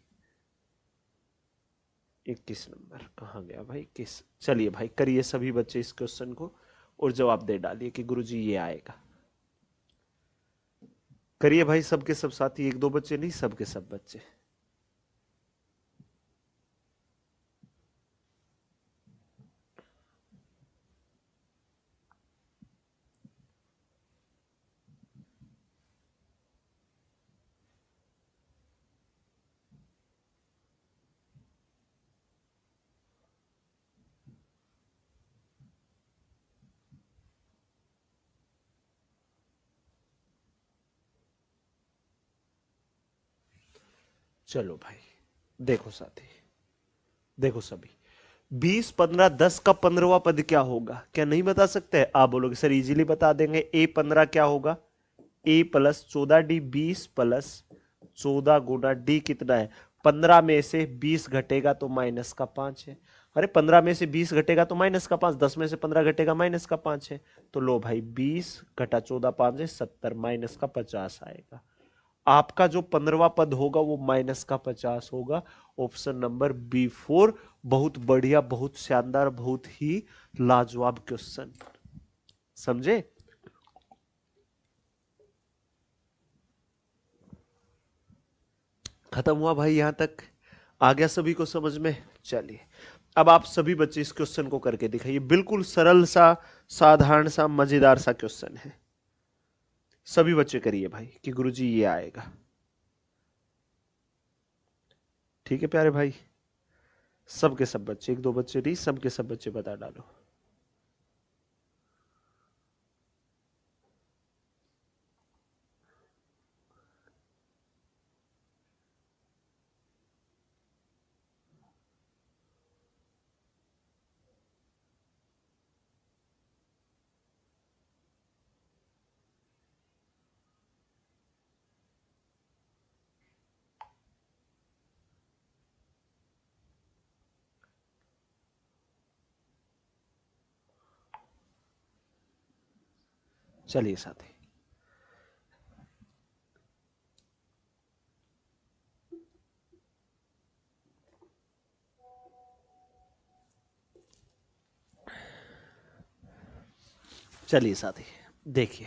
21 नंबर कहाँ गया भाई? किस, चलिए भाई करिए सभी बच्चे इस क्वेश्चन को और जवाब दे डालिए कि गुरुजी ये आएगा। करिए भाई सबके सब साथी, 1 2 बच्चे नहीं, सबके सब बच्चे। चलो भाई देखो साथी, देखो सभी, 20 15 10 का 15वां पद क्या होगा? क्या नहीं बता सकते? आप बोलोगे सर इजीली बता देंगे। ए 15 क्या होगा? ए प्लस 14d, 20 प्लस 14 गुना डी कितना है? 15 में से 20 घटेगा तो माइनस का 5 है। अरे 15 में से 20 घटेगा तो -5, 10 में से 15 घटेगा -5 है। तो लो भाई 20 घटा 14 5 है 70, -50 आएगा। आपका जो 15वां पद होगा वो -50 होगा। ऑप्शन नंबर B4 बहुत बढ़िया, बहुत शानदार, बहुत ही लाजवाब क्वेश्चन। समझे? खत्म हुआ भाई, यहां तक आ गया सभी को समझ में? चलिए अब आप सभी बच्चे इस क्वेश्चन को करके दिखाइए। बिल्कुल सरल सा, साधारण सा, मजेदार सा क्वेश्चन है। सभी बच्चे करिए भाई कि गुरुजी ये आएगा। ठीक है प्यारे भाई, सबके सब बच्चे, एक दो बच्चे नहीं, सबके सब बच्चे बता डालो। चलिए साथी, चलिए साथी देखिए,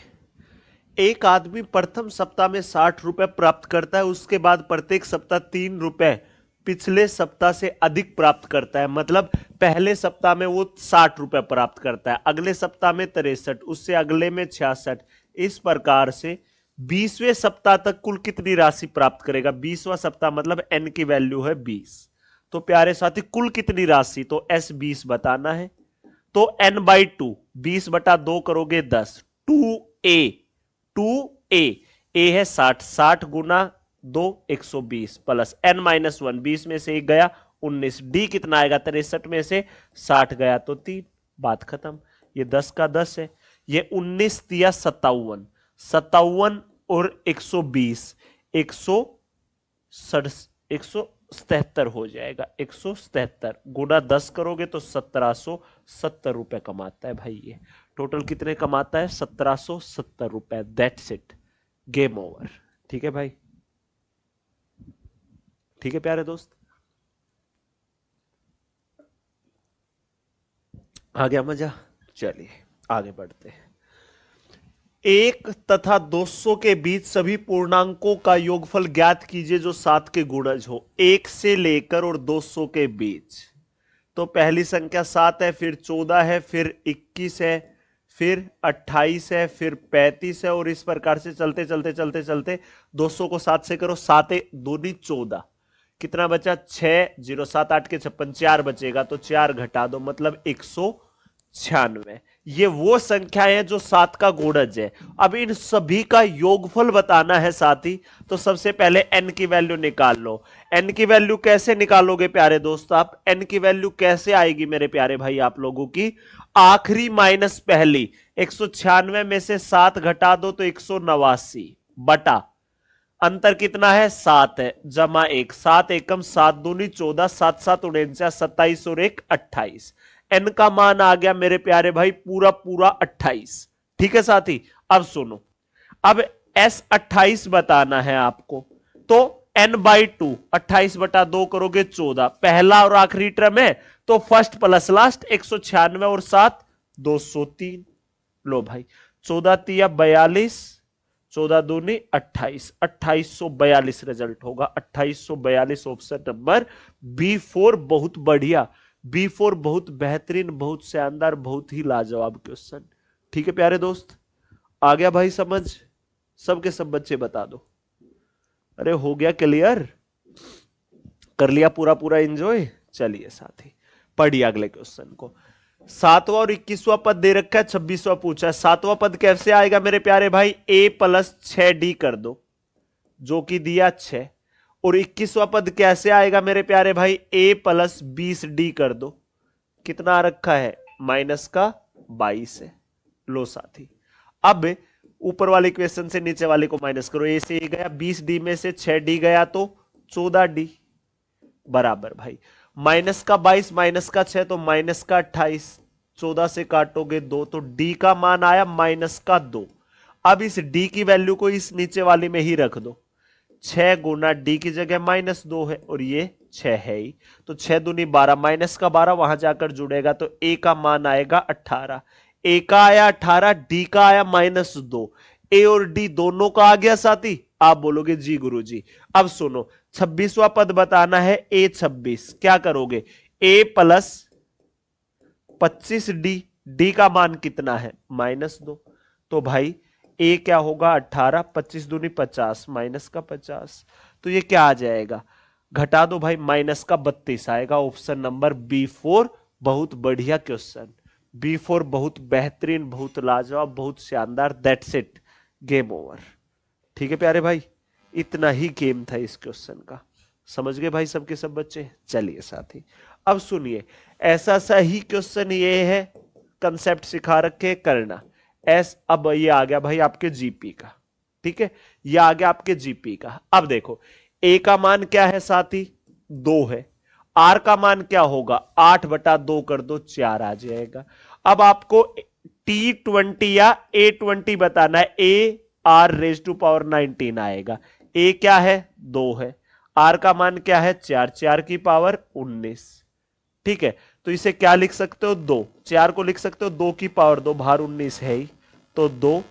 एक आदमी प्रथम सप्ताह में 60 रुपए प्राप्त करता है, उसके बाद प्रत्येक सप्ताह 3 रुपए पिछले सप्ताह से अधिक प्राप्त करता है। मतलब पहले सप्ताह में वो 60 रुपए प्राप्त करता है, अगले सप्ताह में 63, उससे अगले में 66। इस प्रकार से 20वें सप्ताह तक कुल कितनी राशि प्राप्त करेगा? 20वां सप्ताह मतलब n की वैल्यू है 20। तो प्यारे साथी कुल कितनी राशि? तो S 20 बताना है। तो n/2 20/2 करोगे 10, 2a ए है 60, 60 गुना 2 120 प्लस n-1 20 में से 1 गया 19, डी कितना आएगा? 63 में से 60 गया तो 3, बात खत्म। ये 10 का 10 है, ये 19 दिया 57, 57 और 120 177 हो जाएगा। 177 गुना 10 करोगे तो 1770 रुपए कमाता है भाई। ये टोटल कितने कमाता है? 1770 रुपए। That's it, game over. ठीक है भाई, ठीक है प्यारे दोस्त, आ गया मजा? चलिए आगे बढ़ते हैं। 1 तथा 200 के बीच सभी पूर्णांकों का योगफल ज्ञात कीजिए जो 7 के गुणज हो। 1 से लेकर और 200 के बीच। तो पहली संख्या 7 है, फिर 14 है, फिर 21 है, फिर 28 है, फिर 35 है, और इस प्रकार से चलते चलते चलते चलते 200 को 7 से करो, 7 दूनी 14, कितना बचा? 6, 0 7 8 के 56, 4 बचेगा, तो 4 घटा दो मतलब 196। ये वो संख्या है जो 7 का गुणज है। अब इन सभी का योगफल बताना है साथी, तो सबसे पहले n की वैल्यू निकाल लो। n की वैल्यू कैसे निकालोगे प्यारे दोस्त? आप n की वैल्यू कैसे आएगी मेरे प्यारे भाई आप लोगों की? आखिरी माइनस पहली, 196 में से 7 घटा दो तो 189 बटा अंतर कितना है? 7 है, जमा 1, 7 एकम 7 दूनी 14, 7 7 49, 27 और 1 28। n का मान आ गया मेरे प्यारे भाई पूरा पूरा 28। ठीक है साथी, अब सुनो, अब s 28 बताना है आपको, तो n/2 28/2 करोगे 14, पहला और आखिरी टर्म है तो फर्स्ट प्लस लास्ट 196 और 7 203। लो भाई 14 तिया 42, 14 दूनी 28, 2842 रिजल्ट होगा। 2842 ऑप्शन नंबर B4 बहुत बढ़िया, B4 बहुत बेहतरीन, बहुत शानदार, बहुत ही लाजवाब क्वेश्चन। ठीक है प्यारे दोस्त, आ गया भाई समझ? सबके सब बच्चे बता दो। अरे हो गया क्लियर? कर लिया पूरा पूरा एंजॉय? चलिए साथी पढ़िए अगले क्वेश्चन को। 7वां और 21वां पद दे रखा है, 26वां पूछा है। 7वां पद कैसे आएगा मेरे प्यारे भाई? a + 6d कर दो, जो कि दिया 6। और 21वां पद कैसे आएगा मेरे प्यारे भाई? a + 20d कर दो, कितना आ रखा है? -22 है। लो साथी, अब ऊपर वाले इक्वेशन से नीचे वाले को माइनस करो। a से a गया, 20d में से 6d गया तो 14d बराबर भाई माइनस का 22 माइनस का 6 तो माइनस का 28, 14 से काटोगे 2 तो डी का मान आया माइनस का 2। अब इस डी की वैल्यू को इस नीचे वाली में ही रख दो, 6 गुना डी की जगह माइनस 2 है और ये 6 है ही, तो 6 दूनी 12, माइनस का 12 वहां जाकर जुड़ेगा तो ए का मान आएगा 18। ए का आया 18, डी का आया माइनस 2, ए और डी दोनों का आ गया साथी। आप बोलोगे जी गुरुजी। अब सुनो, 26वां पद बताना है, ए 26, क्या करोगे, ए प्लस 25 डी, डी का मान कितना है -2, तो भाई ए क्या होगा 18, 25 दूनी 50, माइनस का 50, तो ये क्या आ जाएगा, घटा दो भाई, माइनस का 32 आएगा। ऑप्शन नंबर B4 बहुत बढ़िया क्वेश्चन, B4 बहुत बेहतरीन, बहुत लाजवाब, बहुत शानदार। That's it, game over. ठीक है प्यारे भाई, इतना ही गेम था इस क्वेश्चन का। समझ गए भाई सबके सब बच्चे। चलिए साथी अब सुनिए, ऐसा सा ही क्वेश्चन ये है, कंसेप्ट सिखा रखे करना। अब ये आ गया भाई आपके जीपी का, ठीक है, ये आ गया आपके जीपी का। अब देखो ए का मान क्या है साथी, 2 है। आर का मान क्या होगा, 8/2 कर दो, 4 आ जाएगा। अब आपको T20 या A20 बताना है, A R raise to power 19 आएगा। ए क्या है, 2 है, आर का मान क्या है 4, 4 की पावर 19, ठीक है। तो इसे क्या लिख सकते हो, 2, 4 को लिख सकते हो 2 की पावर 2, बाहर 19 है ही, तो 2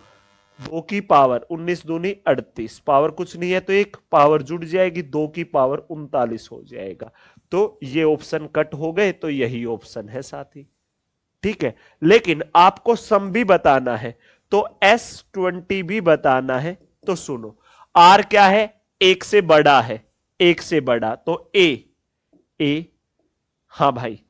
की पावर 19 दूनी 38, पावर कुछ नहीं है तो एक पावर जुड़ जाएगी, 2 की पावर 39 हो जाएगा। तो ये ऑप्शन कट हो गए, तो यही ऑप्शन है साथी, ठीक है। लेकिन आपको सम भी बताना है, तो S20 भी बताना है। तो सुनो, R क्या है, 1 से बड़ा है, 1 से बड़ा, तो ए हाँ भाई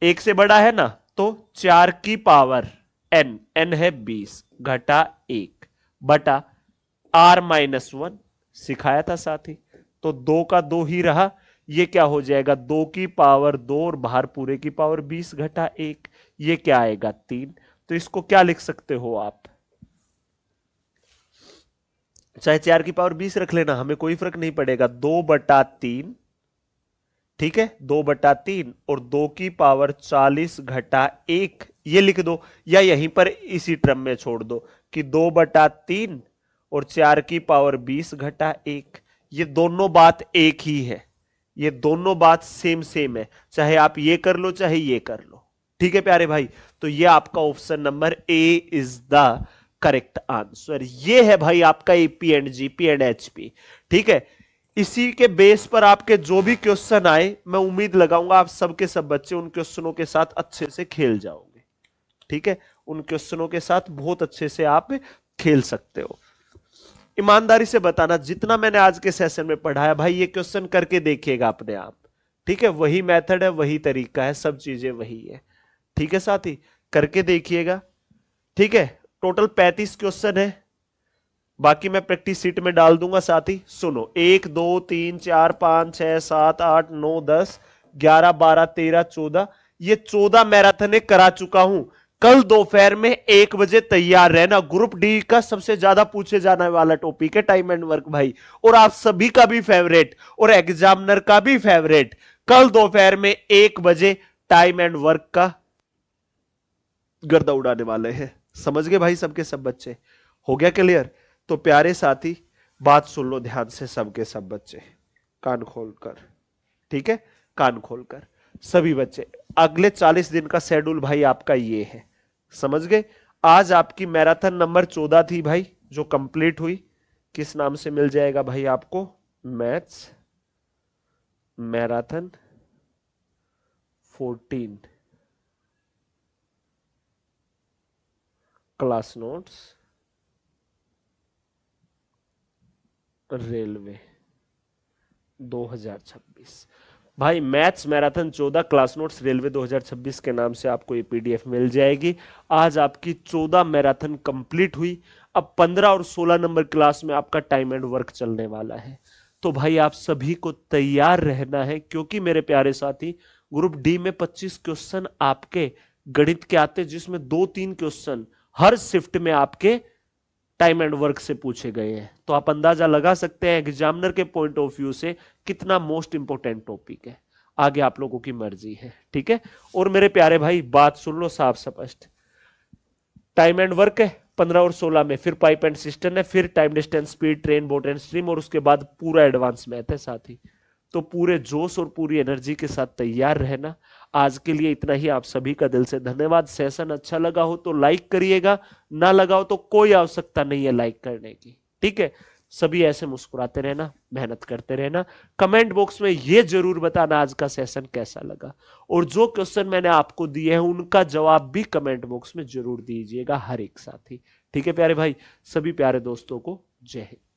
1 से बड़ा है ना, तो 4 की पावर n है 20 घटा 1 बटा R-1 सिखाया था साथी, तो 2 का 2 ही रहा, ये क्या हो जाएगा 2 की पावर 2 और बाहर पूरे की पावर 20 घटा 1, ये क्या आएगा 3। तो इसको क्या लिख सकते हो आप, चाहे 4 की पावर 20 रख लेना, हमें कोई फर्क नहीं पड़ेगा, 2/3, ठीक है, 2/3 और 2 की पावर 40 घटा 1 ये लिख दो, या यहीं पर इसी टर्म में छोड़ दो कि 2/3 और 4 की पावर 20 घटा 1, ये दोनों बात एक ही है, ये दोनों बात सेम सेम है, चाहे आप ये कर लो चाहे ये कर लो, ठीक है प्यारे भाई। तो ये आपका option number A is the correct answer. ये है भाई आपका AP and GP and HP, ठीक है। इसी के बेस पर आपके जो भी क्वेश्चन आए, मैं उम्मीद लगाऊंगा आप सबके सब बच्चे उन क्वेश्चनों के साथ अच्छे से खेल जाओगे, ठीक है, उन क्वेश्चनों के साथ बहुत अच्छे से आप खेल सकते हो। ईमानदारी से बताना, जितना मैंने आज के सेशन में पढ़ाया भाई, ये क्वेश्चन करके देखिएगा अपने आप, ठीक है, वही मेथड है, वही तरीका है, सब चीजें वही है, ठीक है साथी, करके देखिएगा, ठीक है। टोटल 35 क्वेश्चन है, बाकी मैं प्रैक्टिस सीट में डाल दूंगा साथी। सुनो, 1 2 3 4 5 6 7 8 9 10 11 12 13 14, ये 14 मैराथन करा चुका हूं। कल दोपहर में 1 बजे तैयार रहना, ग्रुप डी का सबसे ज्यादा पूछे जाने वाला टॉपिक है टाइम एंड वर्क भाई, और आप सभी का भी फेवरेट और एग्जामिनर का भी फेवरेट। कल दोपहर में 1 बजे टाइम एंड वर्क का गर्दा उड़ाने वाले हैं। समझ गए भाई सबके सब बच्चे, हो गया क्लियर। तो प्यारे साथी बात सुन लो ध्यान से सबके सब बच्चे, कान खोलकर, ठीक है, कान खोलकर सभी बच्चे। अगले 40 दिन का शेड्यूल भाई आपका ये है, समझ गए। आज आपकी मैराथन नंबर 14 थी भाई, जो कंप्लीट हुई, किस नाम से मिल जाएगा भाई आपको, maths marathon 14 class notes railway 2026। भाई maths marathon 14 class notes railway 2026 के नाम से आपको ये पीडीएफ मिल जाएगी। आज आपकी 14 मैराथन कंप्लीट हुई। अब 15 और 16 नंबर क्लास में आपका टाइम एंड वर्क चलने वाला है। तो भाई आप सभी को तैयार रहना है, क्योंकि मेरे प्यारे साथी ग्रुप डी में 25 क्वेश्चन आपके गणित के आते, जिसमें 2-3 क्वेश्चन हर शिफ्ट में आपके टाइम एंड वर्क से पूछे गए हैं। तो आप अंदाजा लगा सकते हैं एग्जामिनर के पॉइंट ऑफ व्यू से कितना मोस्ट इंपोर्टेंट टॉपिक है। आगे आप लोगों की मर्जी है, ठीक है। और मेरे प्यारे भाई बात सुन लो साफ स्पष्ट, टाइम एंड वर्क है 15 और 16 में, फिर पाइप एंड सिस्टम है, फिर time distance speed train boat and stream, और उसके बाद पूरा एडवांस मैथ है साथ ही। तो पूरे जोश और पूरी एनर्जी के साथ तैयार रहना। आज के लिए इतना ही, आप सभी का दिल से धन्यवाद। सेशन अच्छा लगा हो तो लाइक करिएगा, ना लगा हो तो कोई आवश्यकता नहीं है लाइक करने की, ठीक है। सभी ऐसे मुस्कुराते रहना, मेहनत करते रहना। कमेंट बॉक्स में ये जरूर बताना आज का सेशन कैसा लगा, और जो क्वेश्चन मैंने आपको दिए हैं उनका जवाब भी कमेंट बॉक्स में जरूर दीजिएगा हर एक साथी, ठीक है प्यारे भाई। सभी प्यारे दोस्तों को जय हिंद।